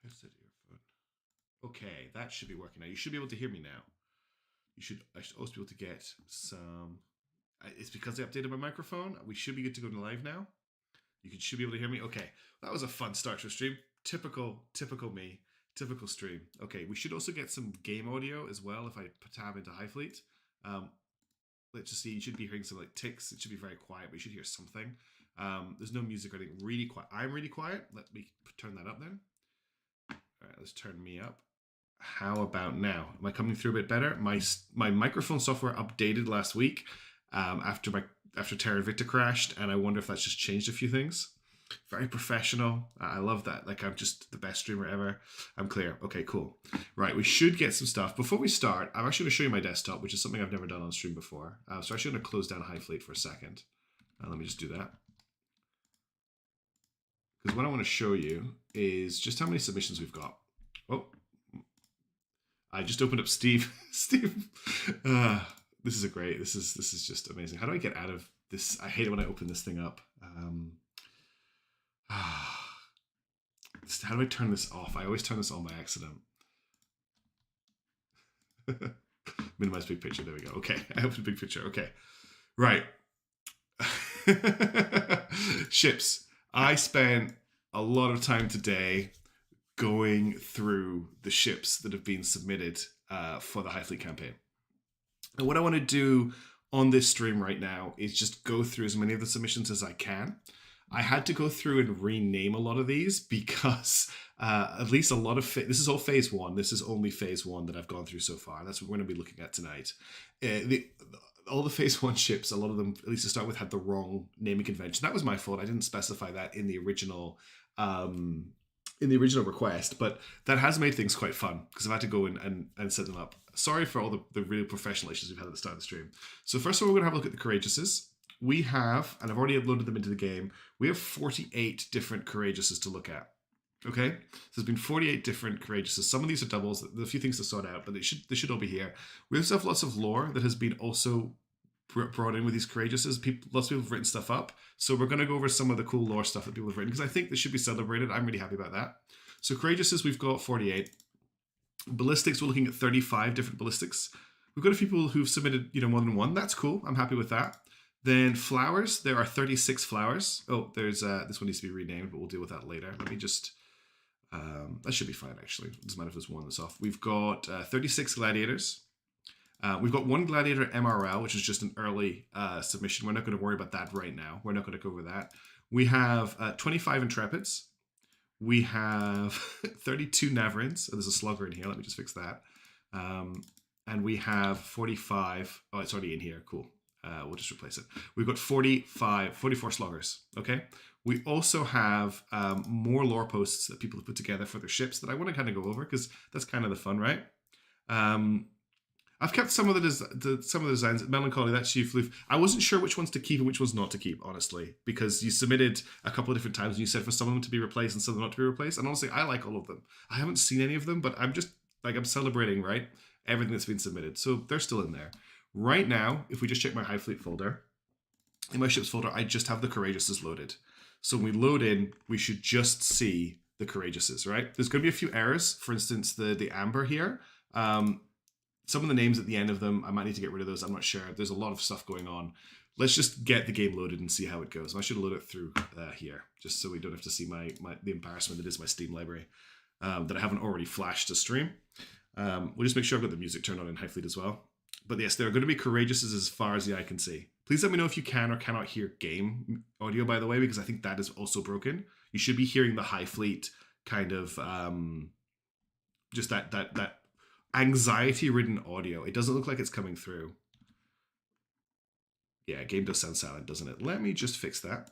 Headset earphone. Okay, that should be working now. You should be able to hear me now. I should also be able to get some. It's because they updated my microphone. We should be good to go to live now. Should be able to hear me. Okay, that was a fun start to a stream. Typical me. Typical stream. Okay, we should also get some game audio as well if I tab into Highfleet. Let's just see. You should be hearing some like ticks. It should be very quiet, but you should hear something. There's no music or anything. Really quiet. I'm really quiet. Let me turn that up then. All right, let's turn me up. How about now? Am I coming through a bit better? My microphone software updated last week after Terra Invicta crashed, and I wonder if that's just changed a few things. Very professional. I love that. Like, I'm just the best streamer ever. I'm clear. Okay, cool. Right, we should get some stuff. Before we start, I'm actually going to show you my desktop, which is something I've never done on stream before. So I'm actually going to close down Highfleet for a second. Let me just do that. Because what I want to show you is just how many submissions we've got. Oh, I just opened up Steve. Steve, this is this is just amazing. How do I get out of this? I hate it when I open this thing up. How do I turn this off? I always turn this on by accident. Minimize big picture. There we go. Okay, I opened big picture. Okay, right. Ships. I spent a lot of time today going through the ships that have been submitted for the Highfleet campaign. And what I want to do on this stream right now is just go through as many of the submissions as I can. I had to go through and rename a lot of these because at least a lot of this is all phase one. This is only phase one that I've gone through so far. That's what we're going to be looking at tonight. All the phase one ships, a lot of them, at least to start with, had the wrong naming convention. That was my fault. I didn't specify that in the original request, but that has made things quite fun because I've had to go in and set them up. Sorry for all the really professional issues we've had at the start of the stream. So first of all, we're going to have a look at the Courageouses. We have, and I've already uploaded them into the game, we have 48 different Courageouses to look at. Okay, so there's been 48 different Courageouses. Some of these are doubles. There's a few things to sort out, but they should all be here. We also have lots of lore that has been also brought in with these Courageouses. Lots of people have written stuff up. So we're going to go over some of the cool lore stuff that people have written because I think this should be celebrated. I'm really happy about that. So Courageouses, we've got 48. Ballistics, we're looking at 35 different ballistics. We've got a few people who've submitted, more than one. That's cool. I'm happy with that. Then flowers, there are 36 flowers. Oh, there's this one needs to be renamed, but we'll deal with that later. Let me just, that should be fine actually. It doesn't matter if there's one that's off. We've got 36 gladiators. We've got one gladiator MRL, which is just an early submission. We're not going to worry about that right now. We're not going to cover that. We have 25 intrepids. We have 32 Navarins. Oh, there's a slugger in here. Let me just fix that. And we have 45. Oh, it's already in here. Cool. We'll just replace it. We've got 44 sluggers. Okay. We also have more lore posts that people have put together for their ships that I want to kind of go over because that's kind of the fun, right? I've kept some of the designs. Melancholy, that's you, Floof. I wasn't sure which ones to keep and which ones not to keep, honestly, because you submitted a couple of different times and you said for some of them to be replaced and some of them not to be replaced. And honestly, I like all of them. I haven't seen any of them, but I'm just like, I'm celebrating, right? Everything that's been submitted. So they're still in there. Right now, if we just check my Highfleet folder, in my ships folder, I just have the Courageouses loaded. So when we load in, we should just see the Courageouses, right? There's going to be a few errors. For instance, the Amber here. Some of the names at the end of them, I might need to get rid of those. I'm not sure. There's a lot of stuff going on. Let's just get the game loaded and see how it goes. I should load it through here, just so we don't have to see the embarrassment that is my Steam library that I haven't already flashed to stream. We'll just make sure I've got the music turned on in Highfleet as well. But yes, there are going to be Courageouses as far as the eye can see. Please let me know if you can or cannot hear game audio, by the way, because I think that is also broken. You should be hearing the Highfleet kind of just that anxiety-ridden audio. It doesn't look like it's coming through. Yeah, game does sound silent, doesn't it? Let me just fix that.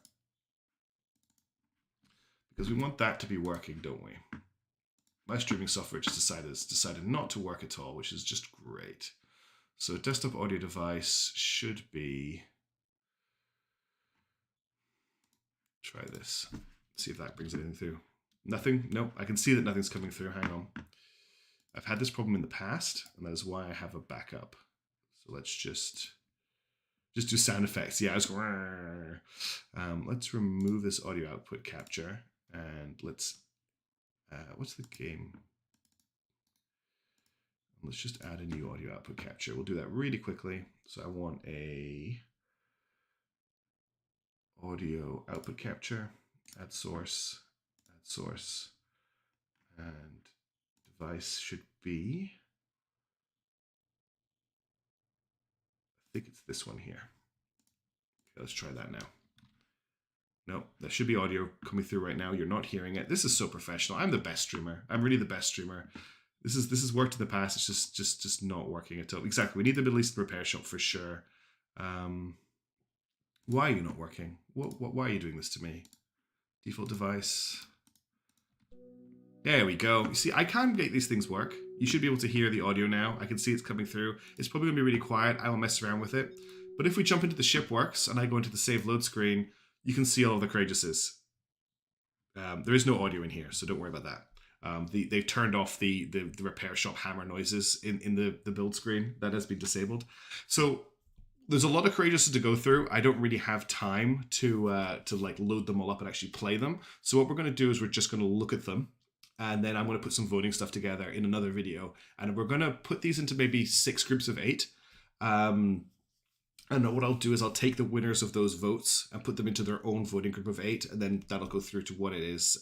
Because we want that to be working, don't we? My streaming software just decided not to work at all, which is just great. So desktop audio device should be... Try this. See if that brings anything through. Nothing? Nope. I can see that nothing's coming through. Hang on. I've had this problem in the past, and that is why I have a backup. So let's just do sound effects. Yeah, I was going... let's remove this audio output capture, and let's... what's the game? Let's just add a new audio output capture. We'll do that really quickly. So I want a audio output capture, add source, and device should be, I think it's this one here. Okay, let's try that now. No, there should be audio coming through right now. You're not hearing it. This is so professional. I'm the best streamer. I'm really the best streamer. This has worked in the past. It's just not working at all. Exactly. We need the Middle East repair shop for sure. Why are you not working? Why are you doing this to me? Default device. There we go. You see, I can make these things work. You should be able to hear the audio now. I can see it's coming through. It's probably going to be really quiet. I will mess around with it. But if we jump into the ship works and I go into the save load screen, you can see all of the Courageouses. There is no audio in here, so don't worry about that. They've turned off the repair shop hammer noises in the build screen. That has been disabled. So there's a lot of Courageouses to go through. I don't really have time to like load them all up and actually play them. So what we're going to do is we're just going to look at them. And then I'm going to put some voting stuff together in another video. And we're going to put these into maybe 6 groups of 8. And what I'll do is I'll take the winners of those votes and put them into their own voting group of 8, and then that'll go through to what it is.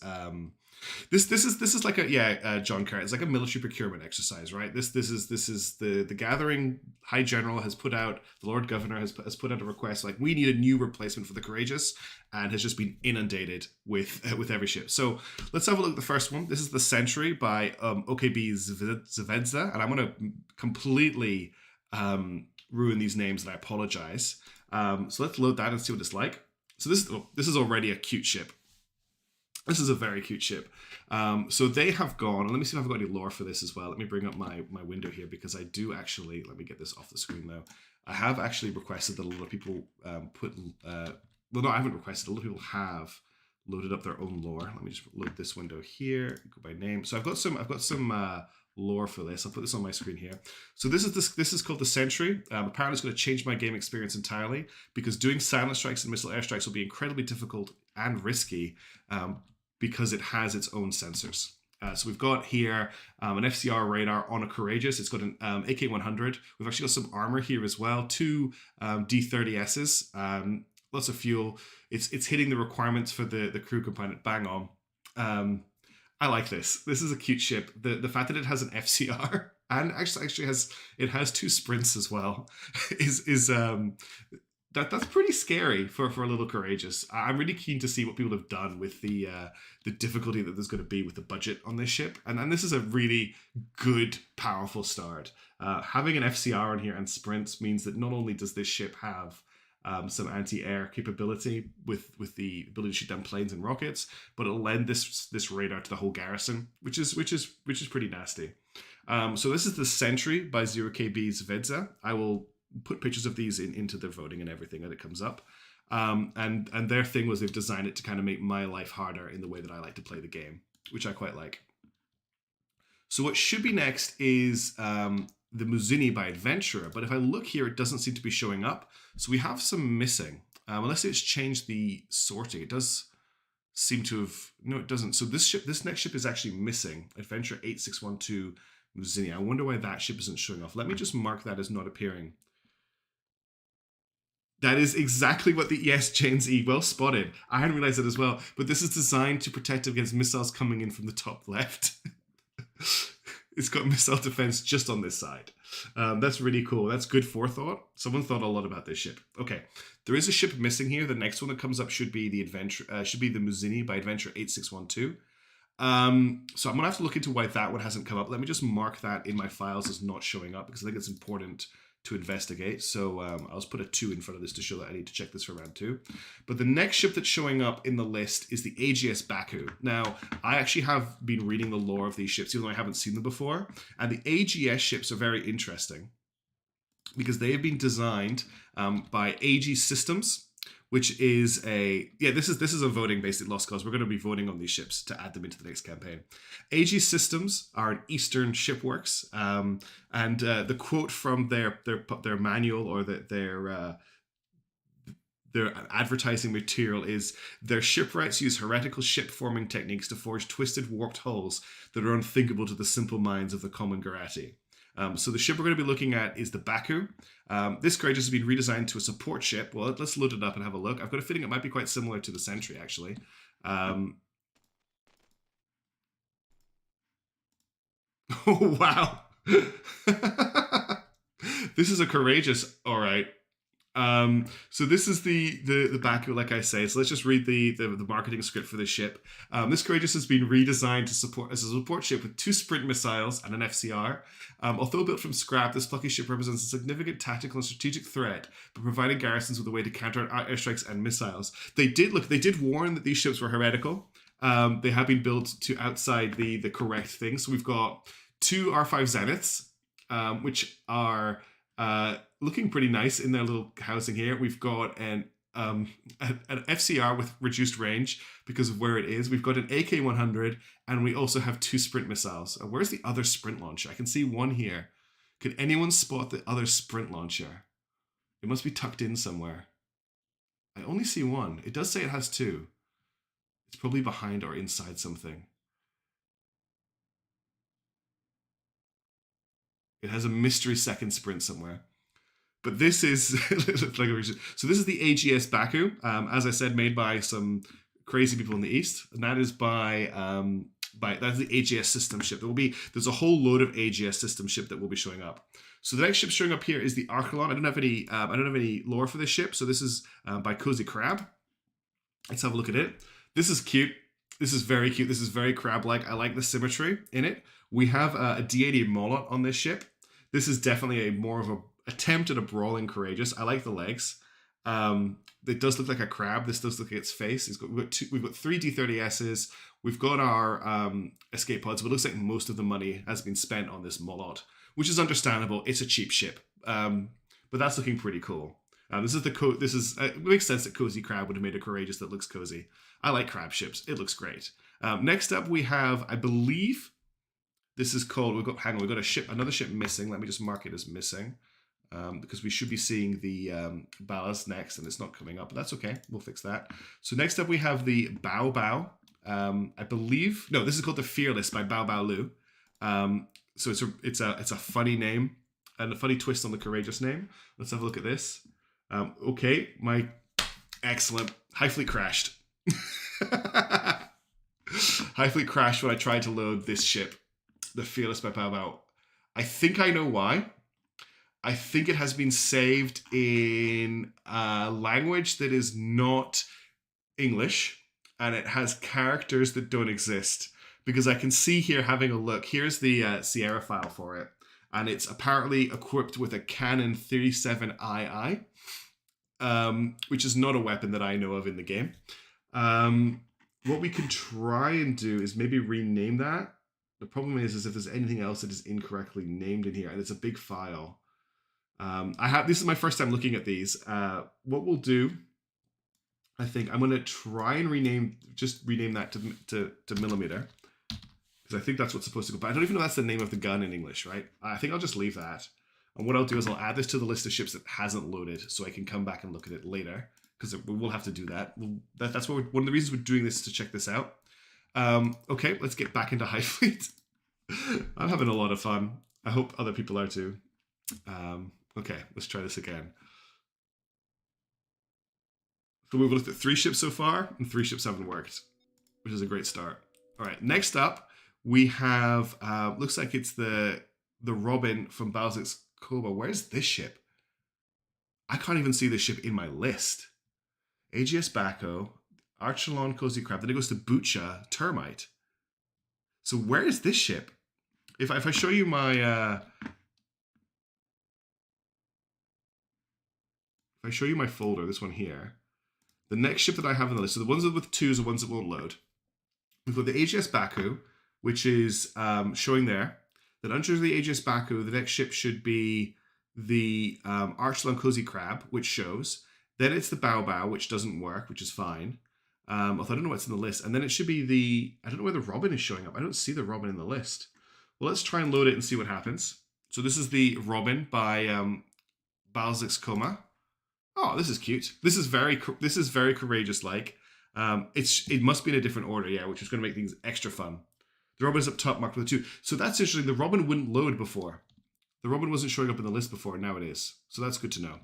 This is like a John Carrot. It's like a military procurement exercise, right? This is the Gathering High General has put out, the Lord Governor has put out a request like we need a new replacement for the Courageous, and has just been inundated with every ship. So let's have a look at the first one. This is the Sentry by OKB-ZVEZDA, and I'm going to completely ruin these names, and I apologize. So let's load that and see what it's like. So this is already a cute ship. This is a very cute ship. So they have gone, and let me see if I've got any lore for this as well. Let me bring up my window here, because I do actually, let me get this off the screen though. I have actually requested that a lot of people well, no, I haven't requested. A lot of people have loaded up their own lore. Let me just load this window here, go by name. So I've got some lore for this. I'll put this on my screen here. So this is called the Sentry. Apparently it's going to change my game experience entirely, because doing silent strikes and missile airstrikes will be incredibly difficult and risky, because it has its own sensors. So we've got here an FCR radar on a Courageous. It's got an AK-100. We've actually got some armor here as well. 2 D30Ss. Lots of fuel. It's hitting the requirements for the crew component bang on. I like this. This is a cute ship. The fact that it has an FCR and actually has 2 sprints as well is that's pretty scary for a little Courageous. I'm really keen to see what people have done with the difficulty that there's going to be with the budget on this ship. And this is a really good, powerful start. Having an FCR on here and sprints means that not only does this ship have some anti-air capability with the ability to shoot down planes and rockets, but it'll lend this radar to the whole garrison, which is pretty nasty. So this is the Sentry by OKB-ZVEZDA. I will put pictures of these into their voting and everything that it comes up. And their thing was they've designed it to kind of make my life harder in the way that I like to play the game, which I quite like. So what should be next is the Muzzini by Adventurer, but if I look here, it doesn't seem to be showing up. So we have some missing. Unless it's changed the sorting, it does seem to have, no, it doesn't. So this next ship is actually missing, Adventurer 8612 Muzzini. I wonder why that ship isn't showing off. Let me just mark that as not appearing. That is exactly what the, yes, James E. well spotted. I hadn't realized that as well, but this is designed to protect against missiles coming in from the top left. It's got missile defense just on this side. That's really cool. That's good forethought. Someone thought a lot about this ship. Okay, there is a ship missing here. The next one that comes up should be the Muzzini by Adventurer 8612. So I'm gonna have to look into why that one hasn't come up. Let me just mark that in my files as not showing up because I think it's important to investigate. So I'll just put a 2 in front of this to show that I need to check this for round 2. But the next ship that's showing up in the list is the AGS Baku. Now, I actually have been reading the lore of these ships, even though I haven't seen them before. And the AGS ships are very interesting because they have been designed by AG Systems, which is a, yeah, this is a voting based at Lost Cause. We're going to be voting on these ships to add them into the next campaign. AG Systems are an Eastern shipworks, and the quote from their manual or their advertising material is, their shipwrights use heretical ship forming techniques to forge twisted, warped hulls that are unthinkable to the simple minds of the common Garati. So the ship we're going to be looking at is the Baku. This Courageous has been redesigned to a support ship. Well, let's load it up and have a look. I've got a feeling it might be quite similar to the Sentry, actually. Oh, wow. This is a Courageous, all right. So this is the Baku, like I say. So let's just read the marketing script for this ship. This Courageous has been redesigned to support as a support ship with 2 sprint missiles and an FCR. Although built from scrap, this plucky ship represents a significant tactical and strategic threat, but providing garrisons with a way to counter airstrikes and missiles. They did warn that these ships were heretical. They have been built to outside the correct thing. So we've got 2 R5 Zeniths, which are looking pretty nice in their little housing here. We've got an FCR with reduced range because of where it is. We've got an AK-100, and we also have 2 sprint missiles. Where's the other sprint launcher? I can see one here. Could anyone spot the other sprint launcher? It must be tucked in somewhere. I only see one. It does say it has 2. It's probably behind or inside something. It has a mystery second sprint somewhere. But this is, so this is the AGS Baku, as I said, made by some crazy people in the East. And that is that's the AGS system ship. There's a whole load of AGS system ship that will be showing up. So the next ship showing up here is the Archelon. I don't have any lore for this ship. So this is by CozyCrab. Let's have a look at it. This is cute. This is very cute. This is very crab-like. I like the symmetry in it. We have a D80 Molot on this ship. This is definitely more of a attempt at a brawling Courageous. I like the legs. It does look like a crab. This does look like its face. We've got 3 D30Ss. We've got our escape pods, but it looks like most of the money has been spent on this Molot, which is understandable. It's a cheap ship, but that's looking pretty cool. It makes sense that CozyCrab would have made a Courageous that looks cozy. I like crab ships. It looks great. Next up, we have, I believe, this is called. We've got another ship missing. Let me just mark it as missing. Because we should be seeing the Balozs next, and it's not coming up, but that's okay. We'll fix that. So next up, we have the Bao. I believe, no, this is called the Fearless by Bao Bao Lu. So it's a funny name and a funny twist on the courageous name. Let's have a look at this. Okay, my excellent Highfleet crashed. Highfleet crashed when I tried to load this ship, the Fearless by Bao Bao. I think I know why. I think it has been saved in a language that is not English, and it has characters that don't exist. Because I can see here, having a look, here's the Sierra file for it, and it's apparently equipped with a Canon 37II, which is not a weapon that I know of in the game. What we can try and do is maybe rename that. The problem is if there's anything else that is incorrectly named in here, and it's a big file. This is my first time looking at these. What we'll do, I think I'm going to try and rename that to millimeter, because I think that's what's supposed to go. But I don't even know that's the name of the gun in English, right? I think I'll just leave that. And what I'll do is I'll add this to the list of ships that hasn't loaded, so I can come back and look at it later, because we'll have to do that. That's what one of the reasons we're doing this is to check this out. Okay, let's get back into Highfleet. I'm having a lot of fun. I hope other people are too. Okay, let's try this again. So we've looked at 3 ships so far, and 3 ships haven't worked, which is a great start. All right, next up, we have, looks like it's the Robin from Balozs Korma. Where's this ship? I can't even see this ship in my list. AGS Baku, Archelon, CozyCrab, then it goes to Bootcha, Termite. So where is this ship? If I show you my... If I show you my folder, this one here, the next ship that I have on the list, so the ones with 2s are ones that won't load. We've got the AGS Baku, which is showing there. Then under the AGS Baku, the next ship should be the Archelon CozyCrab, which shows. Then it's the Bao Bao, which doesn't work, which is fine. Although I don't know what's in the list. And then it should be the... I don't know where the Robin is showing up. I don't see the Robin in the list. Well, let's try and load it and see what happens. So this is the Robin by Balozs Korma. Oh, this is cute. This is very courageous-like. It must be in a different order, yeah, which is going to make things extra fun. The Robin is up top, marked with a 2. So that's interesting. The Robin wouldn't load before. The Robin wasn't showing up in the list before. Now it is. So that's good to know.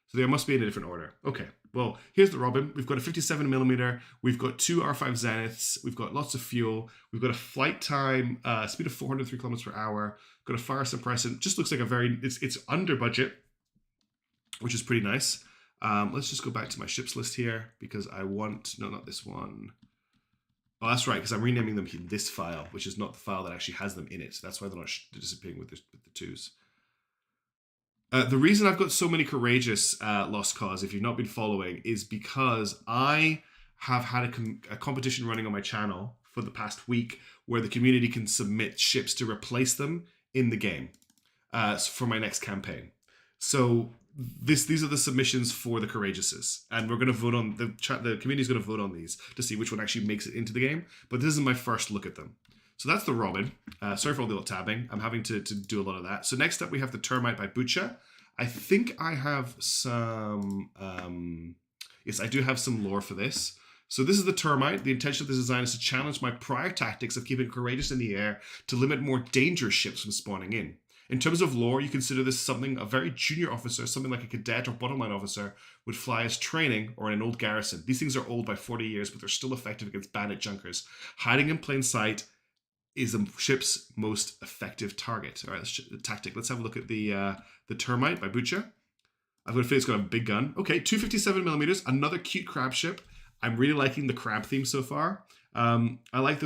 So they must be in a different order. Okay. Well, here's the Robin. We've got a 57mm. We've got 2 R5 Zeniths. We've got lots of fuel. We've got a flight time, speed of 403 kilometers per hour. Got a fire suppressant. Just looks like a very... It's under budget, which is pretty nice. Let's just go back to my ships list here, because I want... No, not this one. Oh, that's right, because I'm renaming them in this file, which is not the file that actually has them in it. So that's why they're not disappearing with the 2s. The reason I've got so many courageous Lost Cause, if you've not been following, is because I have had a competition running on my channel for the past week where the community can submit ships to replace them in the game for my next campaign. So these are the submissions for the courageouses, and we're going to vote on the community is going to vote on these to see which one actually makes it into the game. But this is my first look at them. So that's the Robin. Sorry for all the little tabbing. I'm having to do a lot of that. So next up we have the Termite by Bootcha. I think I have some... yes, I do have some lore for this. So this is the Termite. The intention of this design is to challenge my prior tactics of keeping courageous in the air to limit more dangerous ships from spawning in. In terms of lore, you consider this something a very junior officer, something like a cadet or bottom line officer, would fly as training or in an old garrison. These things are old by 40 years, but they're still effective against bandit junkers. Hiding in plain sight is a ship's most effective target. All right, tactic. Let's have a look at the Termite by Bootcha. I've got a feeling it's got a big gun. Okay, 257mm, another cute crab ship. I'm really liking the crab theme so far. I like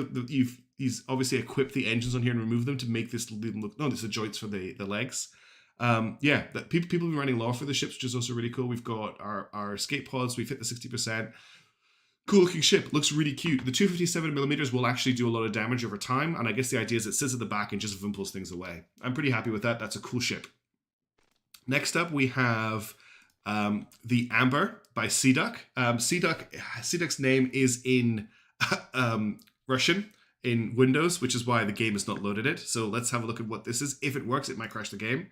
he's obviously equipped the engines on here and removed them to make this look... No, this is the joints for the legs. Yeah, people have been running lore for the ships, which is also really cool. We've got our escape pods. We've hit the 60%. Cool looking ship. Looks really cute. The 257mm will actually do a lot of damage over time. And I guess the idea is it sits at the back and just vimples things away. I'm pretty happy with that. That's a cool ship. Next up, we have the Amber by CDuck. CDuck's name is in Russian in Windows, which is why the game has not loaded it. So let's have a look at what this is. If it works, it might crash the game.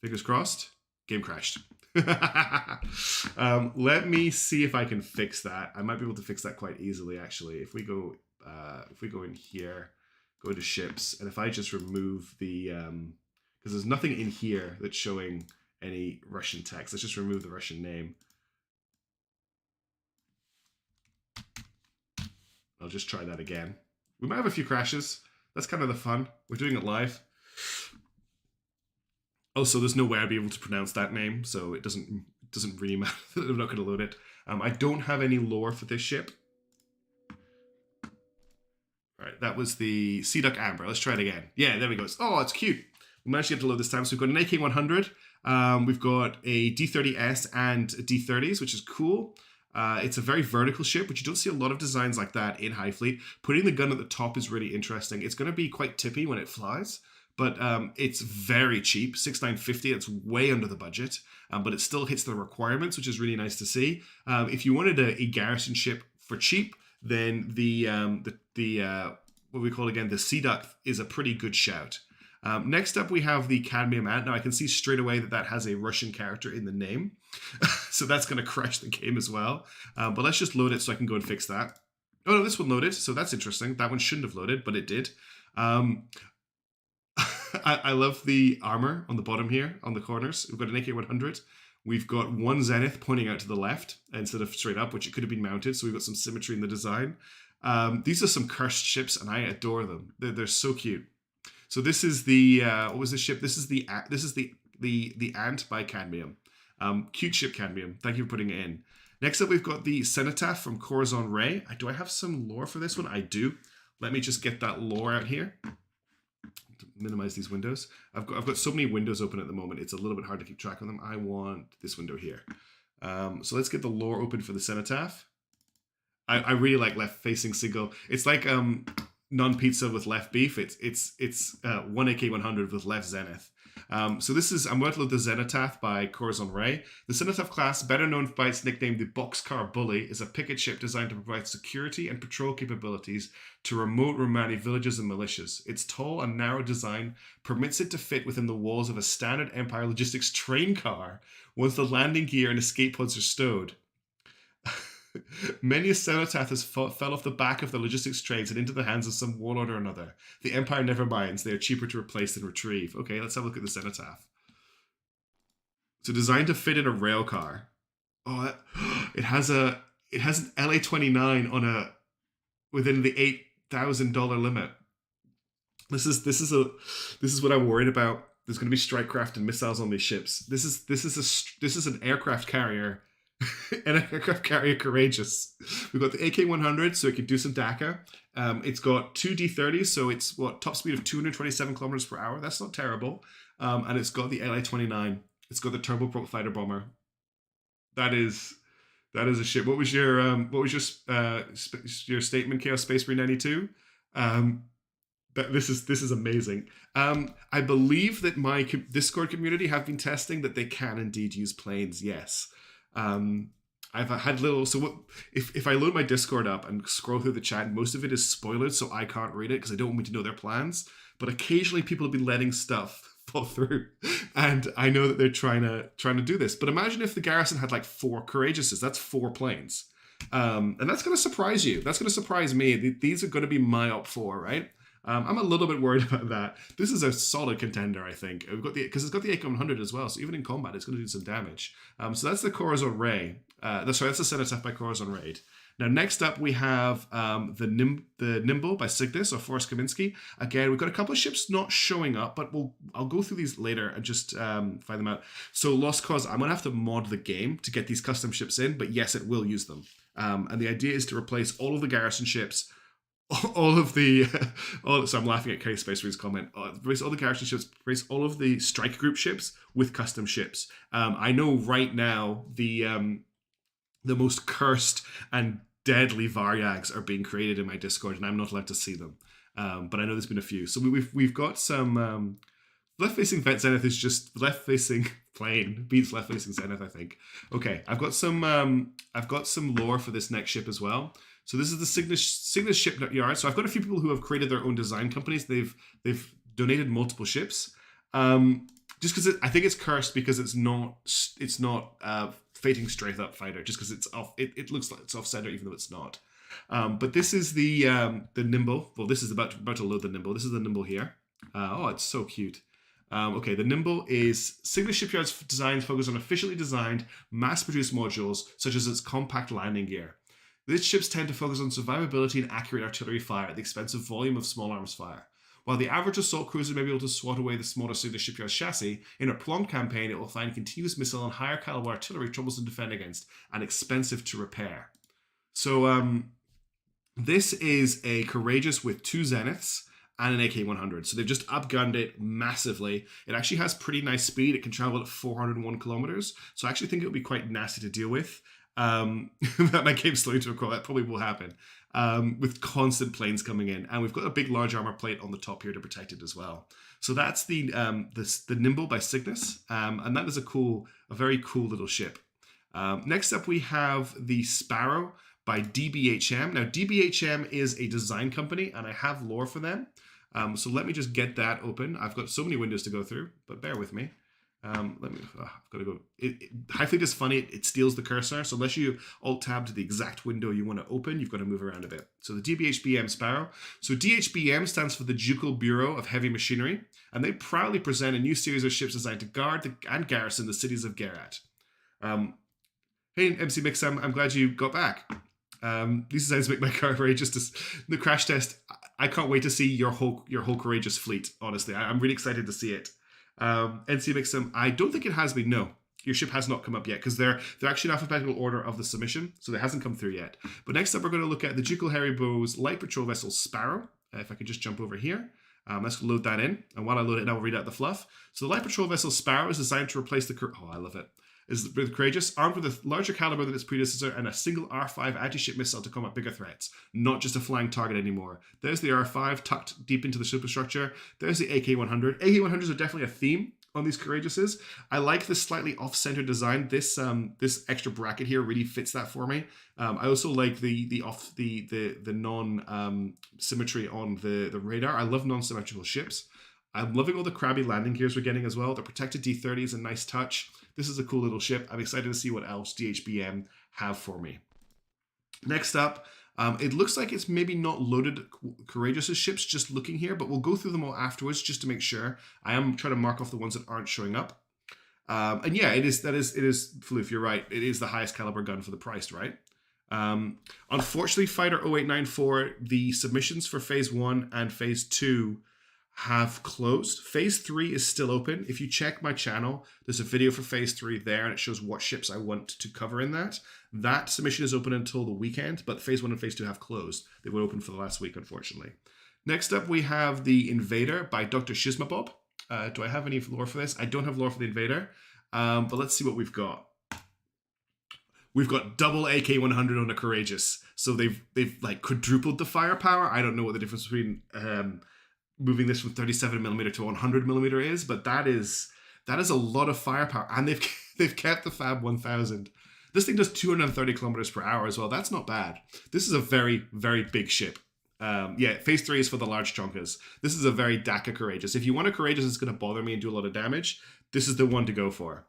Fingers crossed. Game crashed. Let me see if I can fix that. I might be able to fix that quite easily, actually. If we go if we go in here, go into ships, and if I just remove the, because there's nothing in here that's showing any Russian text. Let's just remove the Russian name. I'll just try that again. We might have a few crashes. That's kind of the fun. We're doing it live. Also, there's no way I'd be able to pronounce that name, so it doesn't really matter that I'm not going to load it. I don't have any lore for this ship. All right, that was the CDuck Amber. Let's try it again. Yeah, there we go. Oh, it's cute. We managed to get to load this time. So we've got an AK-100. We've got a D30S and a D30s, which is cool. It's a very vertical ship, which you don't see a lot of designs like that in Highfleet. Putting the gun at the top is really interesting. It's going to be quite tippy when it flies, but it's very cheap, $6,950. It's way under the budget, but it still hits the requirements, which is really nice to see. If you wanted a garrison ship for cheap, then the what we call again the CDuck is a pretty good shout. Next up, we have the Cadmium Ant. Now, I can see straight away that that has a Russian character in the name. So that's going to crash the game as well. But let's just load it so I can go and fix that. Oh, no, this one loaded. So that's interesting. That one shouldn't have loaded, but it did. I love the armor on the bottom here, on the corners. We've got an AK-100. We've got one Zenith pointing out to the left instead of straight up, which it could have been mounted. So we've got some symmetry in the design. These are some cursed ships, and I adore them. They're so cute. So this is the what was this ship? This is the Ant by Cadmium. Cute ship, Cadmium. Thank you for putting it in. Next up, we've got the Cenotaph from Corazon Ray. Do I have some lore for this one? I do. Let me just get that lore out here. To minimize these windows. I've got so many windows open at the moment. It's a little bit hard to keep track of them. I want this window here. So let's get the lore open for the Cenotaph. I really like left-facing single. It's like non-pizza with left beef. It's one AK-100 with left Zenith. So this is, I'm going to load the Cenotaph by Corazon Ray. The Cenotaph class, better known by its nickname the Boxcar Bully, is a picket ship designed to provide security and patrol capabilities to remote Romani villages and militias. Its tall and narrow design permits it to fit within the walls of a standard Empire logistics train car once the landing gear and escape pods are stowed. Many a Cenotaph has fell off the back of the logistics trains and into the hands of some warlord or another. The Empire never minds. They are cheaper to replace than retrieve. Okay, let's have a look at the Cenotaph. So designed to fit in a rail car. Oh, it has an LA-29 on within the $8,000 limit. This is what I'm worried about. There's going to be strike craft and missiles on these ships. This is an aircraft carrier. An aircraft carrier courageous. We've got the AK-100, so it can do some DACA. It's got two D30s, so it's top speed of 227 kilometers per hour. That's not terrible. And it's got the LA-29. It's got the turboprop fighter bomber. That is a ship. What was your statement, Chaos Space Marine 92? This is amazing. I believe that my Discord community have been testing that they can indeed use planes. Yes. I've had little, so what if I load my Discord up and scroll through the chat, most of it is spoiled, so I can't read it because I don't want me to know their plans, but occasionally people have been letting stuff fall through, and I know that they're trying to do this. But imagine if the garrison had like 4 courageouses. That's 4 planes, and that's going to surprise you. That's going to surprise me. These are going to be my op 4, right? I'm a little bit worried about that. This is a solid contender, I think. Because it's got the AK-100 as well, so even in combat, it's going to do some damage. So that's the Corazon Ray. That's the Cenotaph by Corazon Ray. Now, next up, we have the Nimble by Cygnus or Forrest Kaminsky. Again, we've got a couple of ships not showing up, but I'll go through these later and just find them out. So Lost Cause, I'm going to have to mod the game to get these custom ships in, but yes, it will use them. And the idea is to replace all of the garrison ships, so I'm laughing at K Space Marine's comment. Replace all the garrison ships, replace all of the strike group ships with custom ships. I know right now the most cursed and deadly Varyags are being created in my Discord, and I'm not allowed to see them. But I know there's been a few. So we've got some left-facing Vet Zenith is just left-facing plane beats left-facing Zenith, I think. Okay, I've got some lore for this next ship as well. So this is the Cygnus shipyard. So I've got a few people who have created their own design companies. They've donated multiple ships. Just because I think it's cursed because it's not fating straight up fighter. Just because it's off. It looks like it's off center even though it's not. But this is the Nimble. Well, this is about to load the Nimble. This is the Nimble here. Oh, it's so cute. Okay, the Nimble is Cygnus Shipyard's designs focus on efficiently designed, mass-produced modules, such as its compact landing gear. These ships tend to focus on survivability and accurate artillery fire at the expense of volume of small arms fire. While the average assault cruiser may be able to swat away the smaller Cygnus Shipyard's chassis, in a prolonged campaign it will find continuous missile and higher caliber artillery troublesome to defend against and expensive to repair. So this is a Courageous with 2 Zeniths and an AK-100. So they've just upgunned it massively. It actually has pretty nice speed. It can travel at 401 kilometers. So I actually think it would be quite nasty to deal with. That my game's slowing to a crawl. That probably will happen. With constant planes coming in. And we've got a big large armor plate on the top here to protect it as well. So that's the Nimble by Cygnus. And that is a very cool little ship. Next up we have the Sparrow by DBHM. Now DBHM is a design company and I have lore for them. So let me just get that open. I've got so many windows to go through, but bear with me. I've got to go. Highfleet is funny. It steals the cursor. So unless you alt-tab to the exact window you want to open, you've got to move around a bit. So the DBHBM Sparrow. So DHBM stands for the Ducal Bureau of Heavy Machinery, and they proudly present a new series of ships designed to guard and garrison the cities of Gerat. Hey, MC Mix, I'm glad you got back. These designs make my car courageous. The crash test. I can't wait to see your whole courageous fleet. Honestly, I'm really excited to see it. NC Mixum, I don't think it has been. No, your ship has not come up yet because they're actually in alphabetical order of the submission, so it hasn't come through yet. But next up, we're going to look at the Ducal Haribow's light patrol vessel Sparrow. If I could just jump over here. Let's load that in, and while I load it, I'll read out the fluff. So the light patrol vessel Sparrow is designed to replace the I love it. Is courageous, armed with a larger caliber than its predecessor and a single R5 anti-ship missile to combat bigger threats, not just a flying target anymore. There's the R5 tucked deep into the superstructure. There's the AK-100. AK-100s are definitely a theme on these Courageouses. I like the slightly off-center design. This extra bracket here really fits that for me. I also like the non symmetry on the radar. I love non-symmetrical ships. I'm loving all the crabby landing gears we're getting as well. The protected D30 is a nice touch. This is a cool little ship. I'm excited to see what else DHBM have for me. Next up, it looks like it's maybe not loaded Courageous ships just looking here, but we'll go through them all afterwards just to make sure. I am trying to mark off the ones that aren't showing up. And yeah, it is Floof, you're right. It is the highest caliber gun for the price, right? Unfortunately, Fighter 0894, the submissions for Phase 1 and Phase 2 have closed. Phase 3 is still open. If you check my channel, there's a video for Phase 3 there, and it shows what ships I want to cover in that. That submission is open until the weekend, but Phase 1 and Phase 2 have closed. They were open for the last week, unfortunately. Next up, we have the Invader by DrShizmabob. Do I have any lore for this? I don't have lore for the Invader, but let's see what we've got. We've got double AK-100 on a Courageous. So they've like quadrupled the firepower. I don't know what the difference between moving this from 37mm to 100mm is, but that is a lot of firepower, and they've kept the Fab 1000. This thing does 230 kilometers per hour as well. That's not bad. This is a very, very big ship. Yeah, Phase 3 is for the large chonkers. This is a very DACA Courageous. If you want a Courageous that's going to bother me and do a lot of damage, this is the one to go for.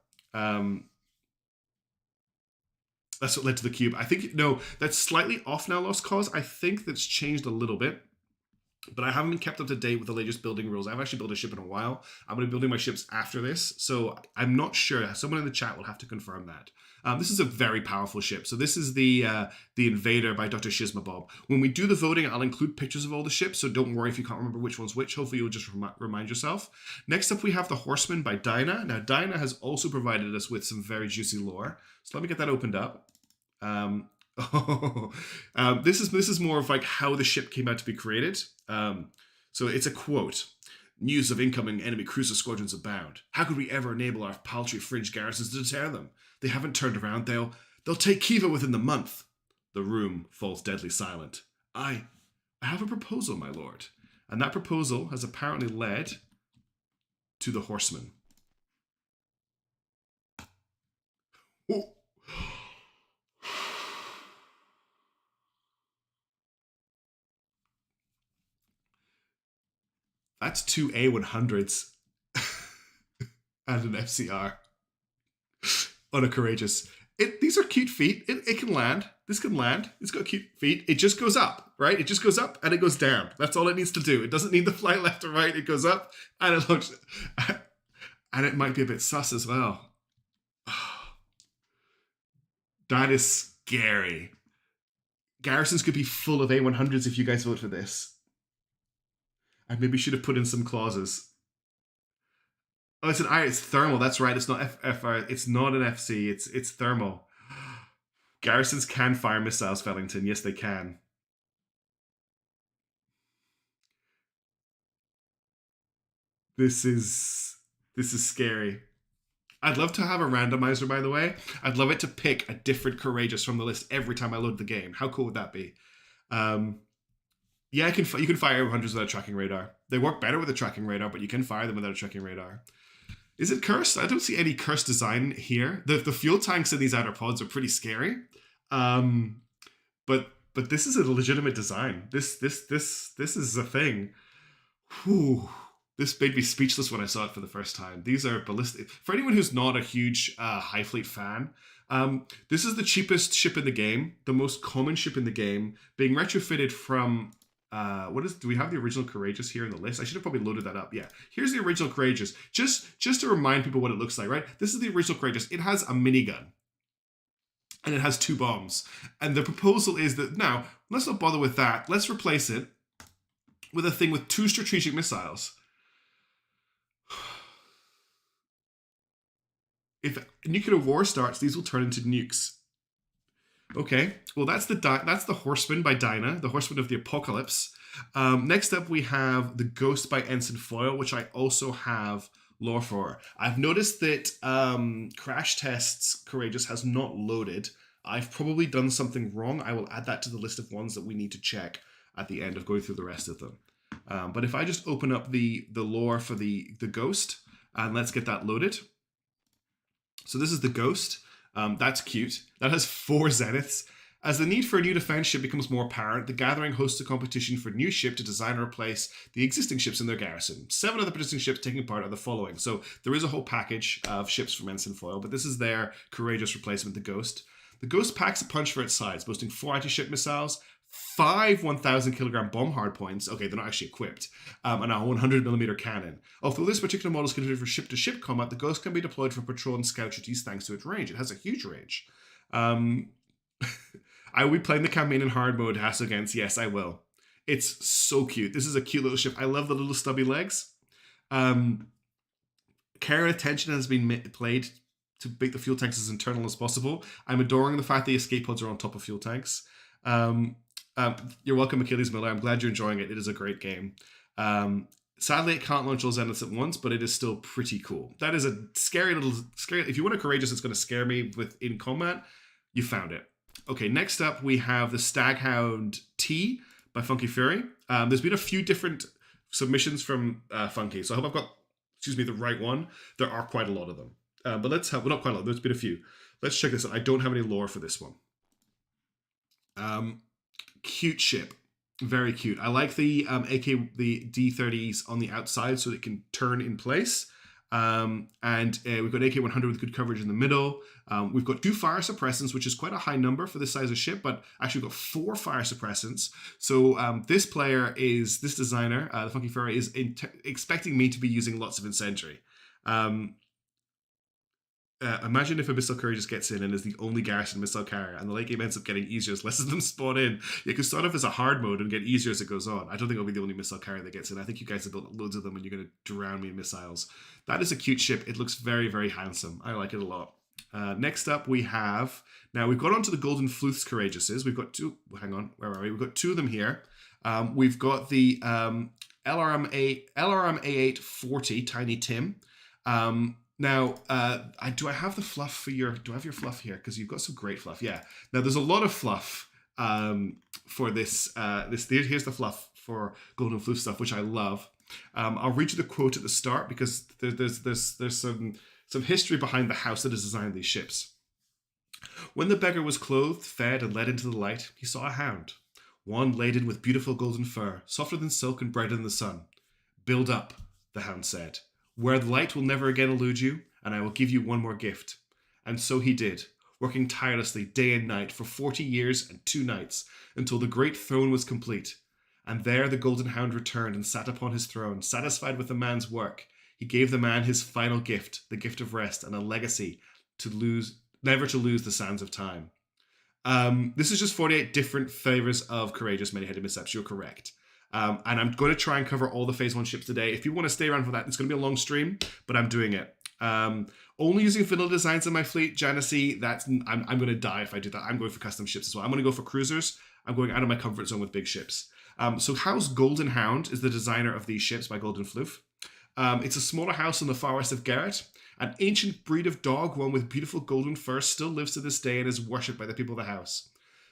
That's what led to the cube. I think, no, that's slightly off now, Lost Cause. I think that's changed a little bit. But I haven't been kept up to date with the latest building rules. I haven't actually built a ship in a while. I'm going to be building my ships after this, so I'm not sure. Someone in the chat will have to confirm that. This is a very powerful ship. So this is the Invader by DrShizmabob. When we do the voting, I'll include pictures of all the ships, so don't worry if you can't remember which one's which. Hopefully you'll just remind yourself. Next up, we have the Horseman by Dyna. Now, Dyna has also provided us with some very juicy lore. So let me get that opened up. This is more of like how the ship came out to be created. So it's a quote. News of incoming enemy cruiser squadrons abound. How could we ever enable our paltry fringe garrisons to deter them? They haven't turned around. They'll take Kiva within the month. The room falls deadly silent. I have a proposal, my lord. And that proposal has apparently led to the Horseman. Oh. That's 2 A100s and an FCR on a Courageous. These are cute feet. It can land. This can land. It's got cute feet. It just goes up, right? It just goes up and it goes down. That's all it needs to do. It doesn't need to fly left or right. It goes up and it looks... And it might be a bit sus as well. That is scary. Garrisons could be full of A100s if you guys vote for this. I maybe should have put in some clauses. Oh, it's thermal. That's right. It's not FR. It's not an FC. It's thermal. Garrisons can fire missiles, Fellington. Yes, they can. This is scary. I'd love to have a randomizer, by the way. I'd love it to pick a different Courageous from the list every time I load the game. How cool would that be? Yeah, you can fire A100s without a tracking radar. They work better with a tracking radar, but you can fire them without a tracking radar. Is it cursed? I don't see any cursed design here. The fuel tanks in these outer pods are pretty scary. But this is a legitimate design. This is a thing. Whew. This made me speechless when I saw it for the first time. These are ballistic. For anyone who's not a huge Highfleet fan, this is the cheapest ship in the game, the most common ship in the game, being retrofitted from... do we have the original Courageous here in the list? I should have probably loaded that up. Yeah, here's the original Courageous. Just to remind people what it looks like, right? This is the original Courageous. It has a minigun. And it has 2 bombs. And the proposal is that, now, let's not bother with that. Let's replace it with a thing with 2 strategic missiles. If nuclear war starts, these will turn into nukes. Okay, well that's the Horseman by Dyna, the Horseman of the Apocalypse. Next up we have the Ghost by Ensign Foil, which I also have lore for. I've noticed that Crash Tests Courageous has not loaded. I've probably done something wrong. I will add that to the list of ones that we need to check at the end of going through the rest of them. But if I just open up the lore for the Ghost, and let's get that loaded. So this is the Ghost. That's cute. That has 4 zeniths. As the need for a new defense ship becomes more apparent, the Gathering hosts a competition for a new ship to design or replace the existing ships in their garrison. 7 of the participating ships taking part are the following. So there is a whole package of ships from Ensign Foil, but this is their Courageous replacement, the Ghost. The Ghost packs a punch for its size, boasting 4 anti-ship missiles, 5 1,000-kilogram bomb hardpoints. Okay, they're not actually equipped. And a 100mm cannon. Although this particular model is considered for ship-to-ship combat, the Ghost can be deployed for patrol and scout duties thanks to its range. It has a huge range. I will be playing the campaign in hard mode, Hass against. Yes, I will. It's so cute. This is a cute little ship. I love the little stubby legs. Care and attention has been played to make the fuel tanks as internal as possible. I'm adoring the fact the escape pods are on top of fuel tanks. You're welcome, Achilles Miller. I'm glad you're enjoying it. It is a great game. Sadly, it can't launch all zeniths at once, but it is still pretty cool. That is a scary. If you want a Courageous that's going to scare me in combat, you found it. Okay, next up we have the Staghound T by Funky Fury. There's been a few different submissions from Funky, so I hope I've got, the right one. There are quite a lot of them. But let's have, well, not quite a lot, there's been a few. Let's check this out. I don't have any lore for this one. Cute ship. Very cute. I like the the D30s on the outside so it can turn in place. And we've got AK-100 with good coverage in the middle. We've got 2 fire suppressants, which is quite a high number for this size of ship, but actually we've got 4 fire suppressants. So this designer, the Funky Fury, is expecting me to be using lots of Sentry. Imagine if a missile carrier just gets in and is the only garrison missile carrier, and the late game ends up getting easier as less of them spawn in. You can start off as a hard mode and get easier as it goes on. I don't think it'll be the only missile carrier that gets in. I think you guys have built loads of them and you're going to drown me in missiles. That is a cute ship. It looks very, very handsome. I like it a lot. Next up we have, now we've got onto the Golden Floof's Courageouses. We've got 2, hang on, where are we? We've got 2 of them here. We've got the LRM A8 40 Tiny Tim. Now, do I have the fluff for do I have your fluff here? Because you've got some great fluff. Yeah. Now, there's a lot of fluff for this. Here's the fluff for Golden Floof stuff, which I love. I'll read you the quote at the start because there's some history behind the house that has designed these ships. When the beggar was clothed, fed, and led into the light, he saw a hound, one laden with beautiful golden fur, softer than silk and brighter than the sun. Build up, the hound said. Where the light will never again elude you, and I will give you one more gift. And so he did. working tirelessly day and night for 40 years and 2 nights until the great throne was complete. And there the Golden Hound returned and sat upon his throne, satisfied with the man's work. He gave the man his final gift, the gift of rest, and a legacy never to lose the sands of time. This is just 48 different flavors of Courageous ManyHeadedMishaps. You're correct. And I'm going to try and cover all the Phase 1 ships today. If you want to stay around for that, it's going to be a long stream, but I'm doing it. Only using vanilla designs in my fleet, Janice, I'm going to die if I do that. I'm going for custom ships as well. I'm going to go for cruisers. I'm going out of my comfort zone with big ships. So House Golden Hound is the designer of these ships by Golden Floof. It's a smaller house in the far west of Garrett. An ancient breed of dog, one with beautiful golden fur, still lives to this day and is worshipped by the people of the house.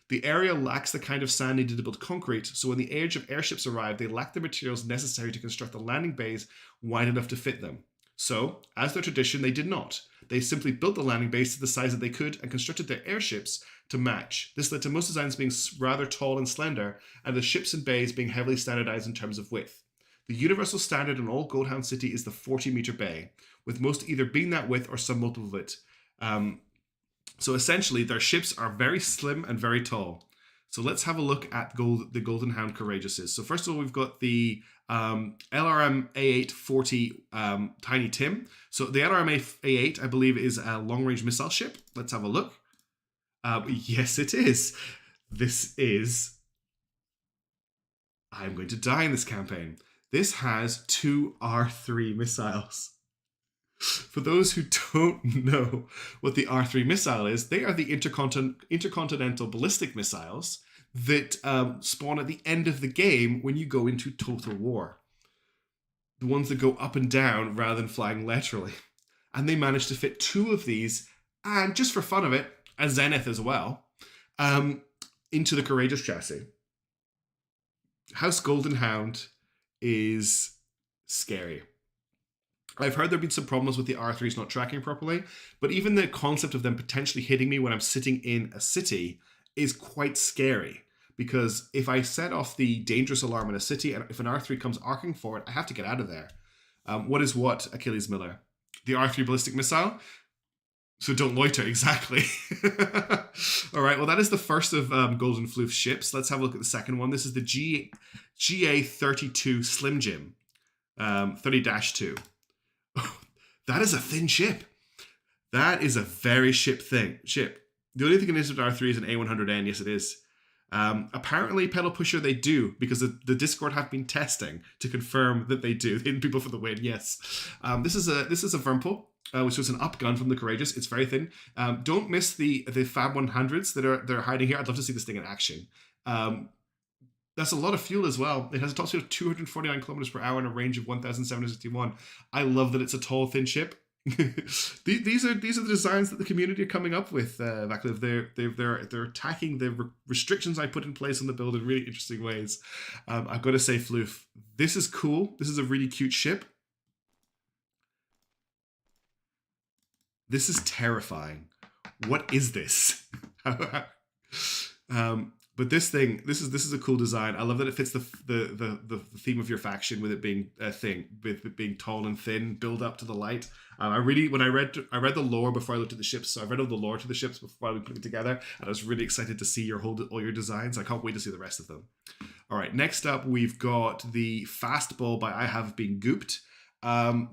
The area lacks the kind of sand needed to build concrete, so when the age of airships arrived, they lacked the materials necessary to construct the landing bays wide enough to fit them. So, as their tradition, they did not. They simply built the landing bays to the size that they could and constructed their airships to match. This led to most designs being rather tall and slender, and the ships and bays being heavily standardized in terms of width. The universal standard in all Goldhound City is the 40-meter bay, with most either being that width or some multiple of it. So essentially, their ships are very slim and very tall. So let's have a look at the Golden Hound Courageouses. So first of all, we've got the LRM A840 Tiny Tim. So the LRM A8, I believe, is a long-range missile ship. Let's have a look. Yes, it is. This is... I'm going to die in this campaign. This has 2 R3 missiles. For those who don't know what the R3 missile is, they are the intercontinental ballistic missiles that spawn at the end of the game when you go into total war. The ones that go up and down rather than flying laterally. And they managed to fit 2 of these, and just for fun of it, a Zenith as well, into the Courageous chassis. House Golden Hound is scary. I've heard there have been some problems with the R3s not tracking properly, but even the concept of them potentially hitting me when I'm sitting in a city is quite scary, because if I set off the dangerous alarm in a city, and if an R3 comes arcing forward, I have to get out of there. What is what, Achilles Miller? The R3 ballistic missile? So don't loiter, exactly. All right, well, that is the first of Golden Floof's ships. Let's have a look at the second one. This is the GA32 Slim Jim, 30-2. That is a thin ship. That is a very ship. The only thing it is with R3 is an A100N. Yes, it is. Apparently, pedal pusher they do, because the Discord have been testing to confirm that they do. Hidden people for the win. Yes. This is a Vermpel, which was an up gun from the Courageous. It's very thin. Don't miss the Fab 100s that are hiding here. I'd love to see this thing in action. That's a lot of fuel as well. It has a top speed of 249 kilometers per hour and a range of 1,761. I love that it's a tall, thin ship. These are the designs that the community are coming up with, Vaclav. They're attacking the restrictions I put in place on the build in really interesting ways. I've got to say, Floof, this is cool. This is a really cute ship. This is terrifying. What is this? But this is a cool design. I love that it fits the theme of your faction, with it being a thing, with it being tall and thin, build up to the light. I read the lore before I looked at the ships, so I read all the lore to the ships before I put it together, and I was really excited to see all your designs. I can't wait to see the rest of them. All right, next up we've got the Fastball by I Have Been Gooped.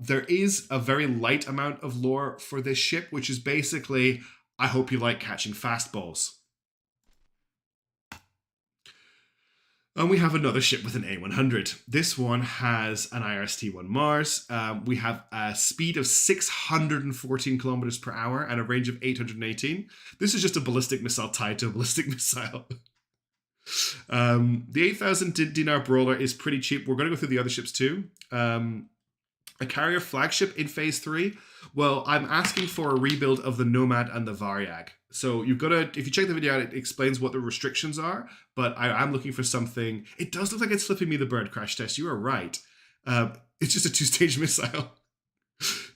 There is a very light amount of lore for this ship, which is basically, I hope you like catching fastballs. And we have another ship with an A100. This one has an IRST-1 Mars. We have a speed of 614 kilometers per hour and a range of 818. This is just a ballistic missile tied to a ballistic missile. The 8,000 dinar brawler is pretty cheap. We're going to go through the other ships too. A carrier flagship in Phase 3. Well, I'm asking for a rebuild of the Nomad and the Varyag. So you've got to, if you check the video out, it explains what the restrictions are, but I'm looking for something. It does look like it's flipping me the bird, Crash Test. You are right. It's just a 2-stage missile.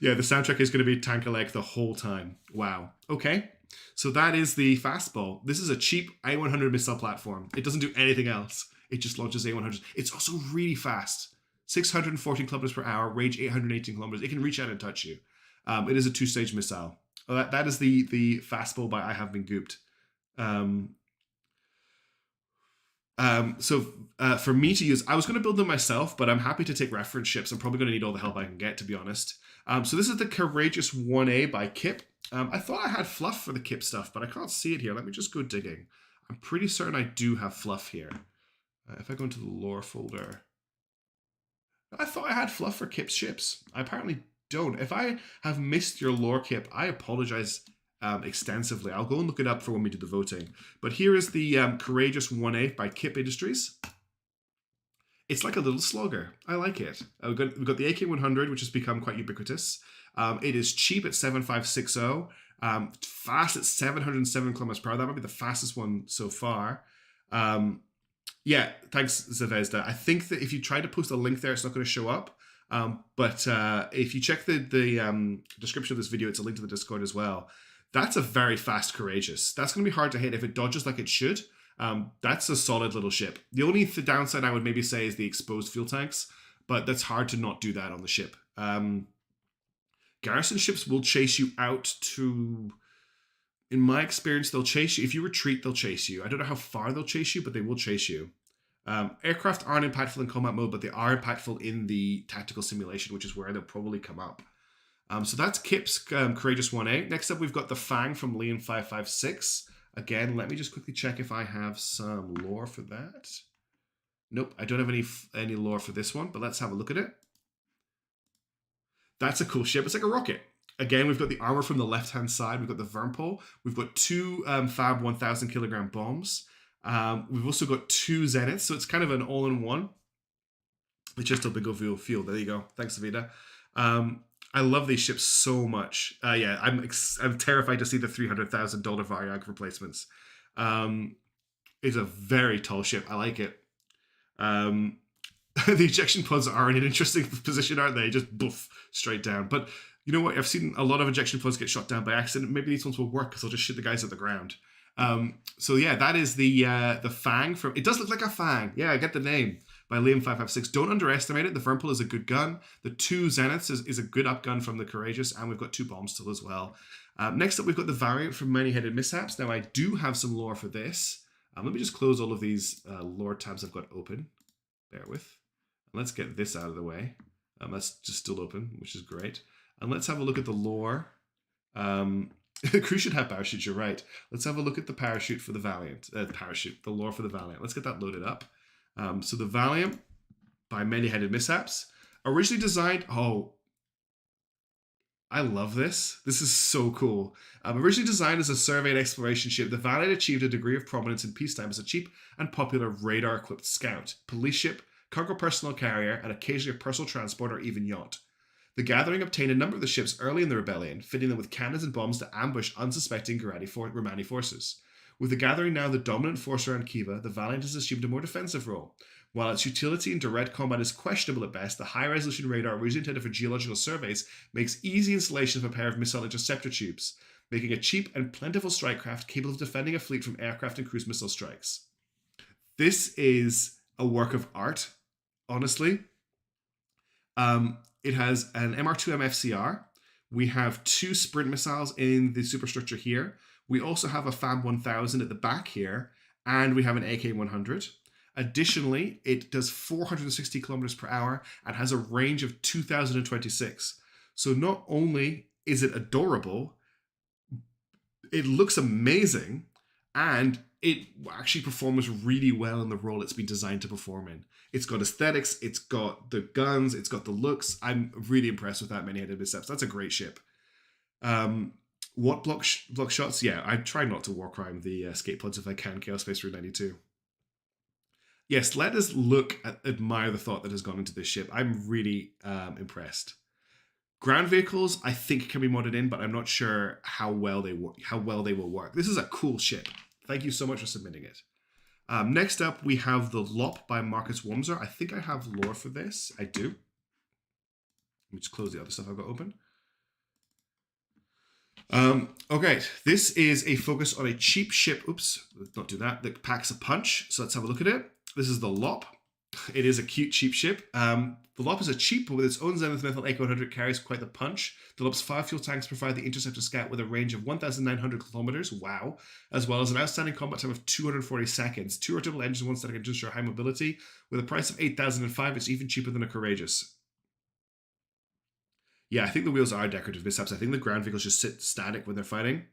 Yeah, the soundtrack is going to be Tank a Leg the whole time. Wow. Okay. So that is the Fastball. This is a cheap A100 missile platform. It doesn't do anything else. It just launches A100s. It's also really fast. 614 kilometers per hour, range 818 kilometers. It can reach out and touch you. It is a 2-stage missile. Oh, that is the Fastball by I Have Been Gooped. For me to use, I was going to build them myself, but I'm happy to take reference ships. I'm probably going to need all the help I can get, to be honest. So this is the Courageous 1A by Kipp. I thought I had Fluff for the Kipp stuff, but I can't see it here. Let me just go digging. I'm pretty certain I do have Fluff here. If I go into the lore folder, I thought I had Fluff for Kipp's ships. I apparently don't. If I have missed your lore, Kipp, I apologize extensively. I'll go and look it up for when we do the voting. But here is the Courageous 1A by Kipp Industries. It's like a little slogger. I like it. We've got the AK-100, which has become quite ubiquitous. It is cheap at 7560, fast at 707 kilometers per hour. That might be the fastest one so far. Yeah, thanks, ZVEZDA. I think that if you try to post a link there, it's not going to show up. But if you check the description of this video, it's a link to the Discord as well. That's a very fast Courageous. That's going to be hard to hit if it dodges like it should. That's a solid little ship. The only downside I would maybe say is the exposed fuel tanks, but that's hard to not do that on the ship. Garrison ships will chase you out to... In my experience, they'll chase you. If you retreat, they'll chase you. I don't know how far they'll chase you, but they will chase you. Aircraft aren't impactful in combat mode, but they are impactful in the tactical simulation, which is where they'll probably come up. So that's Kipp's Courageous 1A. Next up, we've got the Fang from Liam 556. Again, let me just quickly check if I have some lore for that. Nope, I don't have any lore for this one, but let's have a look at it. That's a cool ship. It's like a rocket. Again, we've got the armor from the left-hand side. We've got the Vermpole. We've got two Fab 1,000 kilogram bombs. We've also got two Zeniths, so it's kind of an all-in-one. It's just a big old fuel. There you go. Thanks, Vida. I love these ships so much. Yeah, I'm terrified to see the $300,000 Variag replacements. It's a very tall ship. I like it. The ejection pods are in an interesting position, aren't they? Just boof, straight down. But you know what? I've seen a lot of ejection pods get shot down by accident. Maybe these ones will work because they'll just shoot the guys at the ground. So yeah, that is the Fang from... It does look like a Fang. Yeah, I get the name. By Liam 556. Don't underestimate it. The Vermpole is a good gun. The two Zeniths is a good up gun from the Courageous, and we've got two bombs still as well. Next up, we've got the Valiant from ManyHeadedMishaps. Now, I do have some lore for this. Let me just close all of these lore tabs I've got open. Bear with. Let's get this out of the way. That's just still open, which is great. And let's have a look at the lore. The crew should have parachutes, you're right. Let's have a look at the parachute for the Valiant. The lore for the Valiant. Let's get that loaded up. So the Valiant by ManyHeadedMishaps, originally designed... Oh, I love this. This is so cool. Originally designed as a survey and exploration ship, the Valiant achieved a degree of prominence in peacetime as a cheap and popular radar-equipped scout, police ship, cargo personnel carrier, and occasionally a personal transport or even yacht. The Gathering obtained a number of the ships early in the rebellion, fitting them with cannons and bombs to ambush unsuspecting Romani forces. With the Gathering now the dominant force around Kiva, the Valiant has assumed a more defensive role. While its utility in direct combat is questionable at best, the high-resolution radar originally intended for geological surveys makes easy installation of a pair of missile interceptor tubes, making a cheap and plentiful strike craft capable of defending a fleet from aircraft and cruise missile strikes. This is a work of art, honestly. It has an MR2M FCR. We have two sprint missiles in the superstructure here. We also have a Fab 1000 at the back here, and we have an AK-100. Additionally, it does 460 kilometers per hour and has a range of 2,026. So not only is it adorable, it looks amazing, and it actually performs really well in the role it's been designed to perform in. It's got aesthetics, it's got the guns, it's got the looks. I'm really impressed with that ManyHeadedMishaps. That's a great ship. What block shots? Yeah, I try not to war crime the escape pods if I can. Chaos Space Route 92. Yes, let us admire the thought that has gone into this ship. I'm really impressed. Ground vehicles, I think, can be modded in, but I'm not sure how well they will work. This is a cool ship. Thank you so much for submitting it. Next up, we have the Lop by Marcus Wormser. I think I have lore for this. I do. Let me just close the other stuff I've got open. Okay, this is a focus on a cheap ship. Oops, let's not do that. That packs a punch. So let's have a look at it. This is the Lop. It is a cute, cheap ship. The LOP is a cheap, but with its own Zenith Methyl Echo 100 carries quite the punch. The LOP's 5 fuel tanks provide the Interceptor Scout with a range of 1,900 kilometers, wow, as well as an outstanding combat time of 240 seconds. 2 rotatable engines, 1 static engine ensure high mobility. With a price of 8,005, it's even cheaper than a Courageous. Yeah, I think the wheels are decorative mishaps. I think the ground vehicles just sit static when they're fighting.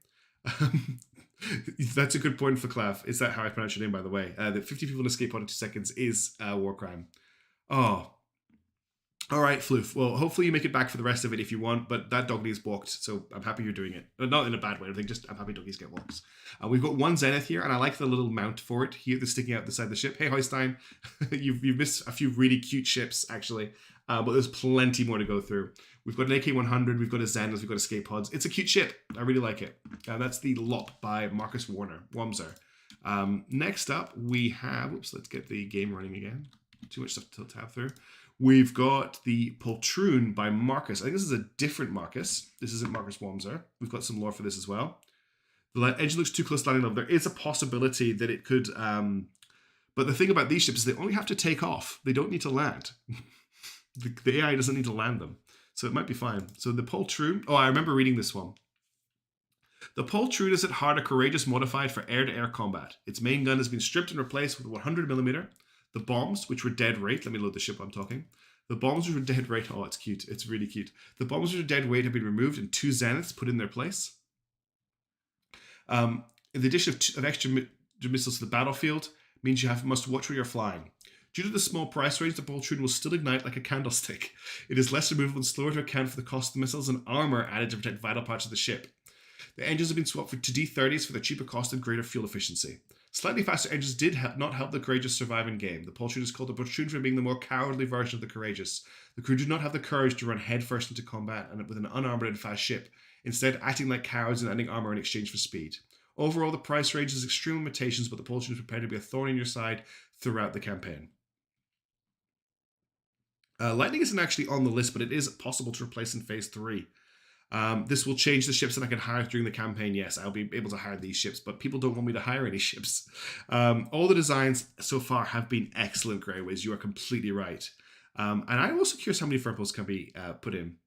That's a good point for Clav. Is that how I pronounce your name, by the way? That 50 people in escape pod in 2 seconds is a war crime. Oh. All right, Floof. Well, hopefully you make it back for the rest of it if you want, but that dog needs walked, so I'm happy you're doing it. Not in a bad way, I think just I'm happy doggies get walks. We've got 1 Zenith here, and I like the little mount for it here that's sticking out the side of the ship. Hey, Hoystein, you've missed a few really cute ships, actually, but there's plenty more to go through. We've got an AK-100, we've got a Zenith, we've got escape pods. It's a cute ship. I really like it. That's the LOP by Marcus Wamser. Next up, we have... Oops, let's get the game running again. Too much stuff to tab through. We've got the Poltroon by Marcus. I think this is a different Marcus. This isn't Marcus Wamser. We've got some lore for this as well. The engine looks too close to landing level. There is a possibility that it could... but the thing about these ships is they only have to take off. They don't need to land. The AI doesn't need to land them. So it might be fine. So the Poltroon... Oh, I remember reading this one. The Poltroon is at heart a Courageous modified for air-to-air combat. Its main gun has been stripped and replaced with 100mm. The bombs, which were dead weight... Let me load the ship while I'm talking. The bombs which were dead weight... Oh, it's cute. It's really cute. The bombs which were dead weight have been removed and 2 Zeniths put in their place. The addition of extra missiles to the battlefield means you must watch where you're flying. Due to the small price range, the Poltroon will still ignite like a candlestick. It is less removable and slower to account for the cost of the missiles and armor added to protect vital parts of the ship. The engines have been swapped to D30s for their cheaper cost and greater fuel efficiency. Slightly faster engines did not help the Courageous survive in game. The Poltroon is called the Poltroon for being the more cowardly version of the Courageous. The crew do not have the courage to run headfirst into combat and with an unarmored and fast ship, instead acting like cowards and adding armor in exchange for speed. Overall, the price range has extreme limitations, but the Poltroon is prepared to be a thorn in your side throughout the campaign. Lightning isn't actually on the list, but it is possible to replace in Phase 3. This will change the ships that I can hire during the campaign. Yes, I'll be able to hire these ships, but people don't want me to hire any ships. All the designs so far have been excellent, Greyways. You are completely right. And I'm also curious how many Furples can be put in.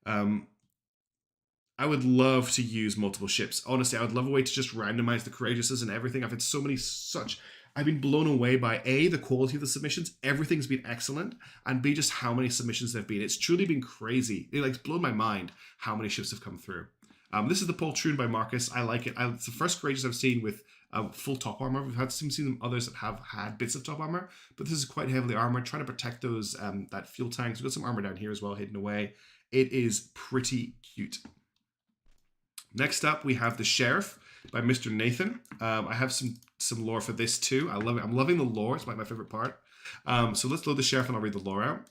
I would love to use multiple ships. Honestly, I would love a way to just randomize the Courageouses and everything. I've had so many I've been blown away by A, the quality of the submissions. Everything's been excellent. And B, just how many submissions there have been. It's truly been crazy. It's blown my mind how many ships have come through. This is the Poltroon by Marcus. I like it. It's the first Courageous I've seen with full top armor. We've seen some others that have had bits of top armor, but this is quite heavily armored, trying to protect those that fuel tanks. We've got some armor down here as well, hidden away. It is pretty cute. Next up, we have the Sheriff by Mr. Nathan. I have some lore for this too. I love it. I'm loving the lore. It's my favorite part. So let's load the Sheriff and I'll read the lore out.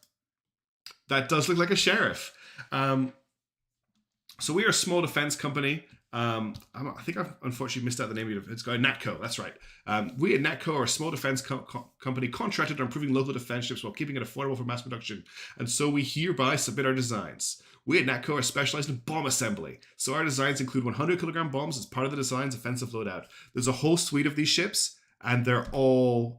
That does look like a Sheriff. So we are a small defense company. I think I've unfortunately missed out the name of it. It's got Natco. That's right. We at Natco are a small defense company contracted on improving local defense ships while keeping it affordable for mass production. And so we hereby submit our designs. We at Natco are specialized in bomb assembly. So our designs include 100 kilogram bombs as part of the design's offensive loadout. There's a whole suite of these ships, and they're all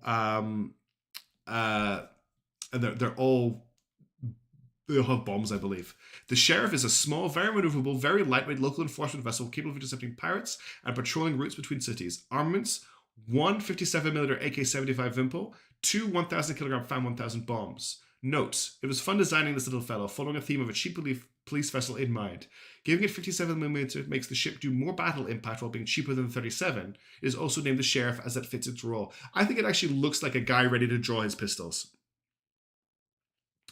they'll have bombs, I believe. The Sheriff is a small, very maneuverable, very lightweight local enforcement vessel capable of intercepting pirates and patrolling routes between cities. Armaments: 1 57mm AK-75 Vimple, 2 1,000 kilogram Fan 1000 bombs. Notes: it was fun designing this little fellow, following a theme of a cheap police vessel in mind. Giving it 57mm makes the ship do more battle impact while being cheaper than the 37. It is also named the Sheriff as that fits its role. I think it actually looks like a guy ready to draw his pistols.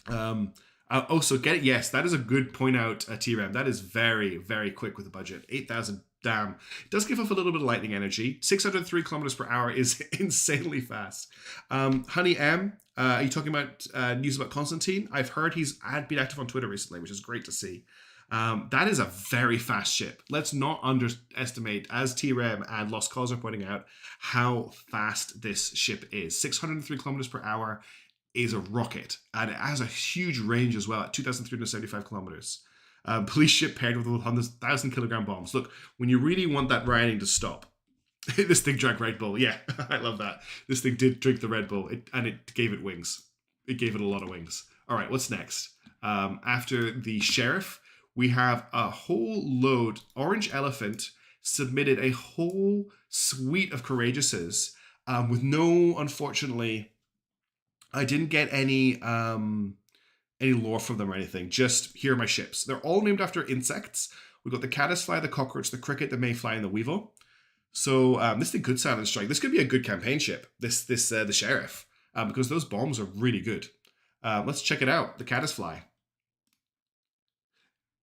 Also, get it? Yes, that is a good point out, T-Ram. That is very, very quick with the budget. 8,000, damn. It does give off a little bit of lightning energy. 603 kilometers per hour is insanely fast. Honey M, are you talking about news about Constantine? I've heard he's been active on Twitter recently, which is great to see. That is a very fast ship. Let's not underestimate, as T-Rem and Lost Cause are pointing out, how fast this ship is. 603 kilometers per hour is a rocket, and it has a huge range as well at 2,375 kilometers. Police ship paired with 100,000 kilogram bombs. Look, when you really want that rioting to stop, this thing drank Red Bull. Yeah, I love that. This thing did drink the Red Bull, and it gave it wings. it gave it a lot of wings. All right, what's next? After the Sheriff, we have a whole load. Orange Elephant submitted a whole suite of Courageouses with no, unfortunately, I didn't get any lore from them or anything. Just here are my ships. They're all named after insects. We've got the caddisfly, the cockroach, the cricket, the mayfly, and the weevil. So this thing could silence strike. This could be a good campaign ship. The Sheriff, because those bombs are really good. Let's check it out. The caddisfly.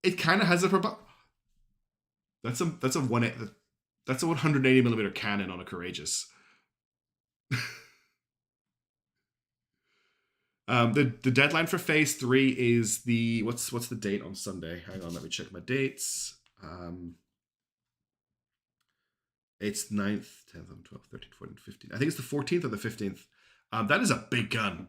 It kind of has a that's a 180mm cannon on a Courageous. The deadline for phase 3 is the what's the date on Sunday? Hang on, let me check my dates. It's 9th, 10th, 12th, 13th, 14th, 15th. I think it's the 14th or the 15th. That is a big gun.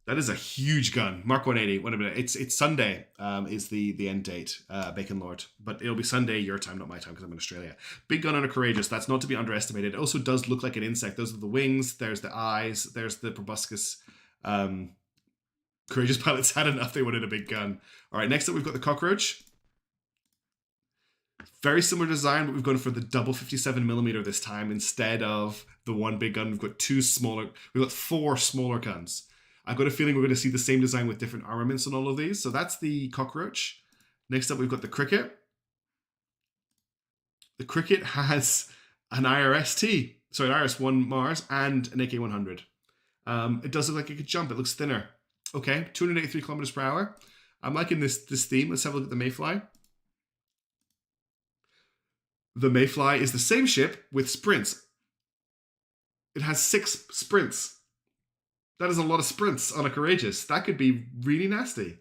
That is a huge gun. Mark 180. Wait a minute. It's Sunday is the end date, Bacon Lord. But it'll be Sunday your time, not my time, because I'm in Australia. Big gun on a Courageous. That's not to be underestimated. It also does look like an insect. Those are the wings. There's the eyes. There's the proboscis. Courageous pilots had enough. They wanted a big gun. All right, next up we've got the cockroach. Very similar design, but we've gone for the double 57mm this time instead of the one big gun. We've got we've got 4 smaller guns. I've got a feeling we're going to see the same design with different armaments on all of these. So that's the cockroach. Next up we've got the cricket. The cricket has an IRS-1 Mars and an AK-100. It does look like it could jump. It looks thinner. Okay, 283 kilometers per hour. I'm liking this theme. Let's have a look at the Mayfly. The Mayfly is the same ship with sprints. It has 6 sprints. That is a lot of sprints on a Courageous. That could be really nasty.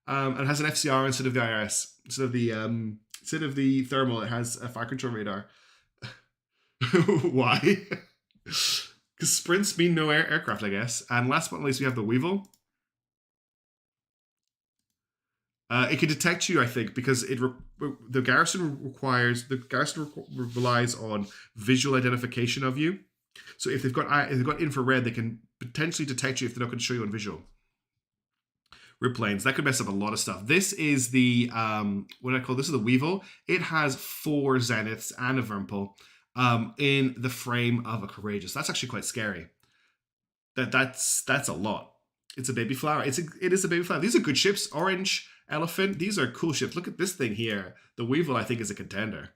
It has an FCR instead of the IRS. Instead of the thermal, it has a fire control radar. Why? Because sprints mean no aircraft, I guess. And last but not least, we have the Weevil. It can detect you, I think, because the garrison relies on visual identification of you. So if they've got infrared, they can potentially detect you if they're not going to show you on visual. Rip planes, that could mess up a lot of stuff. This is the this is the Weevil. It has 4 Zeniths and a Vermpel in the frame of a Courageous. That's actually quite scary. That's a lot. It's a baby flower. It is a baby flower. These are good ships. Orange Elephant. These are cool ships. Look at this thing here. The Weevil, I think, is a contender.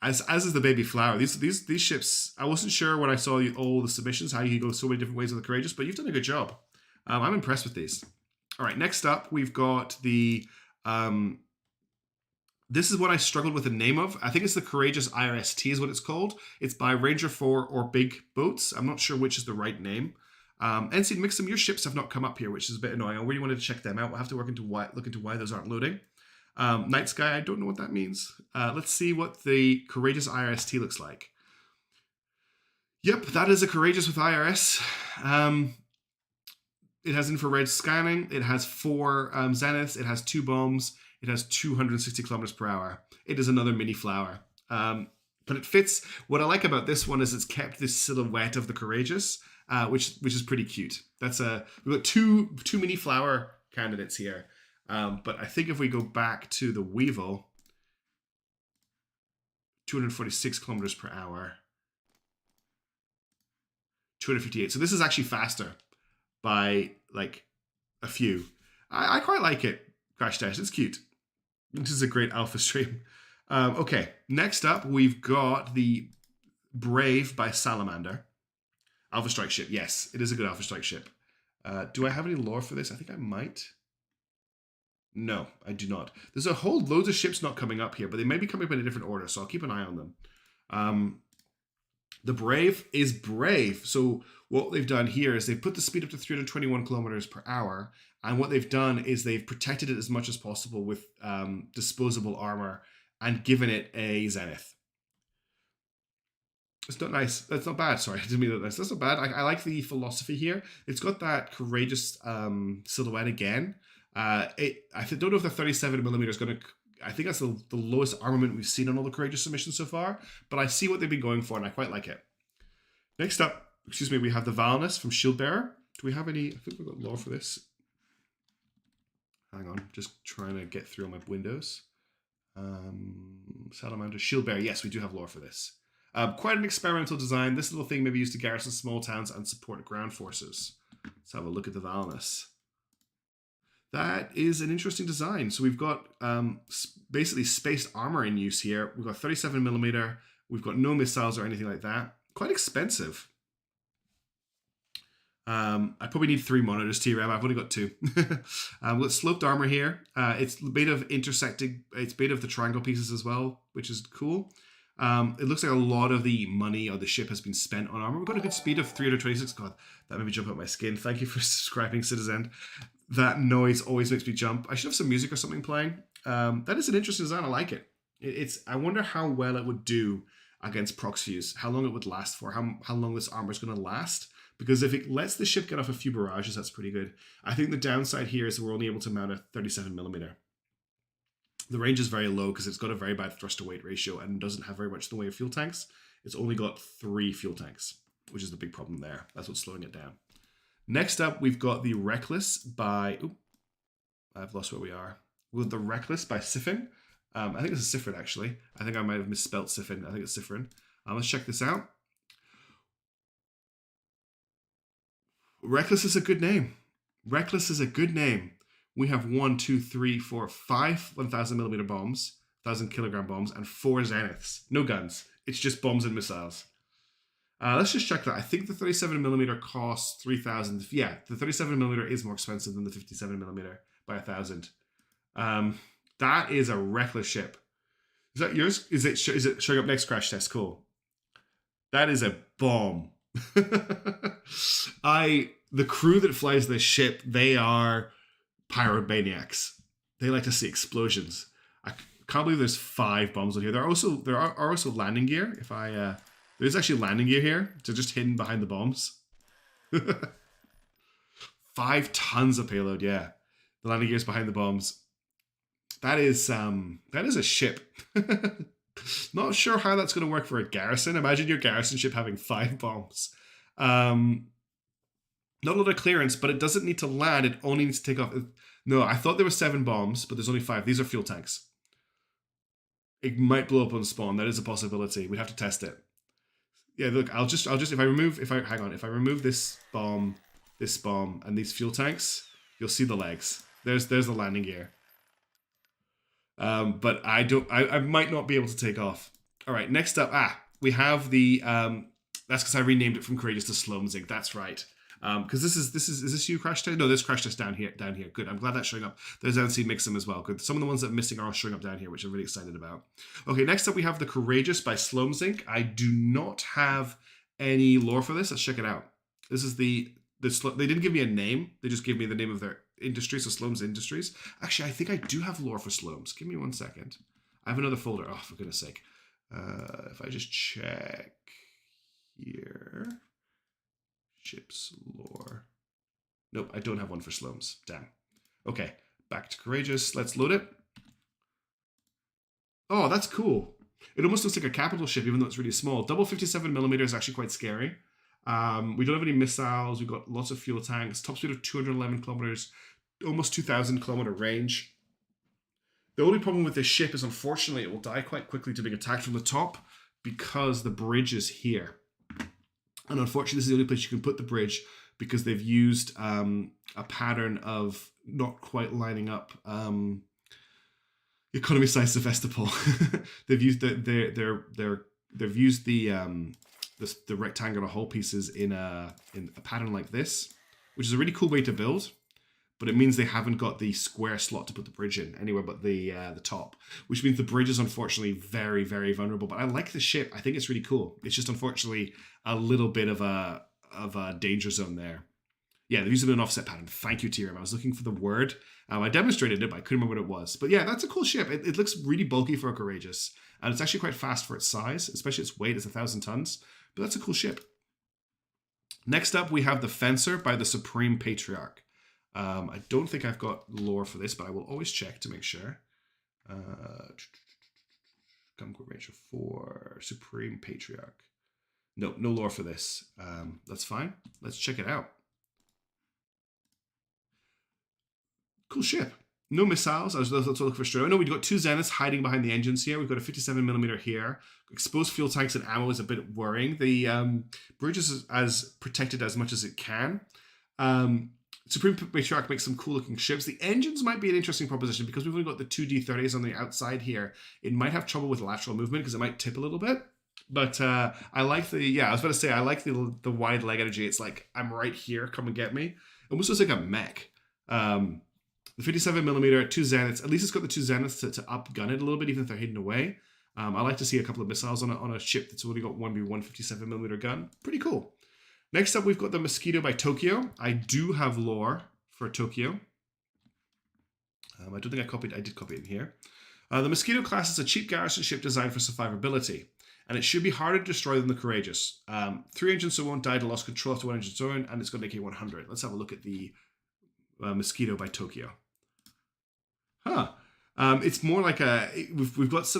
As is the baby flower. These ships. I wasn't sure when I saw all the submissions how you could go so many different ways with the Courageous, but you've done a good job. I'm impressed with these. All right, next up we've got the. This is what I struggled with the name of. I think it's the Courageous IRST is what it's called. It's by Ranger 4 or Big Boats. I'm not sure which is the right name. Ensign Mixum, your ships have not come up here, which is a bit annoying. I really wanted to check them out. We'll have to look into why those aren't loading. Night Sky, I don't know what that means. Let's see what the Courageous IRST looks like. Yep, that is a Courageous with IRS. It has infrared scanning. It has 4 Zeniths. It has 2 bombs. It has 260 kilometers per hour. It is another mini flower. But it fits. What I like about this one is it's kept this silhouette of the Courageous, which is pretty cute. We've got two mini flower candidates here. But I think if we go back to the Weevil, 246 kilometers per hour, 258. So this is actually faster by like a few. I quite like it. Crash Test, it's cute. This is a great alpha stream. Okay, next up we've got the Brave by Salamander. Alpha Strike ship, yes, it is a good Alpha Strike ship. Do I have any lore for this? I think I might. No, I do not. There's a whole loads of ships not coming up here, but they may be coming up in a different order, so I'll keep an eye on them. The Brave is Brave. So what they've done here is they've put the speed up to 321 kilometers per hour, and what they've done is they've protected it as much as possible with disposable armor and given it a Zenith. It's not nice. That's not bad. Sorry, I didn't mean that nice. That's not bad. I like the philosophy here. It's got that Courageous silhouette again. I don't know if the 37mm is going to... I think that's the lowest armament we've seen on all the Courageous submissions so far, but I see what they've been going for, and I quite like it. Next up, we have the Valnus from Shieldbearer. Do we have any? I think we've got lore for this. Hang on, just trying to get through all my windows. Salamander, Shield Bear. Yes, we do have lore for this. Quite an experimental design. This little thing may be used to garrison small towns and support ground forces. Let's have a look at the Valnus. That is an interesting design. So we've got basically spaced armor in use here. We've got 37mm. We've got no missiles or anything like that. Quite expensive. I probably need 3 monitors, T-Ram. I've only got 2. We've got sloped armor here. It's made of intersecting. It's made of the triangle pieces as well, which is cool. It looks like a lot of the money on the ship has been spent on armor. We've got a good speed of 326. God, that made me jump out my skin. Thank you for subscribing, Citizen. That noise always makes me jump. I should have some music or something playing. That is an interesting design. I like it. I wonder how well it would do against prox fuse. How long it would last for. How long this armor is going to last. Because if it lets the ship get off a few barrages, that's pretty good. I think the downside here is that we're only able to mount a 37mm. The range is very low because it's got a very bad thrust to weight ratio and doesn't have very much in the way of fuel tanks. It's only got 3 fuel tanks, which is the big problem there. That's what's slowing it down. Next up, we've got the Reckless by... Oop, I've lost where we are. With the Reckless by Siphon. I think it's a Siphon, actually. I think I might have misspelt Siphon. I think it's Siphon. Let's check this out. Reckless is a good name. Reckless is a good name. We have 1, 2, 3, 4, 5 1000mm bombs, 1000kg bombs, and 4 Zeniths. No guns. It's just bombs and missiles. Let's just check that. I think the 37mm costs 3,000. Yeah, the 37mm is more expensive than the 57mm by 1,000. That is a Reckless ship. Is that yours? Is it showing up next crash test? Cool. That is a bomb. The crew that flies this ship, they are pyromaniacs. They like to see explosions. I can't believe there's 5 bombs on here. There are also landing gear. There's actually landing gear here, so just hidden behind the bombs. 5 tons of payload. Yeah, the landing gear is behind the bombs. That is a ship. Not sure how that's going to work for a garrison. Imagine your garrison ship having 5 bombs. Not a lot of clearance, but it doesn't need to land. It only needs to take off. No, I thought there were 7 bombs, but there's only 5. These are fuel tanks. It might blow up on spawn. That is a possibility. We have to test it. Yeah, look, I'll just if I remove this bomb, and these fuel tanks, you'll see the legs. There's the landing gear. But I might not be able to take off. All right, next up, we have the that's because I renamed it from Courageous to Slomzig. That's right. Because is this you crash test? No, there's crash test down here. Good. I'm glad that's showing up. There's NC Mixum as well. Good. Some of the ones that are missing are all showing up down here, which I'm really excited about. Okay, next up we have the Courageous by Slomzig. I do not have any lore for this. Let's check it out. This is they didn't give me a name. They just gave me the name of their industry, so Slomes Industries. Actually, I think I do have lore for Slomes. Give me 1 second. I have another folder. Oh, for goodness sake. If I just check here. Ships lore. Nope, I don't have one for Slomes. Damn. Okay, back to Courageous. Let's load it. Oh, that's cool. It almost looks like a capital ship, even though it's really small. Double 57mm is actually quite scary. We don't have any missiles. We've got lots of fuel tanks. Top speed of 211 kilometers. Almost 2,000 kilometer range. The only problem with this ship is, unfortunately, it will die quite quickly to being attacked from the top because the bridge is here. And unfortunately, this is the only place you can put the bridge because they've used a pattern of not quite lining up economy size Sevastopol. They've used they've used the rectangular hull pieces in a pattern like this, which is a really cool way to build. But it means they haven't got the square slot to put the bridge in anywhere but the top, which means the bridge is unfortunately very, very vulnerable. But I like the ship. I think it's really cool. It's just unfortunately a little bit of a danger zone there. Yeah, they're using an offset pattern. Thank you, Tyrion. I was looking for the word. I demonstrated it, but I couldn't remember what it was. But yeah, that's a cool ship. It looks really bulky for a Courageous, and it's actually quite fast for its size, especially its weight. It's 1,000 tons. But that's a cool ship. Next up, we have the Fencer by the Supreme Patriarch. I don't think I've got lore for this, but I will always check to make sure. Combat Ranger 4, Supreme Patriarch. No lore for this. That's fine. Let's check it out. Cool ship. No missiles. That's what I was looking for straight away. No, we've got 2 Zeniths hiding behind the engines here. We've got a 57mm here. Exposed fuel tanks and ammo is a bit worrying. The bridge is as protected as much as it can. Supreme Patriarch makes some cool looking ships. The engines might be an interesting proposition because we've only got the 2 D30s on the outside here. It might have trouble with lateral movement because it might tip a little bit. But I like the, I was about to say, I like the wide leg energy. It's like, I'm right here, come and get me. It almost looks like a mech. The 57mm, 2 Zeniths, at least it's got the 2 Zeniths to upgun it a little bit, even if they're hidden away. I like to see a couple of missiles on a ship that's only got one 57mm gun. Pretty cool. Next up, we've got the Mosquito by Tokyo. I do have lore for Tokyo. I don't think I did copy it in here. The Mosquito class is a cheap garrison ship designed for survivability, and it should be harder to destroy than the Courageous. 3 engines so won't die to lost control after 1 engine's own, and it's got an AK-100. Let's have a look at the Mosquito by Tokyo. Huh. It's more like we've got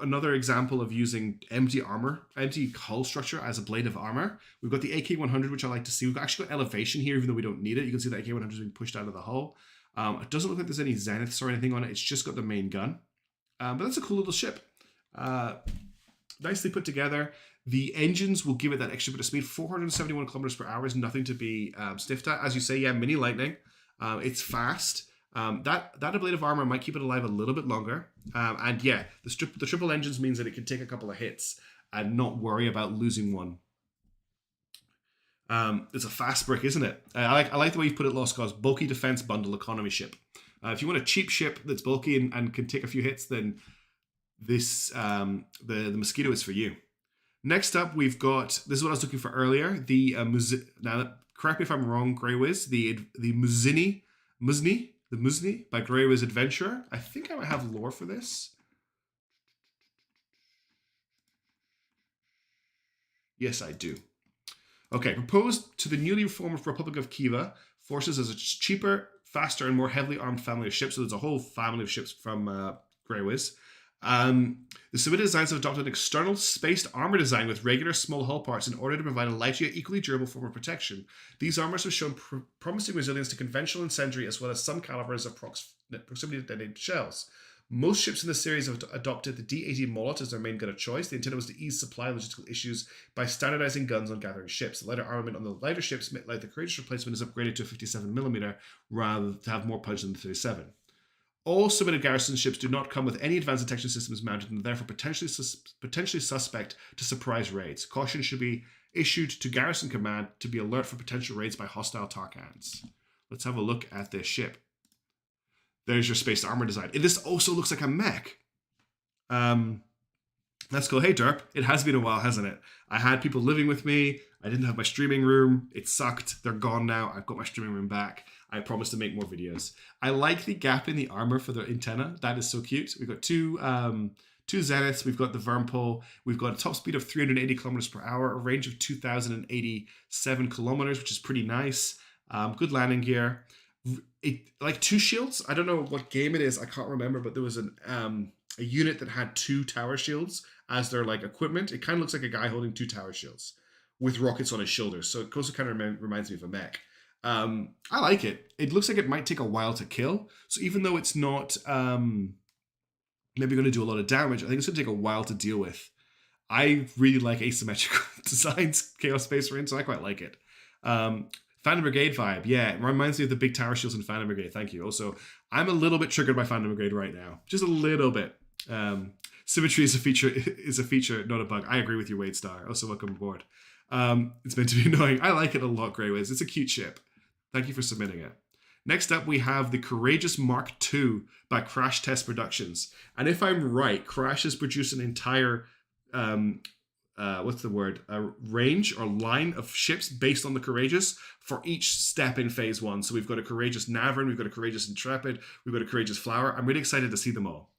another example of using empty hull structure as a blade of armor. We've got the AK-100, which I like to see. We've actually got elevation here, even though we don't need it. You can see the AK-100 is being pushed out of the hull. It doesn't look like there's any Zeniths or anything on it. It's just got the main gun. But that's a cool little ship. Nicely put together. The engines will give it that extra bit of speed. 471 kilometers per hour is nothing to be sniffed at. As you say, yeah, mini lightning. It's fast. That ablative armor might keep it alive a little bit longer. And yeah, the triple engines means that it can take a couple of hits and not worry about losing one. It's a fast brick, isn't it? I like the way you put it, Lost Cause. Bulky defense bundle economy ship. If you want a cheap ship that's bulky and can take a few hits, then this the Mosquito is for you. Next up, we've got, this is what I was looking for earlier, the now correct me if I'm wrong, Greywiz, the Muzni by Greywiz Adventurer. I think I might have lore for this. Yes, I do. Okay, proposed to the newly formed Republic of Kiva, forces as a cheaper, faster, and more heavily armed family of ships. So there's a whole family of ships from Greywiz. The submitted designs have adopted an external spaced armor design with regular small hull parts in order to provide a lighter yet equally durable form of protection. These armors have shown promising resilience to conventional and Sentry, as well as some calibers of proximity detonated shells. Most ships in the series have adopted the D80 Molot as their main gun of choice. The intent was to ease supply logistical issues by standardizing guns on gathering ships. The lighter armament on the lighter ships, like the Courageous replacement, is upgraded to a 57mm rather than to have more punch than the 37. All submitted garrison ships do not come with any advanced detection systems mounted and therefore potentially suspect to surprise raids. Caution should be issued to garrison command to be alert for potential raids by hostile Tarkans. Let's have a look at this ship. There's your spaced armor design. This also looks like a mech. Let's go. Hey, Derp. It has been a while, hasn't it? I had people living with me. I didn't have my streaming room. It sucked. They're gone now. I've got my streaming room back. I promise to make more videos. I like the gap in the armor for the antenna. That is so cute. We've got two Zeniths. We've got the Vermpole. We've got a top speed of 380 kilometers per hour, a range of 2,087 kilometers, which is pretty nice. Good landing gear. Like 2 shields. I don't know what game it is. I can't remember, but there was a unit that had 2 tower shields as their like equipment. It kind of looks like a guy holding 2 tower shields with rockets on his shoulders. So it also kind of reminds me of a mech. I like it. It looks like it might take a while to kill. So even though it's not maybe going to do a lot of damage, I think it's going to take a while to deal with. I really like asymmetrical designs, Chaos Space Marine, so I quite like it. Phantom Brigade vibe, yeah, it reminds me of the big tower shields in Phantom Brigade. Thank you. Also, I'm a little bit triggered by Phantom Brigade right now, just a little bit. Symmetry is a feature, not a bug. I agree with you, Wade Star. Also, welcome aboard. It's meant to be annoying. I like it a lot, Greywiz. It's a cute ship. Thank you for submitting it. Next up, we have the Courageous Mark II by Crash Test Productions. And if I'm right, Crash has produced an entire range or line of ships based on the Courageous for each step in phase 1. So we've got a Courageous Navern, we've got a Courageous Intrepid, we've got a Courageous Flower. I'm really excited to see them all.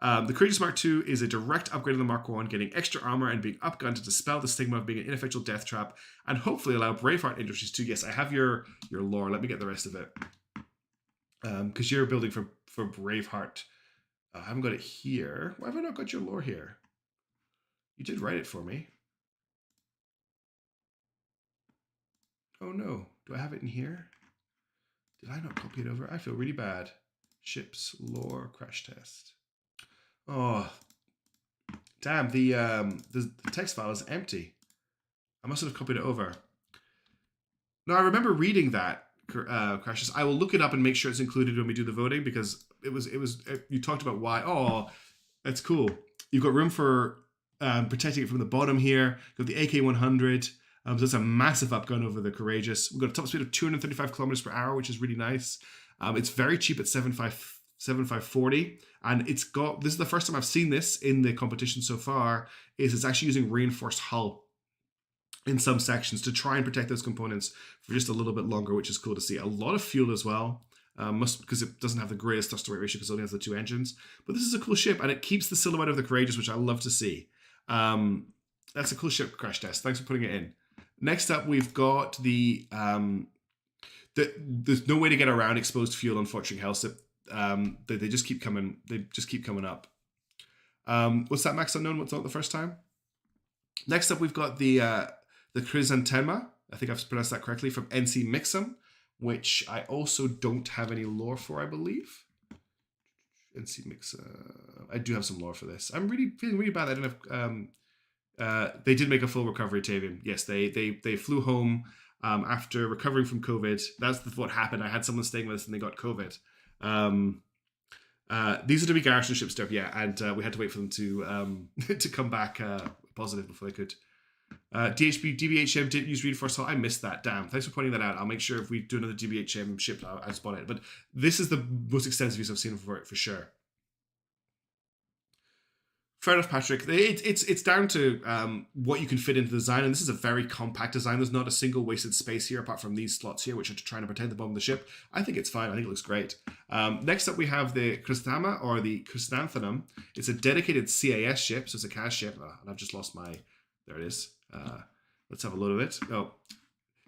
The Courageous Mark II is a direct upgrade of the Mark I, getting extra armor and being upgunned to dispel the stigma of being an ineffectual death trap and hopefully allow Braveheart Industries to. Yes, I have your lore. Let me get the rest of it. Because you're building for Braveheart. I haven't got it here. Why have I not got your lore here? You did write it for me. Oh no. Do I have it in here? Did I not copy it over? I feel really bad. Ships lore crash test. Oh, damn! The text file is empty. I must have copied it over. No, I remember reading that crashes. I will look it up and make sure it's included when we do the voting because you talked about why. Oh, that's cool. You've got room for protecting it from the bottom here. You've got the AK-100. So that's a massive upgun over the Courageous. We've got a top speed of 235 kilometers per hour, which is really nice. It's very cheap at 7,540, and it's got. This is the first time I've seen this in the competition so far. It's actually using reinforced hull in some sections to try and protect those components for just a little bit longer, which is cool to see. A lot of fuel as well. Because it doesn't have the greatest thrust to weight ratio because it only has the 2 engines. But this is a cool ship, and it keeps the silhouette of the Courageous, which I love to see. That's a cool ship crash test. Thanks for putting it in. Next up, we've got there's no way to get around exposed fuel on Fortune Hellsip. They just keep coming. They just keep coming up. What's that max unknown? What's on the first time? Next up, we've got the Chrysanthema. I think I've pronounced that correctly, from NC Mixum, which I also don't have any lore for, I believe. NC Mixum. I do have some lore for this. I'm feeling really bad. I don't have. They did make a full recovery, Tavian. Yes, they flew home after recovering from COVID. That's what happened. I had someone staying with us and they got COVID. These are to be garrison ship stuff, yeah, and we had to wait for them to to come back positive before they could. DBHM didn't use reinforced hull. I missed that. Damn. Thanks for pointing that out. I'll make sure if we do another DBHM ship, I spot it. But this is the most extensive use I've seen for it for sure. Fair enough, Patrick. It's down to what you can fit into the design, and this is a very compact design. There's not a single wasted space here apart from these slots here, which are trying to protect the bottom of the ship. I think it's fine. I think it looks great. Next up, we have the Chrysanthema, or the Chrysanthemum. It's a dedicated CAS ship, so it's a CAS ship. And I've just lost my... There it is. Let's have a load of it. Oh,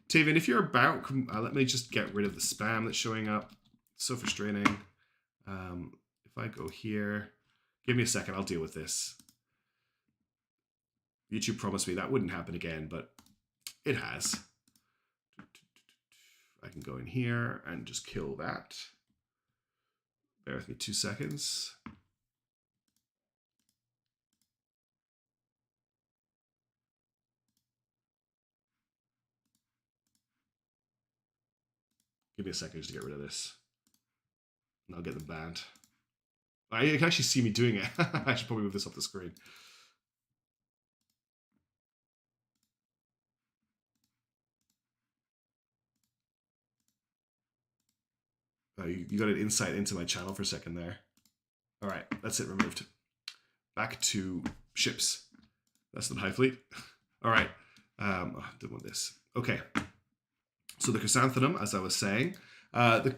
Tavian, if you're about, let me just get rid of the spam that's showing up. It's so frustrating. If I go here, give me a second, I'll deal with this. YouTube promised me that wouldn't happen again, but it has. I can go in here and just kill that. Bear with me 2 seconds. Give me a second just to get rid of this. And I'll get them banned. You can actually see me doing it. I should probably move this off the screen. You got an insight into my channel for a second there. All right, that's it removed. Back to ships. That's not Highfleet. All right, I didn't want this. Okay. So the Chrysanthemum, as I was saying, it's a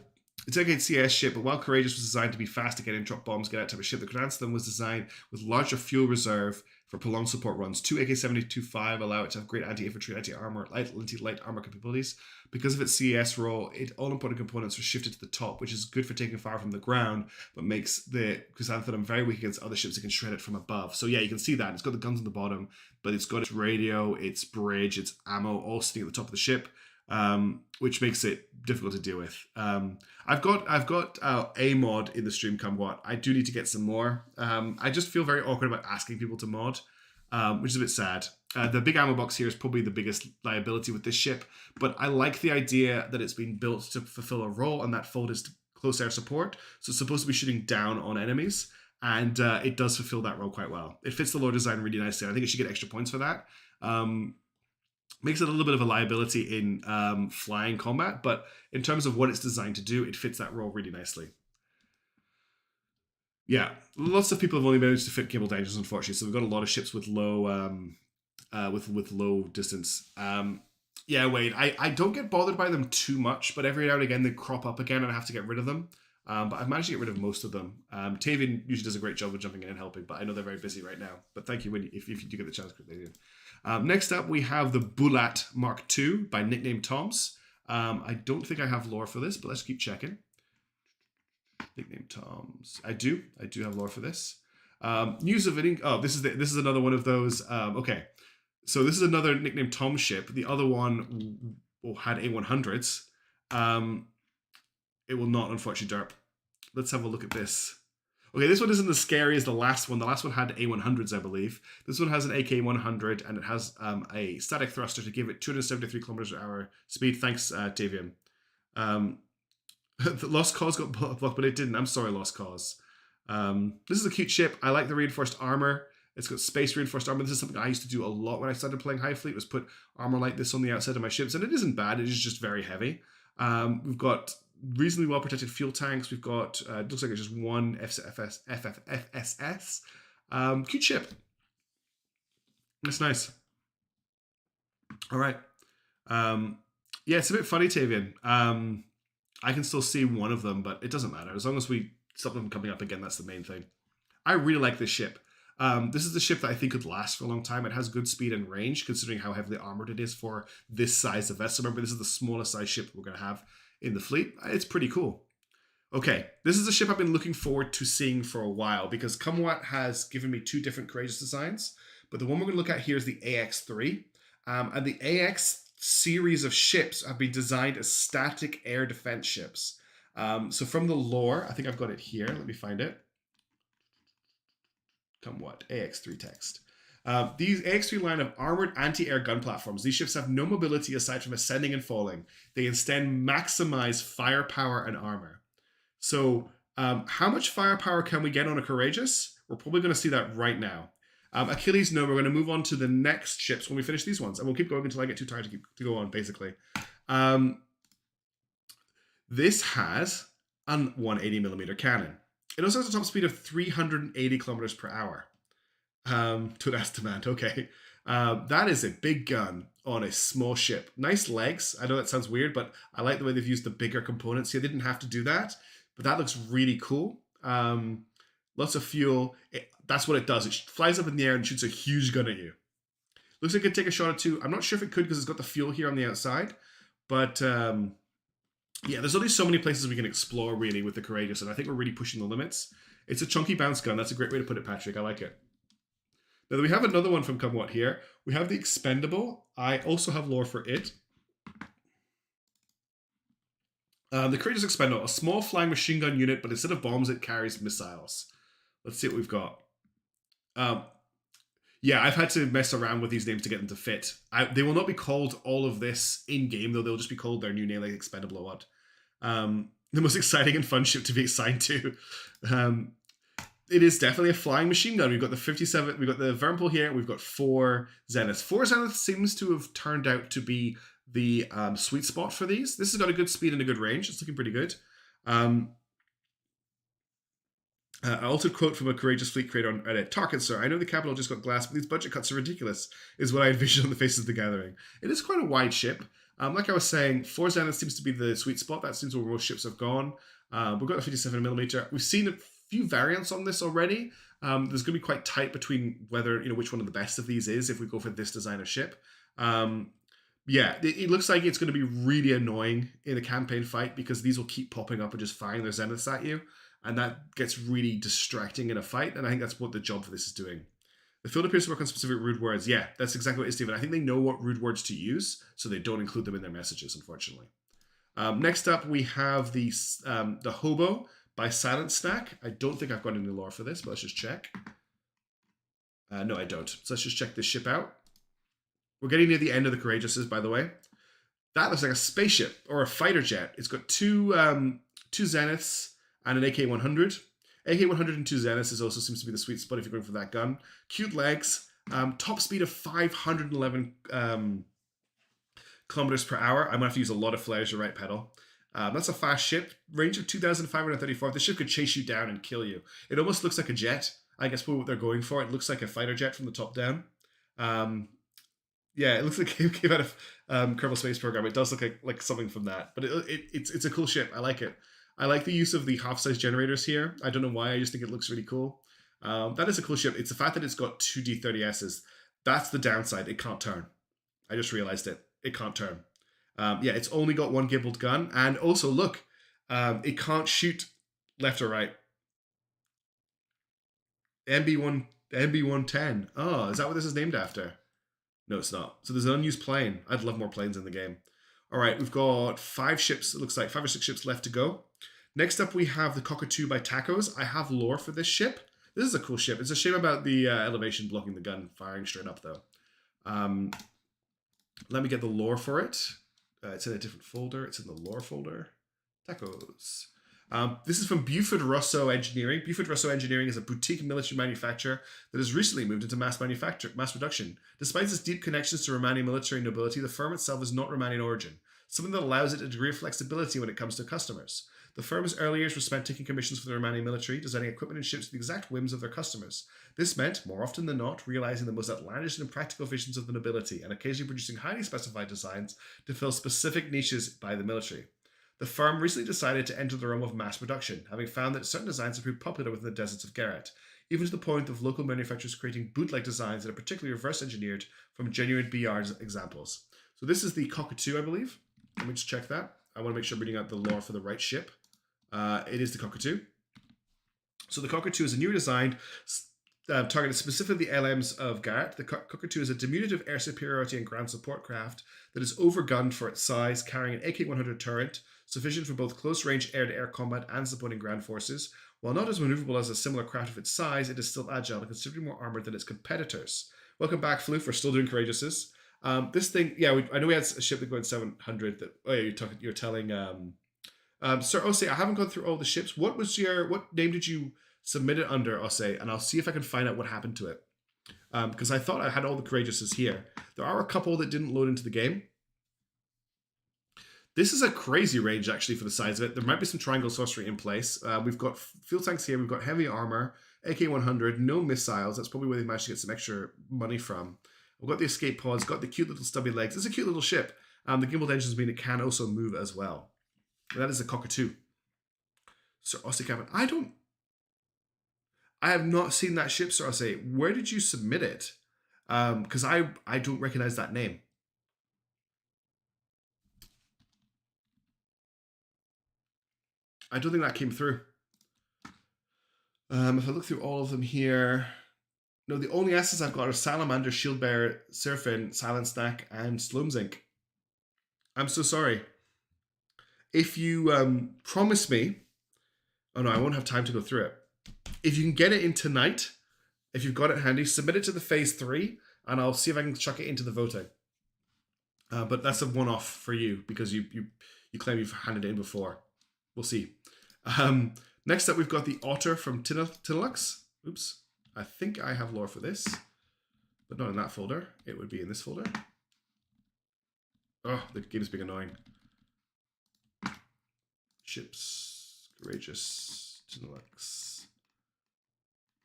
dedicated CS ship, but while Courageous was designed to be fast to get in, drop bombs, get out type of ship, the Chrysanthemum was designed with larger fuel reserve for prolonged support runs. 2 AK-72-5 allow it to have great anti-infantry, anti-armor, light armor capabilities. Because of its CES role, all important components are shifted to the top, which is good for taking fire from the ground, but makes the Chrysanthemum very weak against other ships that can shred it from above. So yeah, you can see that. It's got the guns on the bottom, but it's got its radio, its bridge, its ammo, all sitting at the top of the ship. Which makes it difficult to deal with. I've got a mod in the stream Kumquat. I do need to get some more. I just feel very awkward about asking people to mod, which is a bit sad. The big ammo box here is probably the biggest liability with this ship, but I like the idea that it's been built to fulfill a role, and that fold is close air support. So it's supposed to be shooting down on enemies, and it does fulfill that role quite well. It fits the lore design really nicely. I think it should get extra points for that. Makes it a little bit of a liability in flying combat, but in terms of what it's designed to do, it fits that role really nicely. Yeah, lots of people have only managed to fit cable dangers, unfortunately. So we've got a lot of ships with low, with low distance. Yeah, Wade, I don't get bothered by them too much, but every now and again they crop up again, and I have to get rid of them. But I've managed to get rid of most of them. Tavian usually does a great job of jumping in and helping, but I know they're very busy right now. But thank you if you do get the chance, Tavian. Next up, we have the Bulat Mark II by Nickname Toms. I don't think I have lore for this, but let's keep checking. Nickname Toms. I do have lore for this. News of it. Oh, this is another one of those. Okay, so this is another Nickname Tom ship. The other one had A100s. It will not, unfortunately, derp. Let's have a look at this. Okay, this one isn't as scary as the last one. The last one had A100s, I believe. This one has an AK-100, and it has a static thruster to give it 273 kilometers per hour speed. Thanks, Tavian. The Lost Cause got blocked, but it didn't. I'm sorry, Lost Cause. This is a cute ship. I like the reinforced armor. It's got space reinforced armor. This is something I used to do a lot when I started playing Highfleet, was put armor like this on the outside of my ships, and it isn't bad. It is just very heavy. We've got reasonably well protected fuel tanks. We've got, it looks like it's just one FSS. Cute ship. That's nice. All right. Yeah, it's a bit funny, Tavian. I can still see one of them, but it doesn't matter. As long as we stop them from coming up again, that's the main thing. I really like this ship. This is the ship that I think could last for a long time. It has good speed and range, considering how heavily armored it is for this size of vessel. Remember, this is the smallest size ship we're going to have in the fleet. It's pretty cool. Okay, this is a ship I've been looking forward to seeing for a while, because Cumwat has given me 2 different courageous designs, but the one we're going to look at here is the AX3. And the AX series of ships have been designed as static air defense ships. So from the lore, I think I've got it here. Let me find it. Cumwat, AX3 text. These AX3 line of armored anti-air gun platforms. These ships have no mobility aside from ascending and falling. They instead maximize firepower and armor. So how much firepower can we get on a courageous? We're probably going to see that right now. Achilles, no, we're going to move on to the next ships when we finish these ones. And we'll keep going until I get too tired to go on, basically. This has a 180mm cannon. It also has a top speed of 380 kilometers per hour. To an demand, okay. That is a big gun on a small ship. Nice legs. I know that sounds weird, but I like the way they've used the bigger components here. They didn't have to do that, but that looks really cool. Lots of fuel. That's what it does. It flies up in the air and shoots a huge gun at you. Looks like it could take a shot or two. I'm not sure if it could because it's got the fuel here on the outside, but yeah, there's only so many places we can explore really with the Courageous, and I think we're really pushing the limits. It's a chunky bounce gun. That's a great way to put it, Patrick. I like it. Now, we have another one from Cumwat here. We have the Expendable. I also have lore for it. The Courageous Expendable, a small flying machine gun unit, but instead of bombs, it carries missiles. Let's see what we've got. Yeah, I've had to mess around with these names to get them to fit. They will not be called all of this in-game, though. They'll just be called their new name, like Expendable or what. The most exciting and fun ship to be assigned to. It is definitely a flying machine gun. We've got the 57, we've got the Vermpole here, we've got 4 Zeniths. 4 Zeniths seems to have turned out to be the sweet spot for these. This has got a good speed and a good range. It's looking pretty good. An altered quote from a Courageous Fleet creator on Reddit. Tarkin, sir, I know the capital just got glass, but these budget cuts are ridiculous, is what I envision on the Faces of the Gathering. It is quite a wide ship. Like I was saying, 4 Zenith seems to be the sweet spot. That seems where most ships have gone. We've got a 57mm. We've seen a few variants on this already. There's going to be quite tight between whether, which one of the best of these is if we go for this design of ship. Yeah, it looks like it's going to be really annoying in a campaign fight because these will keep popping up and just firing their Zeniths at you. And that gets really distracting in a fight. And I think that's what the job for this is doing. The field appears to work on specific rude words. Yeah, that's exactly what it is, Stephen. I think they know what rude words to use, so they don't include them in their messages, unfortunately. Next up, we have the Hobo by Silent Stack. I don't think I've got any lore for this, but let's just check. No, I don't. So let's just check this ship out. We're getting near the end of the Courageouses, by the way. That looks like a spaceship or a fighter jet. It's got two Zeniths and an AK-100. AK-100 and 2 Zeniths also seems to be the sweet spot if you're going for that gun. Cute legs. Top speed of 511 kilometers per hour. I'm going to have to use a lot of flares to right pedal. That's a fast ship. Range of 2,534. The ship could chase you down and kill you. It almost looks like a jet. I guess what they're going for. It looks like a fighter jet from the top down. Yeah, it looks like it came out of Kerbal Space Program. It does look like something from that. But it's a cool ship. I like it. I like the use of the half-size generators here. I don't know why. I just think it looks really cool. That is a cool ship. It's the fact that it's got 2 D30Ss. That's the downside. It can't turn. I just realized it. It can't turn. Yeah, it's only got 1 gimbaled gun. And also, look, it can't shoot left or right. MB-110. Oh, is that what this is named after? No, it's not. So there's an unused plane. I'd love more planes in the game. All right, we've got 5 ships. It looks like 5 or 6 ships left to go. Next up, we have the Cockatoo by Tacos. I have lore for this ship. This is a cool ship. It's a shame about the elevation blocking the gun firing straight up, though. Let me get the lore for it. It's in a different folder. It's in the lore folder. Tacos. This is from Buford Russo Engineering. Buford Russo Engineering is a boutique military manufacturer that has recently moved into mass production. Despite its deep connections to Romani military nobility, the firm itself is not Romani in origin, something that allows it a degree of flexibility when it comes to customers. The firm's early years were spent taking commissions for the Romani military, designing equipment and ships to the exact whims of their customers. This meant, more often than not, realizing the most outlandish and impractical visions of the nobility, and occasionally producing highly specified designs to fill specific niches by the military. The firm recently decided to enter the realm of mass production, having found that certain designs have proved popular within the deserts of Garrett, even to the point of local manufacturers creating bootleg designs that are particularly reverse-engineered from genuine BR examples. So this is the Cockatoo, I believe. Let me just check that. I want to make sure I'm reading out the lore for the right ship. It is the Cockatoo. So the Cockatoo is a new design targeted specifically the LMs of Garrett. The Cockatoo is a diminutive air superiority and ground support craft that is overgunned for its size, carrying an AK-100 turret, sufficient for both close-range air-to-air combat and supporting ground forces. While not as maneuverable as a similar craft of its size, it is still agile and considerably more armored than its competitors. Welcome back, Floof. We're still doing Courageouses. This thing, yeah, I know we had a ship that going 700. That you're telling Sir Ose. I haven't gone through all the ships. What name did you submit it under, Ose? And I'll see if I can find out what happened to it. Because I thought I had all the Courageouses here. There are a couple that didn't load into the game. This is a crazy range, actually, for the size of it. There might be some triangle sorcery in place. We've got fuel tanks here. We've got heavy armor, AK-100, no missiles. That's probably where they managed to get some extra money from. We've got the escape pods, got the cute little stubby legs. It's a cute little ship. The gimbaled engines mean it can also move as well. And that is a Cockatoo. Sir Ossie Cabin. I have not seen that ship, Sir Ossie. Where did you submit it? Because I don't recognize that name. I don't think that came through. If I look through all of them here, no, the only S's I've got are Salamander, Shieldbearer, Seraphin, Silent Snack, and Slumzink. I'm so sorry. If you promise me, oh no, I won't have time to go through it. If you can get it in tonight, if you've got it handy, submit it to the phase 3, and I'll see if I can chuck it into the voting. But that's a one-off for you because you claim you've handed it in before. We'll see. Next up, we've got the Otter from Tinalux. Oops. I think I have lore for this, but not in that folder. It would be in this folder. Oh, the game's being annoying. Ships. Courageous. Tinalux.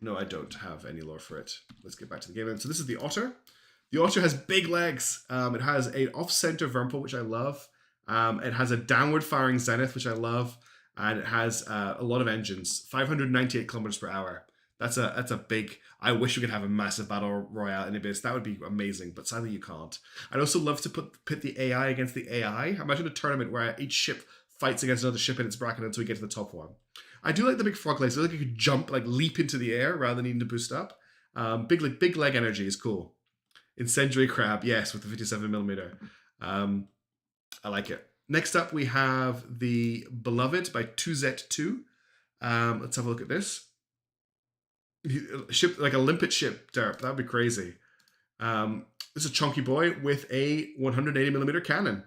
No, I don't have any lore for it. Let's get back to the game. So this is the Otter. The Otter has big legs. It has an off-center Vermpole, which I love. It has a downward firing Zenith, which I love. And it has a lot of engines. 598 kilometers per hour. That's a big... I wish we could have a massive battle royale in Abyss. That would be amazing, but sadly you can't. I'd also love to pit the AI against the AI. Imagine a tournament where each ship fights against another ship in its bracket until we get to the top one. I do like the big frog legs. I like you could jump, like leap into the air rather than needing to boost up. Big leg energy is cool. Incendiary Crab, yes, with the 57mm. I like it. Next up, we have the Beloved by 2Z2. Let's have a look at this. Ship like a limpet ship, derp. That would be crazy. This is a chunky boy with a 180mm cannon.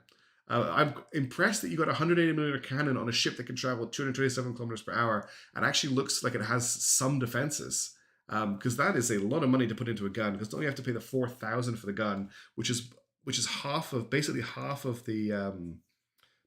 I'm impressed that you got a 180mm cannon on a ship that can travel 227 kilometers per hour and actually looks like it has some defenses. Because that is a lot of money to put into a gun. Because don't you have to pay the 4,000 for the gun, which is basically half of the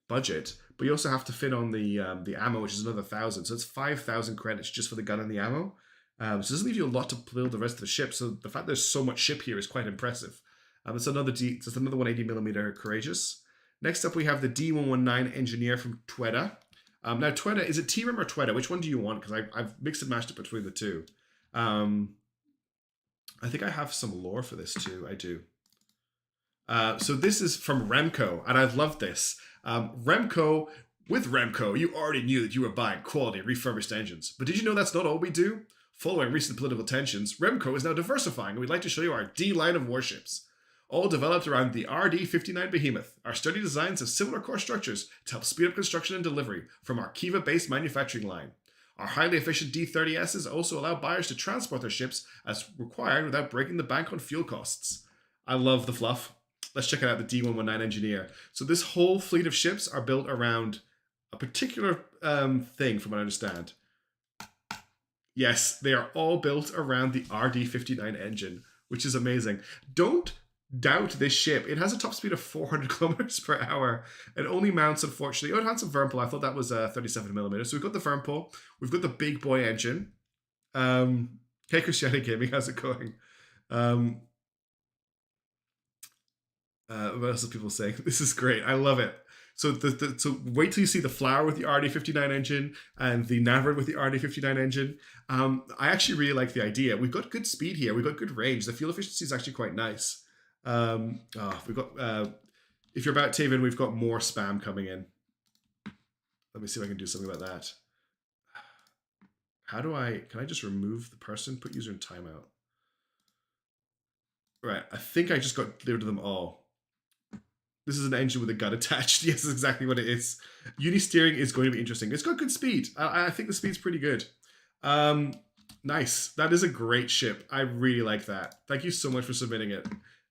budget. But you also have to fit on the ammo, which is another 1,000. So it's 5,000 credits just for the gun and the ammo. So it doesn't leave you a lot to build the rest of the ship. So the fact there's so much ship here is quite impressive. It's another 180mm Courageous. Next up, we have the D119 Engineer from Twedda. Now, Twedda, is it T-Rim or Twedda? Which one do you want? Because I've mixed and matched it between the two. I think I have some lore for this too. I do. So this is from Remco, and I've loved this. With Remco, you already knew that you were buying quality refurbished engines. But did you know that's not all we do? Following recent political tensions, Remco is now diversifying, and we'd like to show you our D line of warships. all developed around the RD-59 Behemoth. Our sturdy designs have similar core structures to help speed up construction and delivery from our Kiva-based manufacturing line. Our highly efficient D30Ss also allow buyers to transport their ships as required without breaking the bank on fuel costs. I love the fluff. Let's check out the D119 Engineer. So this whole fleet of ships are built around a particular thing, from what I understand. Yes, they are all built around the RD-59 engine, which is amazing. Don't doubt this ship. It has a top speed of 400 kilometers per hour. It only mounts, unfortunately. Oh, it had some Vermpole. I thought that was 37 millimeters. So we've got the Vermpole. We've got the big boy engine. Hey, Christianity Gaming, how's it going? What else are people saying? This is great. I love it. So so wait till you see the Flower with the RD-59 engine and the Navard with the RD-59 engine. I actually really like the idea. We've got good speed here. We've got good range. The fuel efficiency is actually quite nice. We've got, if you're about Taven, we've got more spam coming in. Let me see if I can do something about that. How do can I just remove the person, put user in timeout? Right, I think I just got rid of them all. This is an engine with a gun attached. Yes, that's exactly what it is. Uni-steering is going to be interesting. It's got good speed. I think the speed's pretty good. Nice. That is a great ship. I really like that. Thank you so much for submitting it.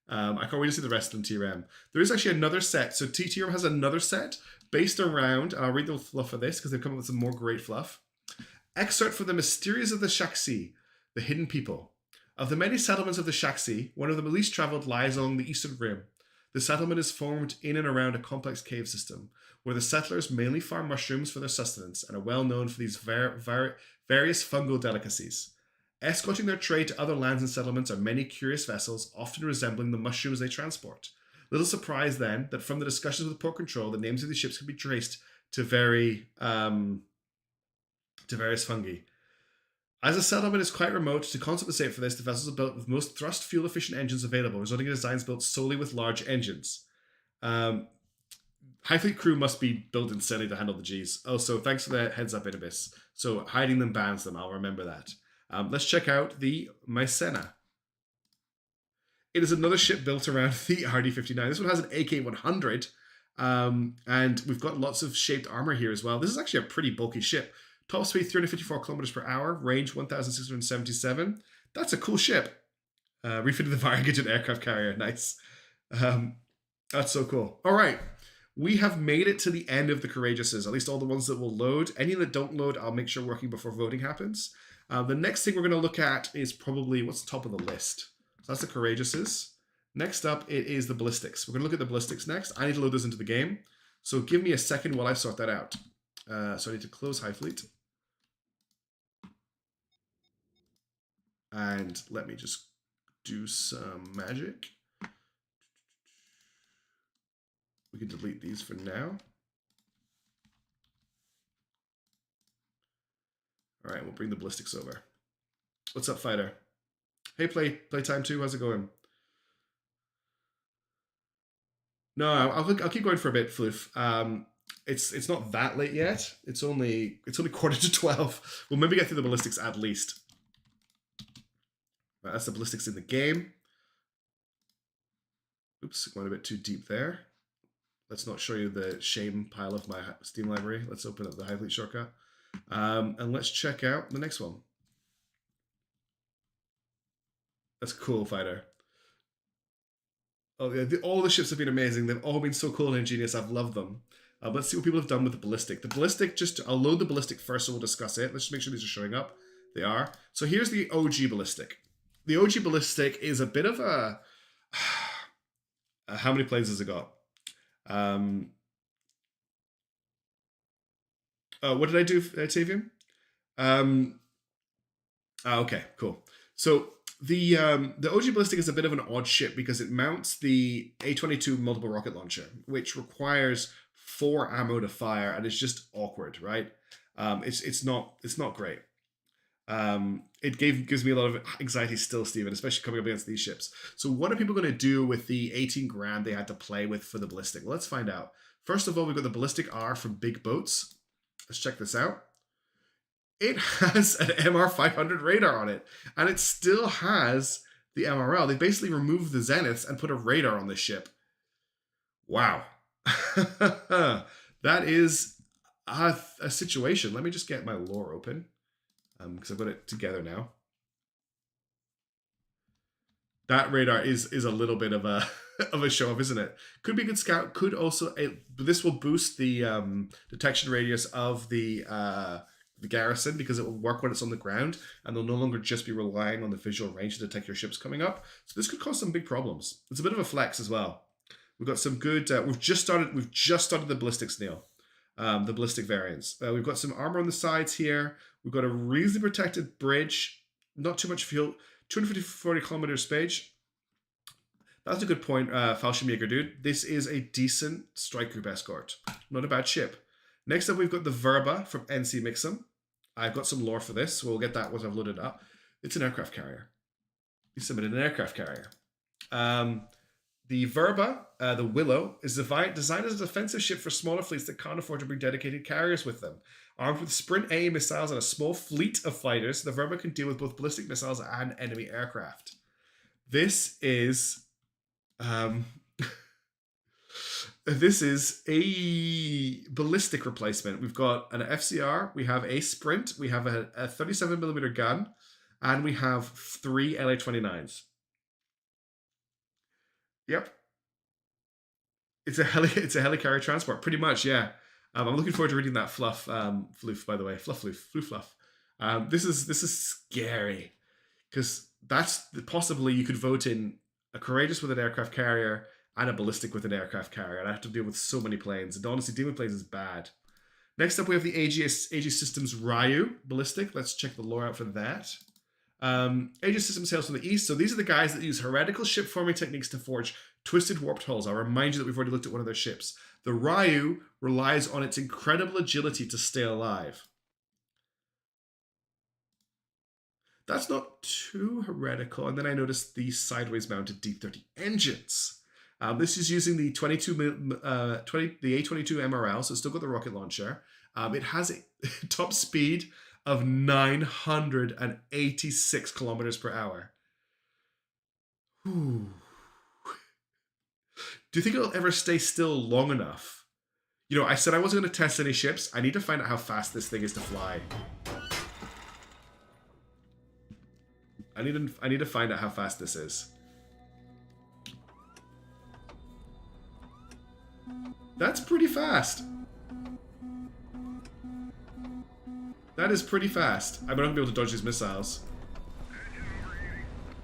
I can't wait to see the rest of them, TRM. There is actually another set. So TRM has another set based around, I'll read the fluff for this because they've come up with some more great fluff. Excerpt for the Mysterious of the Shaxi, the Hidden People. Of the many settlements of the Shaxi, one of the least traveled lies along the eastern rim. The settlement is formed in and around a complex cave system, where the settlers mainly farm mushrooms for their sustenance and are well known for these various fungal delicacies. Escorting their trade to other lands and settlements are many curious vessels, often resembling the mushrooms they transport. Little surprise then that from the discussions with Port Control, the names of these ships can be traced to various fungi. As the settlement is quite remote, to compensate for this, the vessels are built with most thrust fuel-efficient engines available, resulting in designs built solely with large engines. Highfleet crew must be built insanely to handle the Gs. Also, thanks for the heads up, Inibis. So hiding them bans them, I'll remember that. Let's check out the Mycena. It is another ship built around the RD-59. This one has an AK-100, and we've got lots of shaped armor here as well. This is actually a pretty bulky ship. Top speed 354 kilometers per hour, range 1,677. That's a cool ship. Refitted the Varigate aircraft carrier, nice. That's so cool. All right, we have made it to the end of the Courageouses, at least all the ones that will load. Any that don't load, I'll make sure working before voting happens. The next thing we're going to look at is probably what's the top of the list. So that's the Courageouses. Next up, it is the Ballistics. We're going to look at the Ballistics next. I need to load those into the game. So give me a second while I sort that out. So I need to close Highfleet. And let me just do some magic. We can delete these for now. All right, we'll bring the Ballistics over. What's up, Fighter? Hey, Playtime 2, how's it going? No, I'll keep going for a bit, Floof. It's not that late yet. It's only 11:45. We'll maybe get through the Ballistics at least. Right, that's the Ballistics in the game. Oops, going a bit too deep there. Let's not show you the shame pile of my Steam library. Let's open up the Highfleet shortcut. And let's check out the next one. That's cool, Fighter. Oh, yeah, all the ships have been amazing. They've all been so cool and ingenious. I've loved them. Let's see what people have done with the Ballistic. The Ballistic, I'll load the Ballistic first, so we'll discuss it. Let's just make sure these are showing up. They are. So here's the OG Ballistic. The OG Ballistic is a bit of a... how many planes has it got? What did I do, Tavium? Okay, cool. So the OG Ballistic is a bit of an odd ship because it mounts the A-22 multiple rocket launcher, which requires 4 ammo to fire, and it's just awkward, right? It's not great. It gives me a lot of anxiety still, Steven, especially coming up against these ships. So what are people going to do with the 18 grand they had to play with for the Ballistic? Well, let's find out. First of all, we've got the Ballistic R from Big Boats. Let's check this out. It has an MR500 radar on it, and it still has the MRL. They basically removed the zeniths and put a radar on this ship. Wow. That is a situation. Let me just get my lore open because I've got it together now. That radar is a little bit of a of a show off, isn't it? Could be a good scout. Could also this will boost the detection radius of the garrison because it will work when it's on the ground, and they'll no longer just be relying on the visual range to detect your ships coming up. So this could cause some big problems. It's a bit of a flex as well. We've got some good. We've just started the ballistics, Neil. The ballistic variants. We've got some armor on the sides here. We've got a reasonably protected bridge. Not too much fuel. 240 kilometers speed. That's a good point, Fallschirmjäger dude. This is a decent strike group escort. Not a bad ship. Next up, we've got the Verba from NC Mixum. I've got some lore for this, so we'll get that once I've loaded up. It's an aircraft carrier. You submitted an aircraft carrier. The Verba, the Willow, is designed as a defensive ship for smaller fleets that can't afford to bring dedicated carriers with them. Armed with Sprint A missiles and a small fleet of fighters, the Verba can deal with both ballistic missiles and enemy aircraft. This is this is a ballistic replacement. We've got an FCR, we have a Sprint, we have a 37mm gun, and we have 3 LA-29s. Yep. It's a helicarrier transport, pretty much, yeah. I'm looking forward to reading that Fluff, Floof, by the way. Fluff. This is scary. Because that's possibly you could vote in a courageous with an aircraft carrier and a ballistic with an aircraft carrier. And I have to deal with so many planes. And honestly, dealing with planes is bad. Next up, we have the AGS Systems Ryu ballistic. Let's check the lore out for that. AGS Systems hails from the east. So these are the guys that use heretical ship forming techniques to forge twisted warped hulls. I'll remind you that we've already looked at one of their ships. The Ryu relies on its incredible agility to stay alive. That's not too heretical. And then I noticed the sideways mounted D30 engines. This is using the the A22 MRL, so it's still got the rocket launcher. It has a top speed of 986 kilometers per hour. Ooh. Do you think it'll ever stay still long enough? You know, I said I wasn't going to test any ships. I need to find out how fast this thing is to fly. I need to find out how fast this is. That's pretty fast. That is pretty fast. I'm not going to be able to dodge these missiles.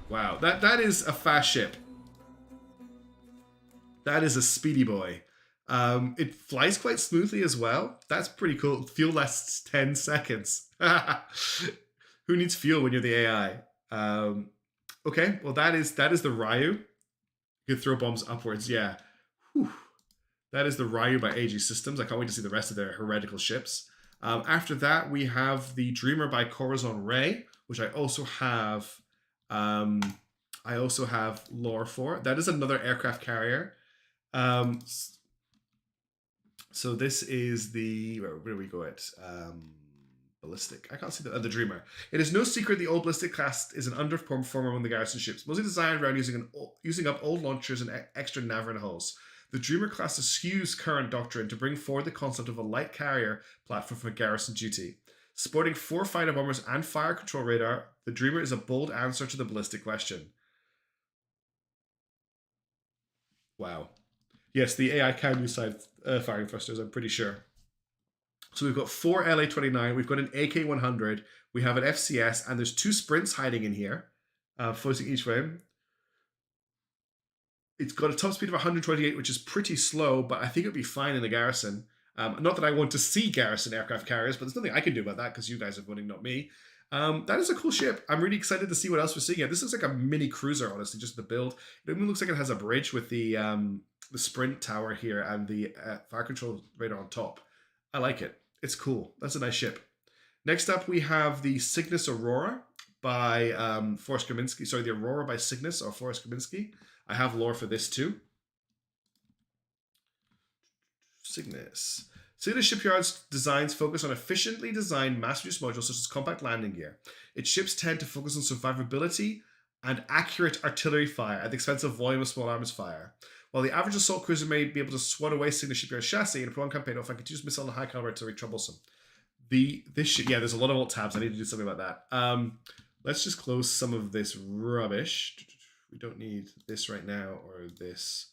Wow, that is a fast ship. That is a speedy boy. It flies quite smoothly as well. That's pretty cool. Fuel lasts 10 seconds. Who needs fuel when you're the AI? Okay, well that is the Ryu. You can throw bombs upwards, yeah. Whew. That is the Ryu by AG Systems. I can't wait to see the rest of their heretical ships. After that, we have the Dreamer by Corazon Ray, which I also have lore for. That is another aircraft carrier. So this is the, where do we go at? Ballistic. I can't see the Dreamer. It is no secret the old ballistic class is an underperformer among the garrison ships, mostly designed around using up old launchers and extra Navarin hulls. The Dreamer class eschews current doctrine to bring forward the concept of a light carrier platform for garrison duty. Sporting 4 fighter bombers and fire control radar, the Dreamer is a bold answer to the ballistic question. Wow. Yes, the AI can use side firing thrusters, I'm pretty sure. So we've got 4 LA-29, we've got an AK-100, we have an FCS, and there's 2 Sprints hiding in here, floating each way. It's got a top speed of 128, which is pretty slow, but I think it'll be fine in the garrison. Not that I want to see garrison aircraft carriers, but there's nothing I can do about that because you guys are voting, not me. That is a cool ship. I'm really excited to see what else we're seeing here. This looks like a mini cruiser, honestly, just the build. It even looks like it has a bridge with the Sprint tower here and the fire control radar on top. I like it. It's cool. That's a nice ship. Next up, we have the Cygnus Aurora by Forrest Kaminsky. Sorry, the Aurora by Cygnus or Forrest Kaminsky. I have lore for this too. Cygnus. Cygnus Shipyard's designs focus on efficiently designed mass-reduced modules such as compact landing gear. Its ships tend to focus on survivability and accurate artillery fire at the expense of volume of small arms fire. While the average assault cruiser may be able to swat away Cygnus shipyard chassis in a prolonged campaign, often continuous missile and high caliber artillery troublesome. Yeah, there's a lot of alt tabs. I need to do something about that. Let's just close some of this rubbish. We don't need this right now, or this,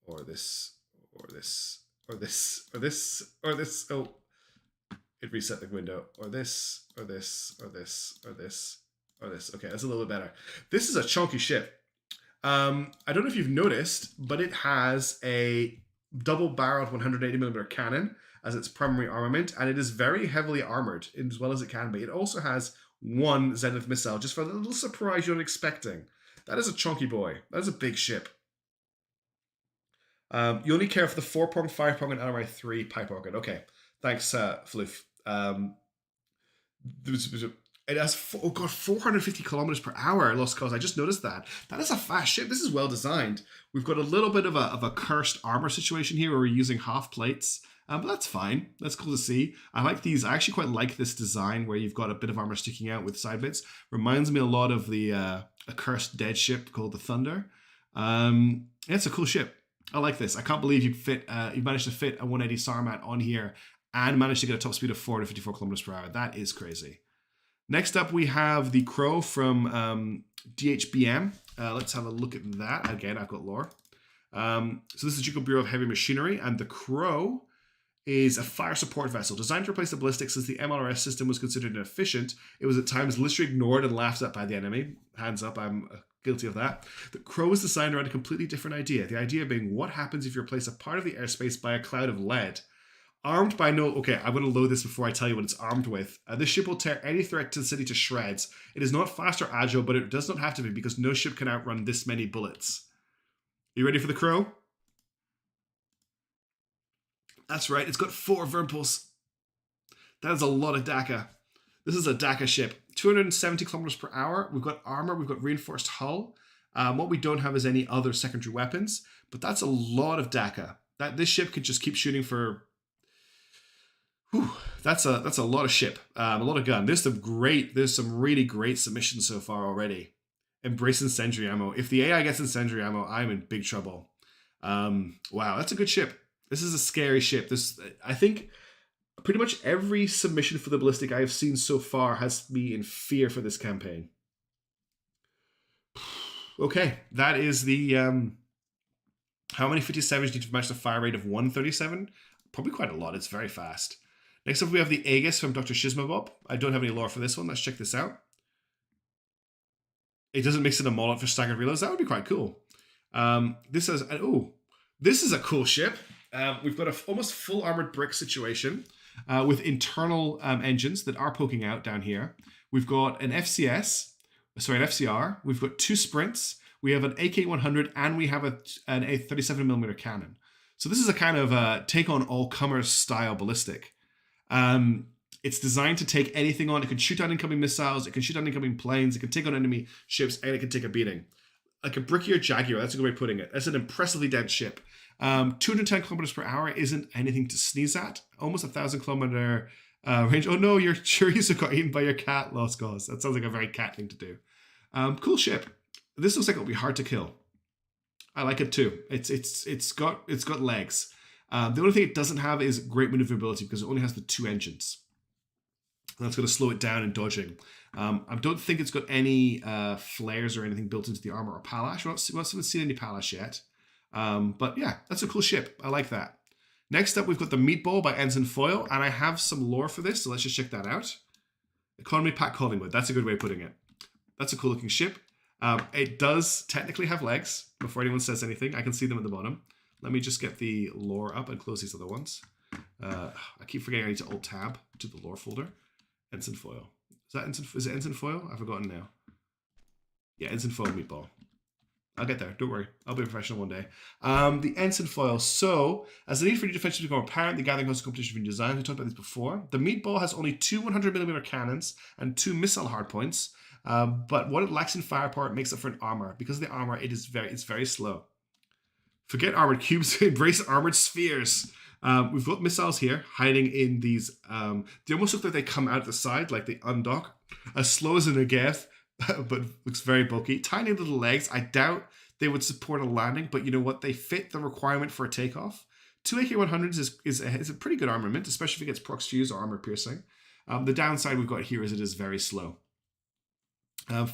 or this, or this, or this, or this, or this. Oh, it reset the window. Or this, or this, or this, or this, or this. Okay, that's a little bit better. This is a chunky ship. I don't know if you've noticed, but it has a double-barreled 180mm cannon as its primary armament, and it is very heavily armored, as well as it can be. It also has one Zenith missile, just for a little surprise you're not expecting. That is a chunky boy. That is a big ship. You only care for the 4-prong, 5-prong, and LMI 3 pipe organ. Okay, thanks, Floof. It has 450 kilometers per hour. Lost Cause. I just noticed that. That is a fast ship. This is well designed. We've got a little bit of a cursed armor situation here where we're using half plates. But that's fine. That's cool to see. I like these. I actually quite like this design where you've got a bit of armor sticking out with side bits. Reminds me a lot of the a cursed dead ship called the Thunder. It's a cool ship. I like this. I can't believe you've managed to fit a 180 Sarmat on here and managed to get a top speed of 454 kilometers per hour. That is crazy. Next up, we have the Crow from DBHM. Let's have a look at that. Again, I've got lore. So this is Ducal Bureau of Heavy Machinery, and the Crow is a fire support vessel designed to replace the ballistics since the MLRS system was considered inefficient. It was at times literally ignored and laughed at by the enemy. Hands up, I'm guilty of that. The Crow was designed around a completely different idea. The idea being, what happens if you replace a part of the airspace by a cloud of lead? Armed by no... Okay, I'm going to load this before I tell you what it's armed with. This ship will tear any threat to the city to shreds. It is not fast or agile, but it does not have to be because no ship can outrun this many bullets. You ready for the Crow? That's right, it's got 4 Vermpulse. That is a lot of DACA. This is a DACA ship. 270 kilometers per hour. We've got armor, we've got reinforced hull. What we don't have is any other secondary weapons, but that's a lot of DACA. This ship could just keep shooting for... Whew, that's a lot of ship, a lot of gun. There's some really great submissions so far already. Embrace incendiary ammo. If the AI gets incendiary ammo, I'm in big trouble. Wow, that's a good ship. This is a scary ship. I think pretty much every submission for the ballistic I have seen so far has me in fear for this campaign. Okay, that is the... how many 57s need to match the fire rate of 137? Probably quite a lot. It's very fast. Next up, we have the AGS from DrShizmabob. I don't have any lore for this one. Let's check this out. It doesn't mix in a mullet for staggered reloads. That would be quite cool. This is a cool ship. We've got a almost full armored brick situation with internal engines that are poking out down here. We've got an FCR. We've got 2 sprints. We have an AK-100 and we have a 37mm cannon. So this is a kind of take on all comers style ballistic. It's designed to take anything on. It can shoot down incoming missiles. It can shoot down incoming planes. It can take on enemy ships, and it can take a beating. Like a brickier Jaguar. That's a good way of putting it. That's an impressively dense ship. 210 kilometers per hour isn't anything to sneeze at. Almost 1,000 kilometer range. Oh no, your chorizo got eaten by your cat. Lost Cause. That sounds like a very cat thing to do. Cool ship. This looks like it'll be hard to kill. I like it too. It's got legs. The only thing it doesn't have is great maneuverability because it only has the 2 engines. And that's going to slow it down in dodging. I don't think it's got any flares or anything built into the armor or palash. We haven't seen any palash yet. But yeah, that's a cool ship. I like that. Next up, we've got the Meatball by Ensign Foil, and I have some lore for this, so let's just check that out. Economy Pack Collingwood. That's a good way of putting it. That's a cool looking ship. It does technically have legs, before anyone says anything. I can see them at the bottom. Let me just get the lore up and close these other ones. I keep forgetting I need to Alt-Tab to the lore folder. Ensign Foil. Is it Ensign Foil? I've forgotten now. Yeah, Ensign Foil Meatball. I'll get there. Don't worry. I'll be a professional one day. The Ensign Foil. So, as the need for new defense to become apparent, the gathering host competition being designed. We talked about this before. The Meatball has only 2 100mm cannons and 2 missile hardpoints. But what it lacks in firepower, it makes up for in armor. Because of the armor, it's very slow. Forget armored cubes. Embrace armored spheres. We've got missiles here hiding in these. They almost look like they come out the side, like they undock. As slow as a Negev, but looks very bulky. Tiny little legs. I doubt they would support a landing, but you know what? They fit the requirement for a takeoff. 2 AK-100s is a pretty good armament, especially if it gets prox fuse or armor piercing. The downside we've got here is it is very slow.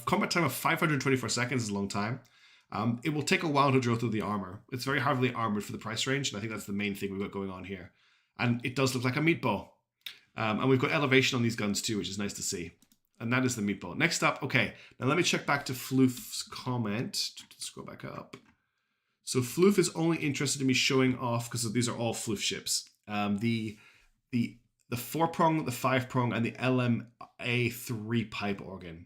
Combat time of 524 seconds is a long time. It will take a while to drill through the armor. It's very heavily armored for the price range, and I think that's the main thing we've got going on here. And it does look like a meatball. And we've got elevation on these guns too, which is nice to see. And that is the meatball. Next up, okay, now let me check back to Floof's comment. Scroll back up. So Floof is only interested in me showing off, because these are all Floof ships. The 4-prong, the 5-prong, and the LMA 3-pipe organ.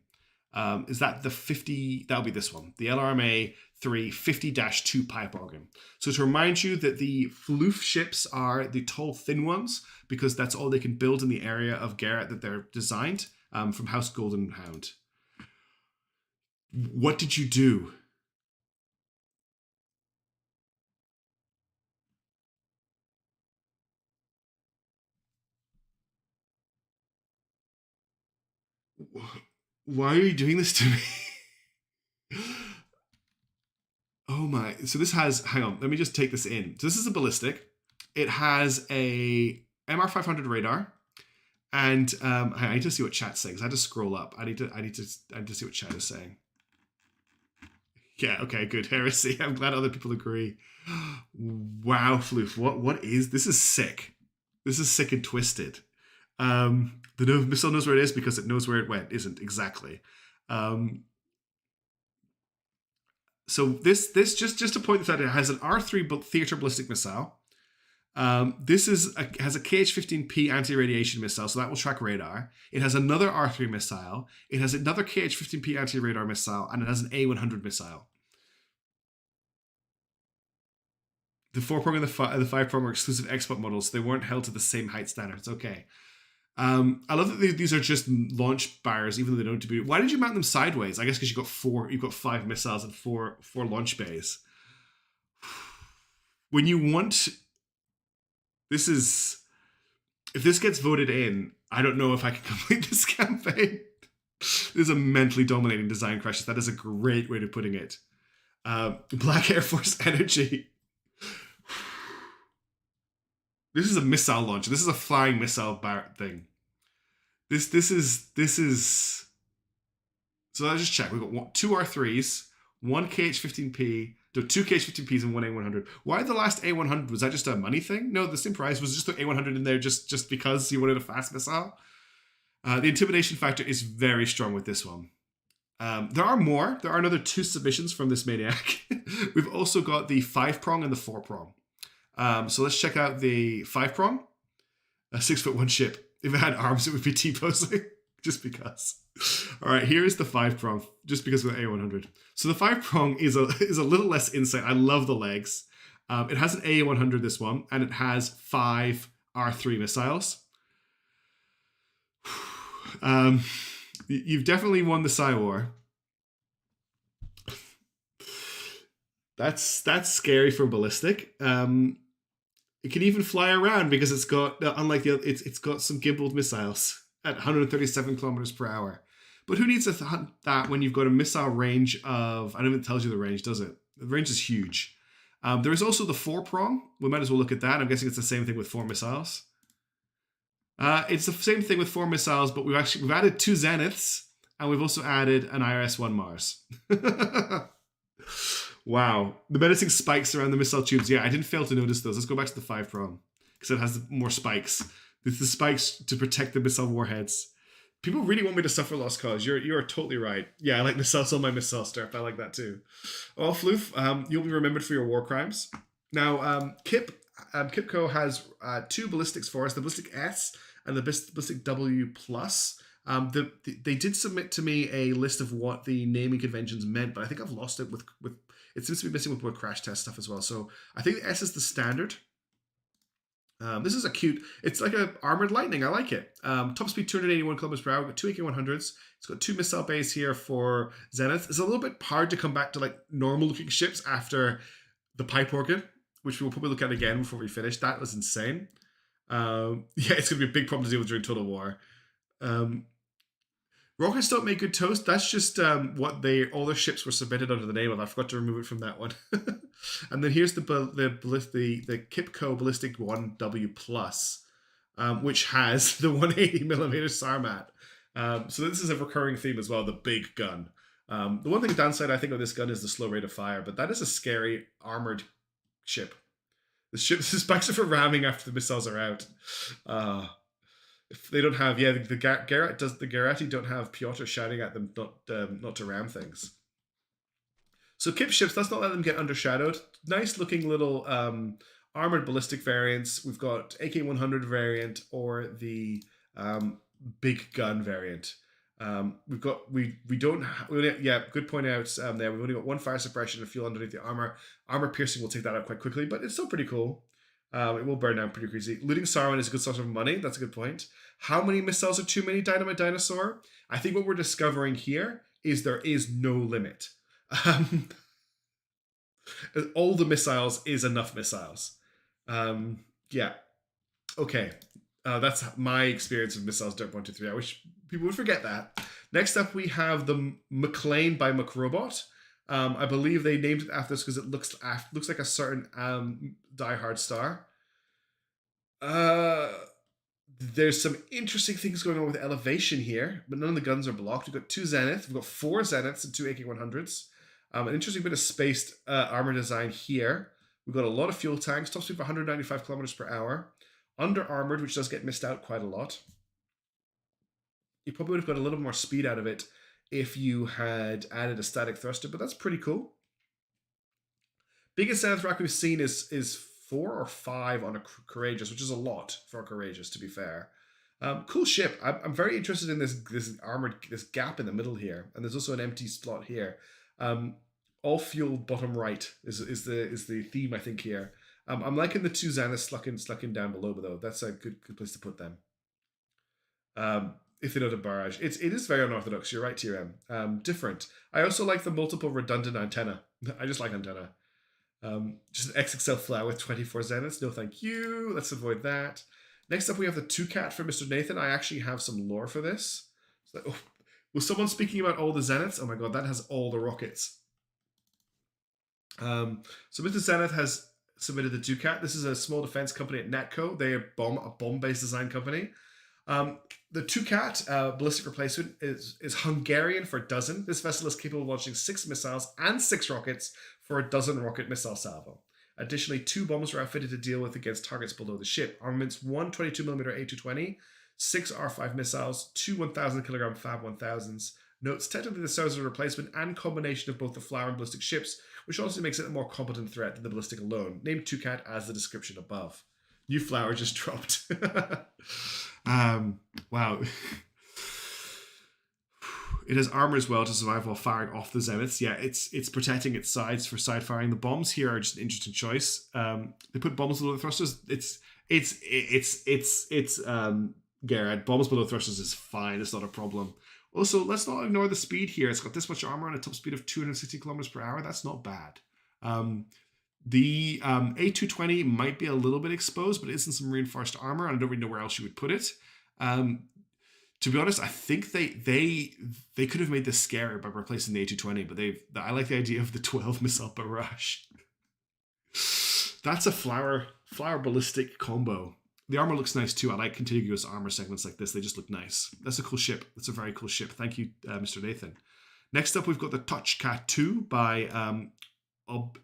Is that the 50? That'll be this one. The LRMA 3 50-2 pipe organ. So to remind you that the Floof ships are the tall, thin ones, because that's all they can build in the area of Garrett that they're designed, from House Golden Hound. What did you do? Why are you doing this to me? Oh my. So this has, hang on, let me just take this in. So this is a ballistic. It has a MR500 radar. And I need to see what chat's saying, because I had to scroll up. I need to see what chat is saying. Yeah, okay, good. Heresy. I'm glad other people agree. Wow, Floof. What is this? Is sick. This is sick and twisted. The missile knows where it is because it knows where it went. Isn't exactly. So this just to point this out, it has an R3 theater ballistic missile. This has a KH-15P anti-radiation missile, so that will track radar. It has another R3 missile. It has another KH-15P anti-radar missile, and it has an A100 missile. The 4-prong and the 5-prong are exclusive export models, so they weren't held to the same height standards. Okay. I love that these are just launch barriers, even though they don't to be. Why did you mount them sideways? I guess because you've got 5 missiles and four launch bays. When you want, if this gets voted in, I don't know if I can complete this campaign. This is a mentally dominating design crash. That is a great way of putting it. Black Air Force energy. This is a missile launcher. This is a flying missile thing. This is. So let's just check. We've got 2 R3s, 1 KH-15P, 2 KH-15Ps, and 1 A100. Why the last A100? Was that just a money thing? No, the same price. Was just the A100 in there just because you wanted a fast missile? The intimidation factor is very strong with this one. There are more. There are another 2 submissions from this maniac. We've also got the 5-prong and the 4-prong. So let's check out the 5-prong. A 6'1" ship. If it had arms, it would be T-posing. Just because. All right, here is the 5-prong. Just because of the A100. So the 5-prong is a little less insight. I love the legs. It has an A100, this one, and it has 5 R3 missiles. You've definitely won the Psy War. That's scary for ballistic. It can even fly around because it's got, unlike the other, it's got some gimbaled missiles at 137 kilometers per hour. But who needs to hunt that when you've got a missile range of, I don't even tell you the range, does it? The range is huge. There is also the 4-prong. We might as well look at that. I'm guessing it's the same thing with 4 missiles. It's the same thing with 4 missiles, but we've added 2 Zeniths, and we've also added an IRS-1 Mars. Wow. The menacing spikes around the missile tubes. Yeah, I didn't fail to notice those. Let's go back to the 5-prong, because it has more spikes. It's the spikes to protect the missile warheads. People really want me to suffer lost cause. You are totally right. Yeah, I like missiles on my missile strap. I like that too. Well, Floof, you'll be remembered for your war crimes. Now, Kippco has 2 ballistics for us, the Ballistic S and the Ballistic W+. They did submit to me a list of what the naming conventions meant, but I think I've lost it with it seems to be missing with crash test stuff as well. So I think the S is the standard. This is a cute, it's like a armored lightning. I like it. Top speed 281 kilometers per hour. We've got 2 AK-100s. It's got 2 missile bays here for Zenith. It's a little bit hard to come back to like normal looking ships after the pipe organ, which we'll probably look at again before we finish. That was insane. Yeah, it's going to be a big problem to deal with during Total War. Rockets don't make good toast. That's just what all their ships were submitted under the name of. I forgot to remove it from that one. And then here's the Kipp Ballistic 1W Plus, which has the 180mm Sarmat. So this is a recurring theme as well, the big gun. The one thing downside I think of this gun is the slow rate of fire, but that is a scary armored ship. The specs are for ramming after the missiles are out. If they don't have, the Garati don't have Piotr shouting at them not to ram things. So Kipp ships, let's not let them get undershadowed. Nice looking little armored ballistic variants. We've got AK-100 variant or the big gun variant. Good point out there. We've only got one fire suppression and fuel underneath the armor. Armor piercing will take that out quite quickly, but it's still pretty cool. It will burn down pretty crazy. Looting Sarwan is a good source of money. That's a good point. How many missiles are too many, Dynamite Dinosaur? I think what we're discovering here is there is no limit. All the missiles is enough missiles. Yeah. Okay. That's my experience of missiles, Dirt 123. I wish people would forget that. Next up, we have the McLean by McRobot. I believe they named it after this because it looks like a certain Die Hard star. There's some interesting things going on with elevation here, but none of the guns are blocked. We've got 2 Zenith. We've got 4 Zeniths and 2 AK-100s. An interesting bit of spaced armor design here. We've got a lot of fuel tanks. Top speed of 195 kilometers per hour. Under armored, which does get missed out quite a lot. You probably would have got a little more speed out of it if you had added a static thruster, but that's pretty cool. Biggest Zenith rack we've seen is 4 or 5 on a Courageous, which is a lot for a Courageous, to be fair. Cool ship. I'm very interested in this armored, this gap in the middle here, and there's also an empty slot here. All fuel bottom right is the theme, I think, here. I'm liking the 2 Zeniths slucking down below, though. That's a good place to put them. If they don't have barrage. It is very unorthodox. You're right, TRM. Different. I also like the multiple redundant antenna. I just like antenna. Just an XXL flower with 24 Zeniths. No thank you. Let's avoid that. Next up, we have the 2-cat for Mr. Nathan. I actually have some lore for this. Was someone speaking about all the Zeniths? Oh my god, that has all the rockets. So Mr. Zenith has submitted the 2-cat. This is a small defense company at Netco. They are a bomb-based design company. The 2-cat ballistic replacement is Hungarian for dozen. This vessel is capable of launching 6 missiles and 6 rockets for a dozen rocket missile salvo. Additionally, 2 bombs are outfitted to deal with against targets below the ship. Armaments: 1 22mm A220, 6 R5 missiles, 2 1,000kg Fab 1000s. Notes: technically the serves as a replacement and combination of both the flower and ballistic ships, which also makes it a more competent threat than the ballistic alone. Name 2-cat as the description above. New flower just dropped. Wow. It has armor as well to survive while firing off the Zeniths. Yeah, it's protecting its sides for side firing. The bombs here are just an interesting choice. They put bombs below the thrusters. Garrett, bombs below thrusters is fine. It's not a problem. Also, let's not ignore the speed here. It's got this much armor and a top speed of 260 kilometers per hour. That's not bad. The A220 might be a little bit exposed, but it is in some reinforced armor, and I don't really know where else you would put it. To be honest, I think they could have made this scarier by replacing the A220, but I like the idea of the 12 missile barrage. That's a flower ballistic combo. The armor looks nice too. I like contiguous armor segments like this. They just look nice. That's a cool ship. That's a very cool ship. Thank you, Mr. Nathan. Next up, we've got the Touchcat 2 by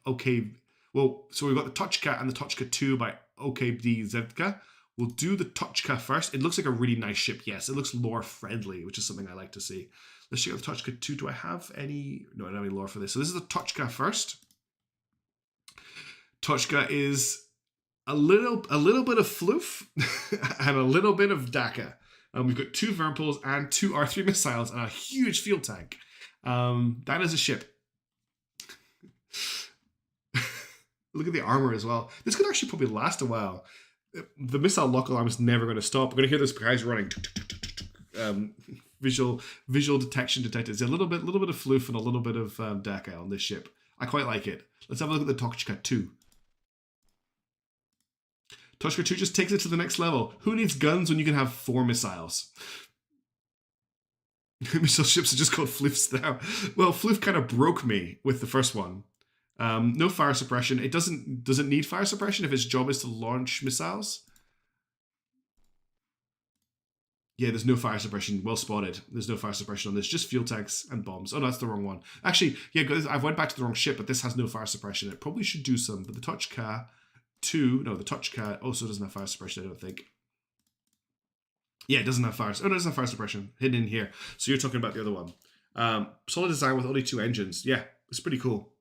OK. Well, so we've got the Touchcat and the Touchcat 2 by OKB-ZVEZDA. We'll do the Touchcat first. It looks like a really nice ship. Yes, it looks lore friendly, which is something I like to see. Let's check out the Touchcat 2. Do I have any? No, I don't have any lore for this. So this is the Touchcat first. Touchcat is a little bit of Floof and a little bit of Daka. We've got 2 Vermpools and 2 R3 missiles and a huge fuel tank. That is a ship. Look at the armor as well. This could actually probably last a while. The missile lock alarm is never going to stop. We're going to hear those guys running. Visual detection detected. There's a little bit of Floof and a little bit of Daka on this ship. I quite like it. Let's have a look at the Touchcat 2. Touchcat 2 just takes it to the next level. Who needs guns when you can have 4 missiles? Missile ships are just called Floofs now. Well, Floof kind of broke me with the first one. No fire suppression. It doesn't need fire suppression if its job is to launch missiles. Yeah, there's no fire suppression. Well spotted. There's no fire suppression on this. Just fuel tanks and bombs. Oh, no, that's the wrong one. Actually, yeah, I went back to the wrong ship, but this has no fire suppression. It probably should do some. But the Touchka 2, no, the Touchka also doesn't have fire suppression, I don't think. Yeah, it doesn't have fire. Oh, no, it doesn't have fire suppression hidden in here. So you're talking about the other one. Solid design with only 2 engines. Yeah, it's pretty cool.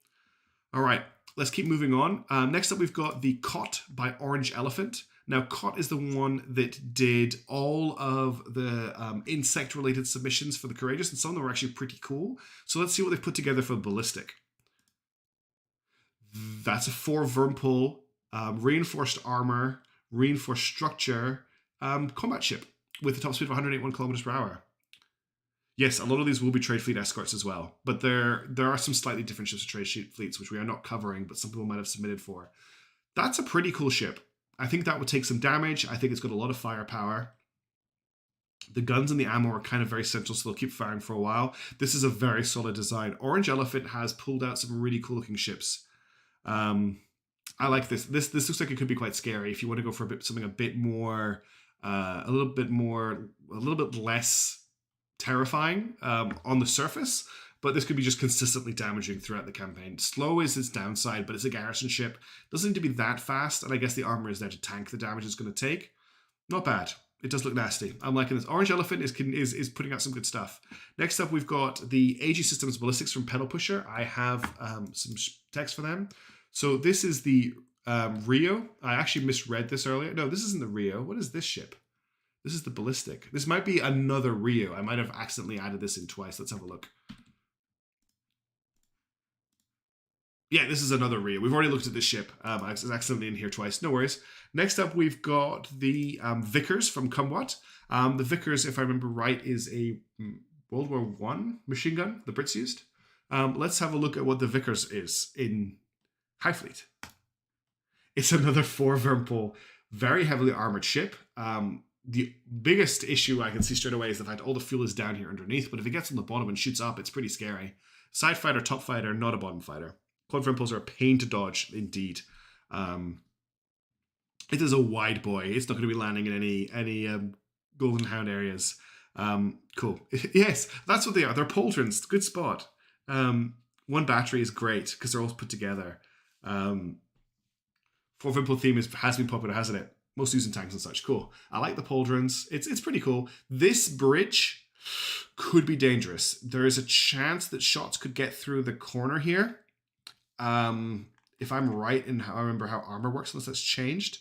All right, let's keep moving on. Next up, we've got the Cot by Orange Elephant. Now, Cot is the one that did all of the insect-related submissions for the Courageous, and some of them are actually pretty cool. So let's see what they've put together for the Ballistic. That's a 4 Vermpole, reinforced armor, reinforced structure, combat ship with a top speed of 181 kilometers per hour. Yes, a lot of these will be trade fleet escorts as well, but there are some slightly different ships of trade fleets, which we are not covering, but some people might have submitted for. That's a pretty cool ship. I think that would take some damage. I think it's got a lot of firepower. The guns and the ammo are kind of very central, so they'll keep firing for a while. This is a very solid design. Orange Elephant has pulled out some really cool looking ships. I like this. This looks like it could be quite scary if you want to go for something a bit more, a little bit less terrifying on the surface. But this could be just consistently damaging throughout the campaign. Slow is its downside, but it's a garrison ship. Doesn't need to be that fast, and I guess the armor is there to tank the damage it's going to take. Not bad. It does look nasty. I'm liking this. Orange Elephant is putting out some good stuff. Next up, we've got the AG Systems Ballistics from Pedal Pusher. I have some text for them. So this is the Rio. I actually misread this earlier. No, this isn't the Rio. What is this ship? This is the Ballistic. This might be another Rio. I might have accidentally added this in twice. Let's have a look. Yeah, this is another Rio. We've already looked at this ship. I was accidentally in here twice. No worries. Next up, we've got the Vickers from Kumwat. The Vickers, if I remember right, is a World War I machine gun the Brits used. Let's have a look at what the Vickers is in Highfleet. It's another 4 Vermpole, very heavily armored ship. The biggest issue I can see straight away is the fact all the fuel is down here underneath, but if it gets on the bottom and shoots up, it's pretty scary. Side fighter, top fighter, not a bottom fighter. Quad Vermpoles are a pain to dodge, indeed. It is a wide boy. It's not going to be landing in any Golden Hound areas. Cool. Yes, that's what they are. They're pauldrons. Good spot. 1 battery is great because they're all put together. 4 Vermpole theme has been popular, hasn't it? Most using tanks and such. Cool. I like the pauldrons. It's pretty cool. This bridge could be dangerous. There is a chance that shots could get through the corner here. If I'm right in how I remember how armor works, unless that's changed,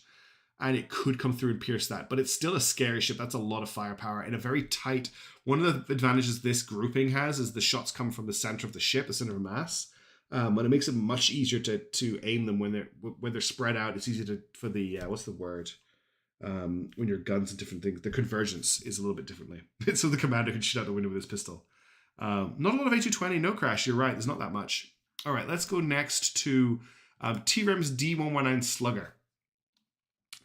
and it could come through and pierce that, but it's still a scary ship. That's a lot of firepower in a very tight. One of the advantages this grouping has is the shots come from the center of the ship, the center of mass, and it makes it much easier to aim them when they're spread out. It's easier for the what's the word when your guns and different things. The convergence is a little bit differently, so the commander can shoot out the window with his pistol. Not a lot of A220, no crash. You're right. There's not that much. All right, let's go next to T-Rem's D119 Slugger.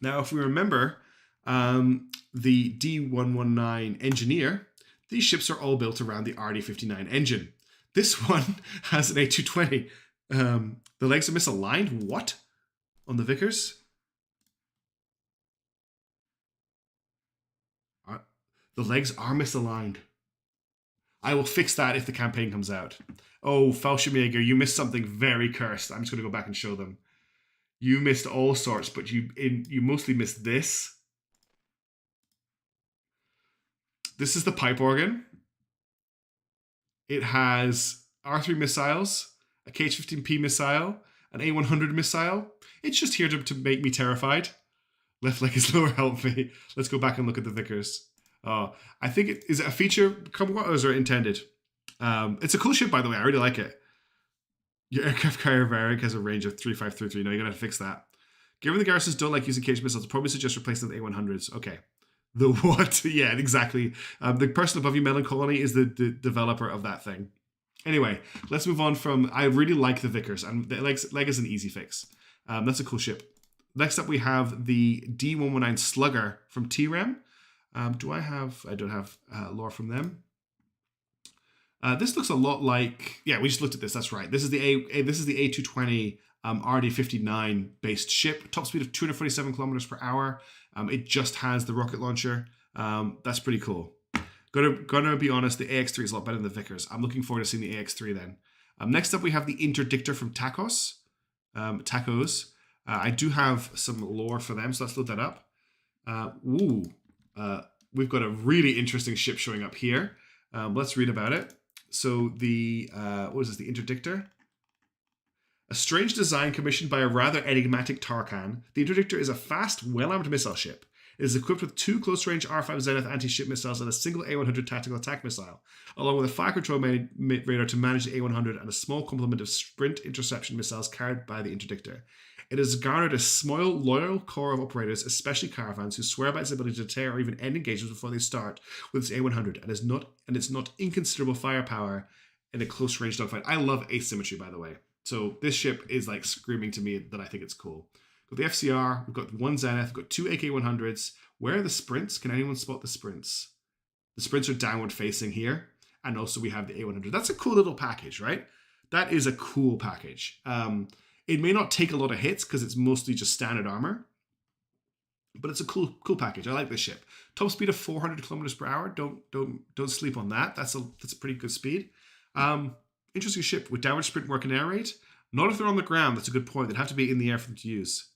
Now, if we remember the D119 Engineer, these ships are all built around the RD59 engine. This one has an A220. The legs are misaligned. What? On the Vickers? The legs are misaligned. I will fix that if the campaign comes out. Oh, Fallschirmjäger, you missed something very cursed. I'm just going to go back and show them. You missed all sorts, but you mostly missed this. This is the pipe organ. It has R3 missiles, a KH-15P missile, an A100 missile. It's just here to make me terrified. Left leg is lower, help me. Let's go back and look at the Vickers. I think is it a feature or is it intended? It's a cool ship, by the way. I really like it. Your aircraft carrier variant has a range of 3533. No, you're going to have to fix that. Given the garrisons don't like using cage missiles, I'll probably suggest replacing them with A100s. Okay. The what? Yeah, exactly. The person above you, Melon Colony, is the developer of that thing. Anyway, let's move on from... I really like the Vickers, and the leg is an easy fix. That's a cool ship. Next up, we have the D119 Slugger from T-Rem. I don't have lore from them. This looks a lot like, yeah, we just looked at this. That's right. This is the A220 RD-59 based ship. Top speed of 247 kilometers per hour. It just has the rocket launcher. That's pretty cool. Gonna be honest, the AX3 is a lot better than the Vickers. I'm looking forward to seeing the AX3 then. Next up, we have the Interdictor from Tacos. I do have some lore for them, so let's load that up. We've got a really interesting ship showing up here. Let's read about it. So the, what is this, the Interdictor? A strange design commissioned by a rather enigmatic Tarkhan, the Interdictor is a fast, well-armed missile ship. It is equipped with 2 close-range R5 Zenith anti-ship missiles and a single A100 tactical attack missile, along with a fire control radar to manage the A100 and a small complement of sprint interception missiles carried by the Interdictor. It has garnered a small, loyal core of operators, especially caravans, who swear by its ability to deter or even end engagements before they start with its A100, and its not inconsiderable firepower in a close-range dogfight. I love asymmetry, by the way. So this ship is like screaming to me that I think it's cool. We've got the FCR, we've got 1 Zenith, we've got 2 AK-100s. Where are the sprints? Can anyone spot the sprints? The sprints are downward facing here. And also we have the A100. That's a cool little package, right? That is a cool package. It may not take a lot of hits because it's mostly just standard armor. But it's a cool package. I like this ship. Top speed of 400 kilometers per hour. Don't sleep on that. That's a pretty good speed. Interesting ship with downward sprint work and air raid. Not if they're on the ground. That's a good point. They'd have to be in the air for them to use.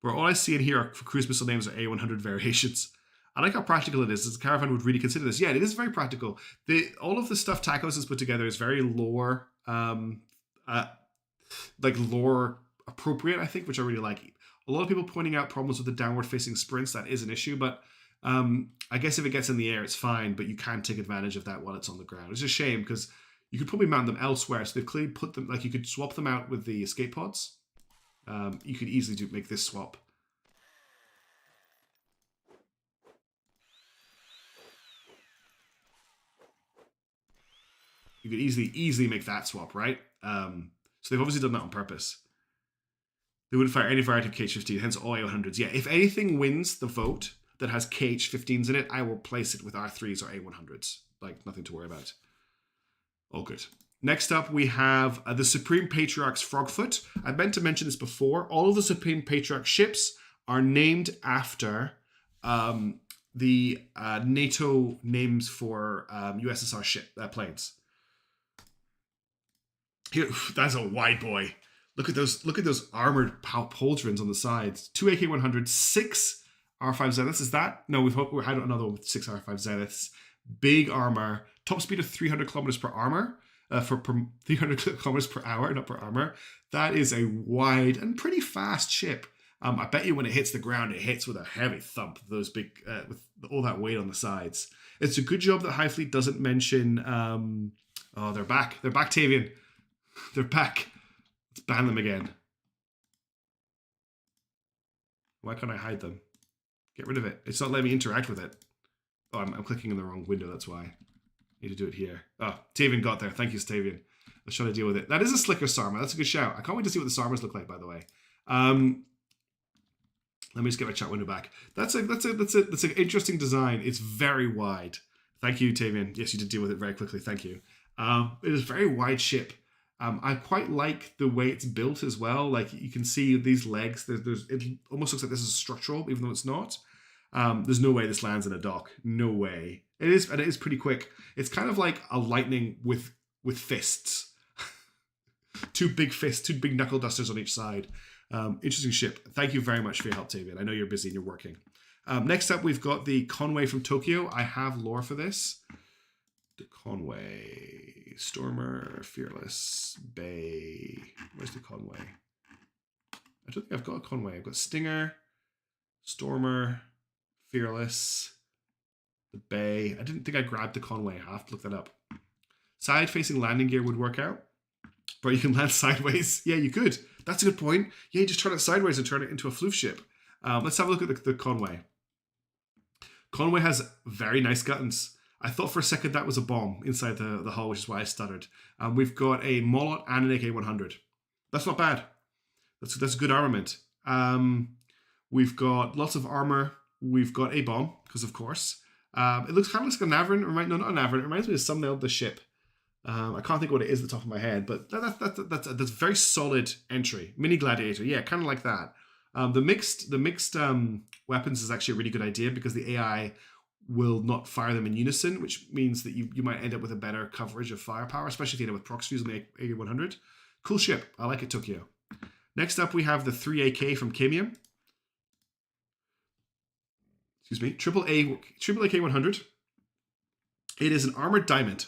Where all I see in here for cruise missile names are A100 variations. I like how practical it is. The caravan would really consider this. Yeah, it is very practical. All of the stuff Tacos has put together is very lore, lore appropriate, I think, which I really like. A lot of people pointing out problems with the downward facing sprints. That is an issue, but I guess if it gets in the air, it's fine, but you can take advantage of that while it's on the ground. It's a shame because you could probably mount them elsewhere. So they've clearly put them, like you could swap them out with the escape pods. You could easily make this swap. You could easily make that swap, right? So they've obviously done that on purpose. They wouldn't fire any variety of KH-15, hence all A100s. Yeah, if anything wins the vote that has KH-15s in it, I will place it with R3s or A100s. Like, nothing to worry about. All good. Next up, we have the Supreme Patriarch's Frogfoot. I meant to mention this before. All of the Supreme Patriarch ships are named after the NATO names for USSR planes. Here, that's a wide boy. Look at those armored pauldrons on the sides. 2 AK-100s, 6 R5 Zeniths. Is that? No, we had another one with 6 R5 Zeniths. Big armor. Top speed of 300 kilometers per armor. For 300 kilometers per hour, not per armor. That is a wide and pretty fast ship. I bet you when it hits the ground, it hits with a heavy thump. Those big, with all that weight on the sides. It's a good job that Highfleet doesn't mention. Oh, they're back. They're back, Tavian. They're back. Let's ban them again. Why can't I hide them? Get rid of it. It's not letting me interact with it. Oh, I'm clicking in the wrong window. That's why. Need to do it here. Oh, Tavian got there. Thank you, Tavian. Let's try to deal with it. That is a slicker Sarma. That's a good shout. I can't wait to see what the Sarmas look like, by the way. Let me just get my chat window back. That's an interesting design. It's very wide. Thank you, Tavian. Yes, you did deal with it very quickly. Thank you. It is a very wide ship. I quite like the way it's built as well. Like you can see these legs. It almost looks like this is structural, even though it's not. There's no way this lands in a dock. No way. It is, and it is pretty quick. It's kind of like a lightning with fists. 2 big fists, 2 big knuckle dusters on each side. Interesting ship. Thank you very much for your help, Tavian. I know you're busy and you're working. Next up, we've got the Conway from Tokyo. I have lore for this. The Conway, Stormer, Fearless, Bay. Where's the Conway? I don't think I've got a Conway. I've got Stinger, Stormer, Fearless, the Bay. I didn't think I grabbed the Conway. I have to look that up. Side-facing landing gear would work out. But you can land sideways. Yeah, you could. That's a good point. Yeah, you just turn it sideways and turn it into a Floof ship. Let's have a look at the Conway. Conway has very nice guns. I thought for a second that was a bomb inside the hull, which is why I stuttered. We've got a Molot and an AK-100. That's not bad. That's good armament. We've got lots of armor. We've got a bomb, because of course. It looks kind of like a Navran. No, not a Navran. It reminds me of some thumbnail of the ship. I can't think of what it is at the top of my head, but that's a very solid entry. Mini Gladiator, yeah, kind of like that. The mixed weapons is actually a really good idea because the AI will not fire them in unison, which means that you might end up with a better coverage of firepower, especially if you end up with proc fuse on the A100. Cool ship. I like it, Tokyo. Next up, we have the 3AK from Cadmium. Excuse me, triple AK100. It is an armored diamond.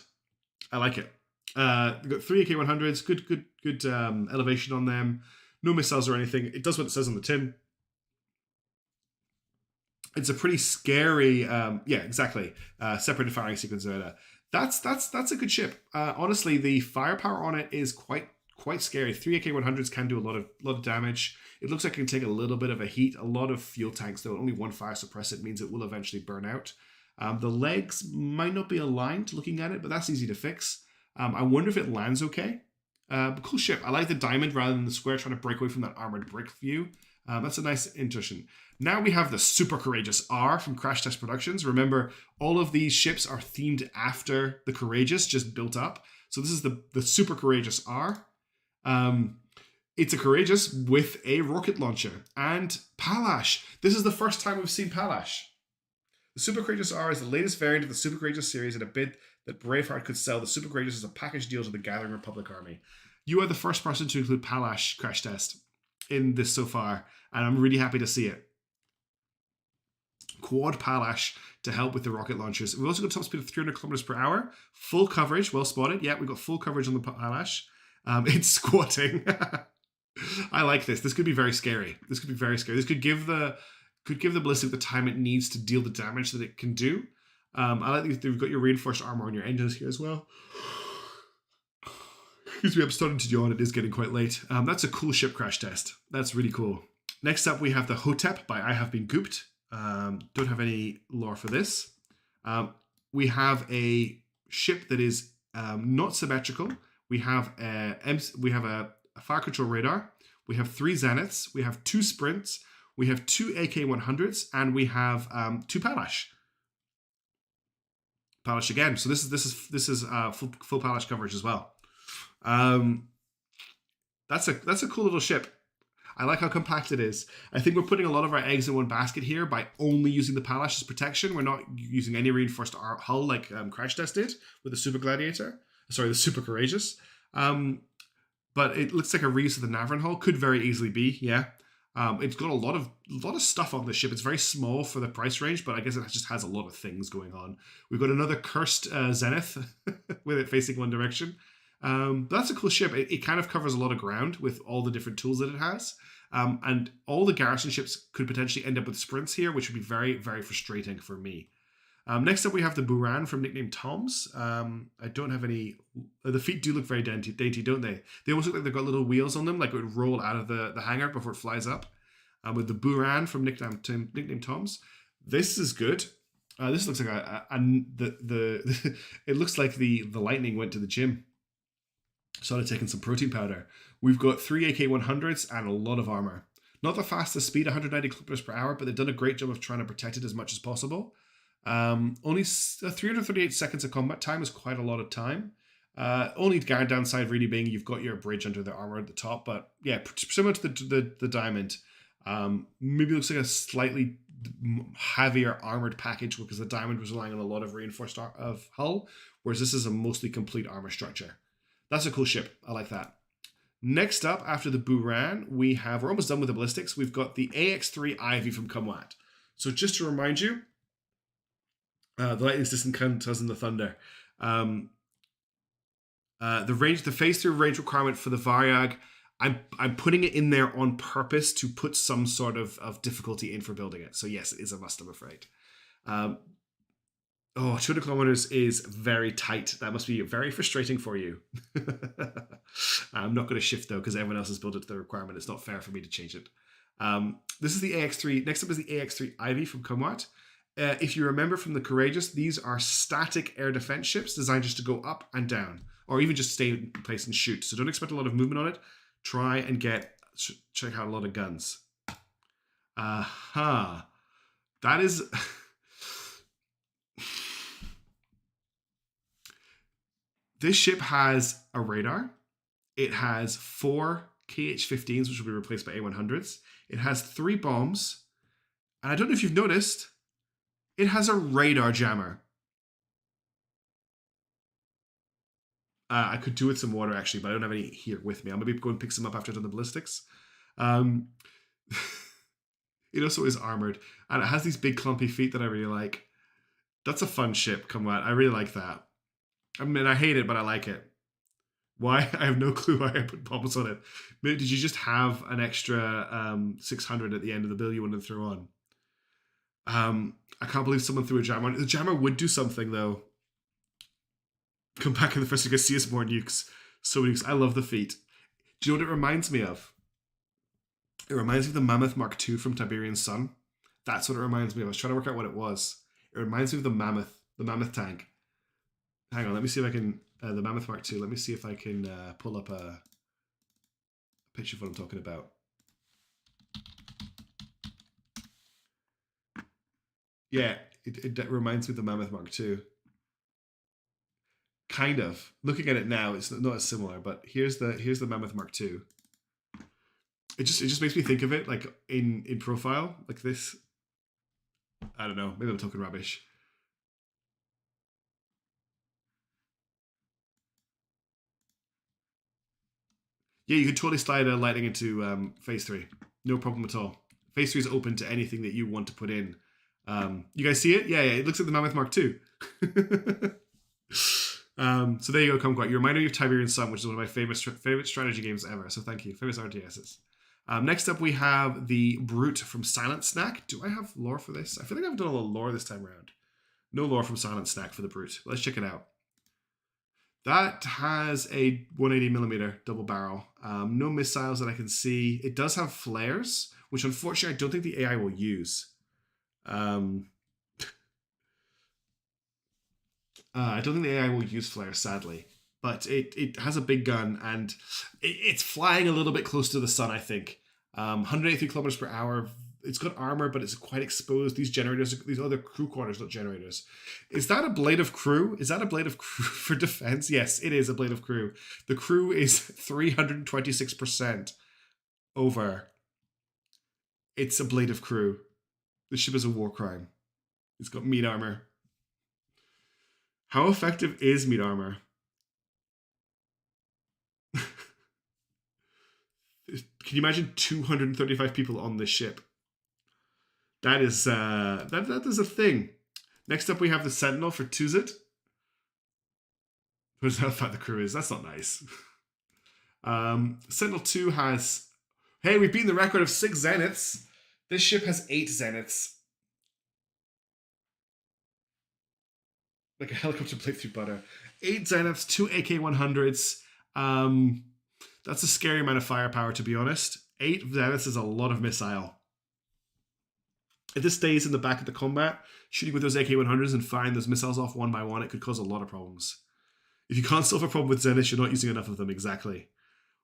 I like it. We've got 3 AK100s, good elevation on them. No missiles or anything. It does what it says on the tin. It's a pretty scary, yeah, exactly. Separated firing sequence. That's a good ship. Honestly, the firepower on it is quite scary. 3 AK100s can do a lot of damage. It looks like it can take a little bit of a heat. A lot of fuel tanks, though. Only one fire suppressant means it will eventually burn out. The legs might not be aligned looking at it, but that's easy to fix. I wonder if it lands okay. But cool ship. I like the diamond rather than the square, trying to break away from that armored brick view. That's a nice intuition. Now we have the Super Courageous R from Crash Test Productions. Remember, all of these ships are themed after the Courageous, just built up. So this is the Super Courageous R. It's a Courageous with a rocket launcher and Palash. This is the first time we've seen Palash. The Super Courageous R is the latest variant of the Super Courageous series in a bid that Braveheart could sell the Super Courageous as a package deal to the Gathering Republic army. You are the first person to include Palash Crash Test in this so far, and I'm really happy to see it. Quad Palash to help with the rocket launchers. We've also got top speed of 300 kilometers per hour. Full coverage, well spotted. Yeah, we've got full coverage on the Palash. It's squatting. I like this. This could be very scary. This could give the ballistic the time it needs to deal the damage that it can do. I like that you've got your reinforced armor on your engines here as well. Excuse me, I'm starting to yawn. It is getting quite late. That's a cool ship crash test. That's really cool. Next up, we have the Hotep by I Have Been Gooped. Don't have any lore for this. We have a ship that is not symmetrical. We have a fire control radar. We have 3 Zeniths. We have 2 sprints. We have 2 AK-100s, and we have 2 Palash. Palash again. So this is full Palash coverage as well. That's a cool little ship. I like how compact it is. I think we're putting a lot of our eggs in one basket here by only using the Palash as protection. We're not using any reinforced hull like Crash Test did with the Super Gladiator. Sorry, the Super Courageous. But it looks like a reuse of the Navran hull. Could very easily be, yeah. It's got a lot of stuff on the ship. It's very small for the price range, but I guess it just has a lot of things going on. We've got another cursed Zenith with it facing one direction. But that's a cool ship. It kind of covers a lot of ground with all the different tools that it has. And all the garrison ships could potentially end up with sprints here, which would be very, very frustrating for me. Next up, we have the Buran from Nicknamed Toms. I don't have any... The feet do look very dainty, don't they? They almost look like they've got little wheels on them, like it would roll out of the hangar before it flies up. With the Buran from Nicknamed Toms. This is good. This looks like it looks like the lightning went to the gym. Started taking some protein powder. We've got 3 AK-100s and a lot of armor. Not the fastest speed, 190 kilometers per hour, but they've done a great job of trying to protect it as much as possible. Only 338 seconds of combat time is quite a lot of time. Only downside really being you've got your bridge under the armor at the top, but yeah, similar to the diamond. Maybe looks like a slightly heavier armored package because the diamond was relying on a lot of reinforced hull, whereas this is a mostly complete armor structure. That's a cool ship. I like that. Next up, after the Buran, we're almost done with the ballistics. We've got the AX3 Ivy from Kumwat. So just to remind you, the lightning's distant cousin the thunder. The phase 3 range requirement for the Varyag, I'm putting it in there on purpose to put some sort of difficulty in for building it. So yes, it is a must, I'm afraid. 200 kilometers is very tight. That must be very frustrating for you. I'm not going to shift though because everyone else has built it to the requirement. It's not fair for me to change it. This is the AX3. Next up is the AX3 Ivy from Kumwat. If you remember from the Courageous, these are static air defense ships designed just to go up and down, or even just stay in place and shoot. So don't expect a lot of movement on it. Try and check out a lot of guns. That is... This ship has a radar. It has 4 KH-15s, which will be replaced by A-100s. It has 3 bombs. And I don't know if you've noticed, it has a radar jammer. I could do with some water, actually, but I don't have any here with me. I'll maybe go and pick some up after I've done the ballistics. It also is armored. And it has these big clumpy feet that I really like. That's a fun ship, come on. I really like that. I mean, I hate it, but I like it. Why? I have no clue why I put bombs on it. Maybe, did you just have an extra 600 at the end of the bill you wanted to throw on? I can't believe someone threw a jammer on it. The jammer would do something, though. Come back in the first, you guys see us more nukes. So many nukes. I love the feet. Do you know what it reminds me of? It reminds me of the Mammoth Mark II from Tiberian Sun. That's what it reminds me of. I was trying to work out what it was. It reminds me of the Mammoth tank. Hang on, let me see if I can, the Mammoth Mark II. Let me see if I can pull up a picture of what I'm talking about. Yeah, it reminds me of the Mammoth Mark II. Kind of. Looking at it now, it's not as similar, but here's the Mammoth Mark II. It just makes me think of it like in profile, like this. I don't know, maybe I'm talking rubbish. Yeah, you could totally slide a lightning into phase 3. No problem at all. Phase 3 is open to anything that you want to put in. You guys see it? Yeah, it looks like the Mammoth Mark II. So there you go, Kumquat. You remind me of Tiberian Sun, which is one of my favorite strategy games ever. So thank you. Famous RTSs. Next up, we have the Brute from Silent Snack. Do I have lore for this? I feel like I've done a little lore this time around. No lore from Silent Snack for the Brute. Let's check it out. That has a 180mm double barrel. No missiles that I can see. It does have flares, which unfortunately I don't think the AI will use. I don't think the AI will use flares, sadly. But it has a big gun, and it's flying a little bit close to the sun, I think. 183 kilometers per hour. It's got armor, but it's quite exposed. These generators, these other crew quarters, not generators. Is that a blade of crew? Is that a blade of crew for defense? Yes, it is a blade of crew. The crew is 326% over. It's a blade of crew. The ship is a war crime. It's got meat armor. How effective is meat armor? Can you imagine 235 people on this ship? That is that is a thing. Next up, we have the Sentinel for Tuzit. What is how fat the crew is? That's not nice. Sentinel 2 has. Hey, we've beaten the record of 6 zeniths. This ship has 8 zeniths. Like a helicopter plate through butter. 8 zeniths, 2 AK-100s. That's a scary amount of firepower, to be honest. 8 zeniths is a lot of missile. If this stays in the back of the combat, shooting with those AK-100s and firing those missiles off one by one, it could cause a lot of problems. If you can't solve a problem with zeniths, you're not using enough of them, exactly.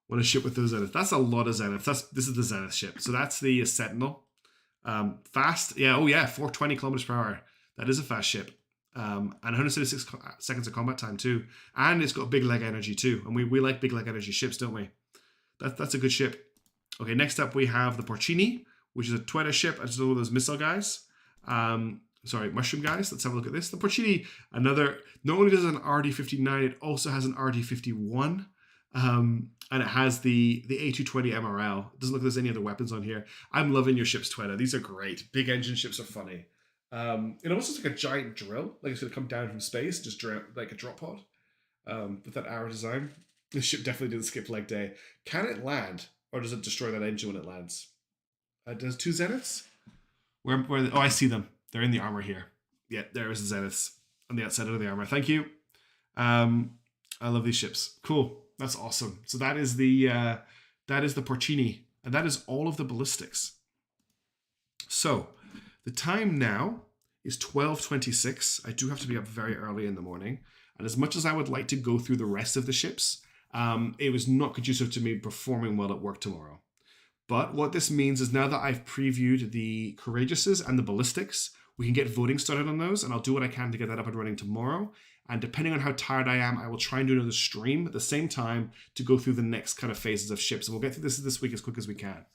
Want to ship with those zeniths. That's a lot of zeniths. This is the zenith ship. So that's the Sentinel. Fast. Yeah, oh yeah, 420 kilometers per hour. That is a fast ship. And 176 seconds of combat time too. And it's got big leg energy too. And we like big leg energy ships, don't we? That's a good ship. Okay, next up we have the Porcini, which is a Twitter ship. I just know those missile guys. Sorry, mushroom guys. Let's have a look at this. The Porcini, another, not only does it have an RD-59, it also has an RD-51. And it has the A220 MRL. It doesn't look like there's any other weapons on here. I'm loving your ships, Twitter. These are great. Big engine ships are funny. It almost looks like a giant drill, like it's going to come down from space, just like a drop pod. With that arrow design. This ship definitely didn't skip leg day. Can it land, or does it destroy that engine when it lands? Does 2 zeniths? Where oh, I see them. They're in the armor here. Yeah, there is the zeniths on the outside of the armor. Thank you. I love these ships. Cool. That's awesome. So that is the Porcini, and that is all of the ballistics. So the time now is 12:26. I do have to be up very early in the morning, and as much as I would like to go through the rest of the ships, it was not conducive to me performing well at work tomorrow. But what this means is now that I've previewed the Courageouses and the Ballistics, we can get voting started on those, and I'll do what I can to get that up and running tomorrow. And depending on how tired I am, I will try and do another stream at the same time to go through the next kind of phases of ships. And we'll get through this week as quick as we can.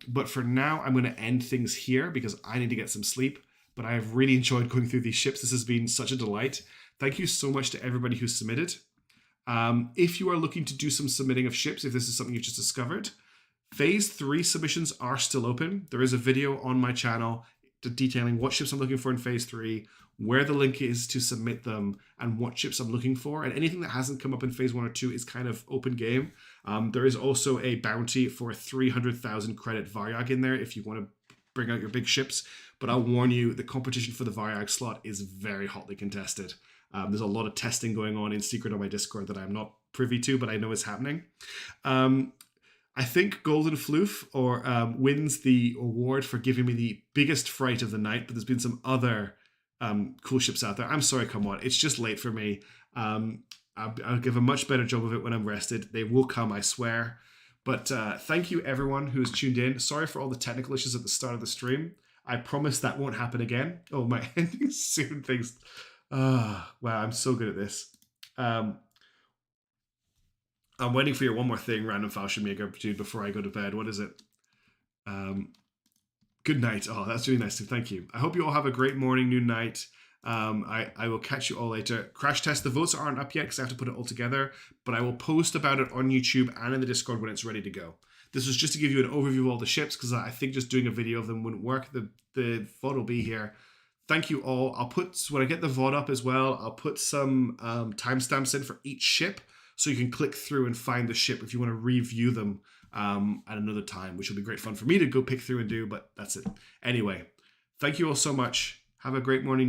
But for now, I'm going to end things here because I need to get some sleep. But I have really enjoyed going through these ships. This has been such a delight. Thank you so much to everybody who submitted. If you are looking to do some submitting of ships, if this is something you've just discovered, Phase 3 submissions are still open. There is a video on my channel detailing what ships I'm looking for in Phase 3, where the link is to submit them, and what ships I'm looking for. And anything that hasn't come up in Phase 1 or 2 is kind of open game. There is also a bounty for 300,000 credit Varyag in there if you want to bring out your big ships. But I'll warn you, the competition for the Varyag slot is very hotly contested. There's a lot of testing going on in secret on my Discord that I'm not privy to, but I know is happening. I think Golden Floof wins the award for giving me the biggest fright of the night, but there's been some other cool ships out there. I'm sorry, come on. It's just late for me. I'll give a much better job of it when I'm rested. They will come, I swear. But thank you, everyone who's tuned in. Sorry for all the technical issues at the start of the stream. I promise that won't happen again. Oh, my ending soon things. Wow, I'm so good at this. I'm waiting for your one more thing, Random Falchion Maker, dude, before I go to bed. What is it? Good night. Oh, that's really nice. Thank you. I hope you all have a great morning, noon, night. I will catch you all later. Crash test, the votes aren't up yet because I have to put it all together, but I will post about it on YouTube and in the Discord when it's ready to go. This was just to give you an overview of all the ships because I think just doing a video of them wouldn't work. The VOD will be here. Thank you all. I'll put, when I get the VOD up as well, I'll put some timestamps in for each ship so you can click through and find the ship if you want to review them at another time, which will be great fun for me to go pick through and do, but that's it. Anyway, thank you all so much. Have a great morning.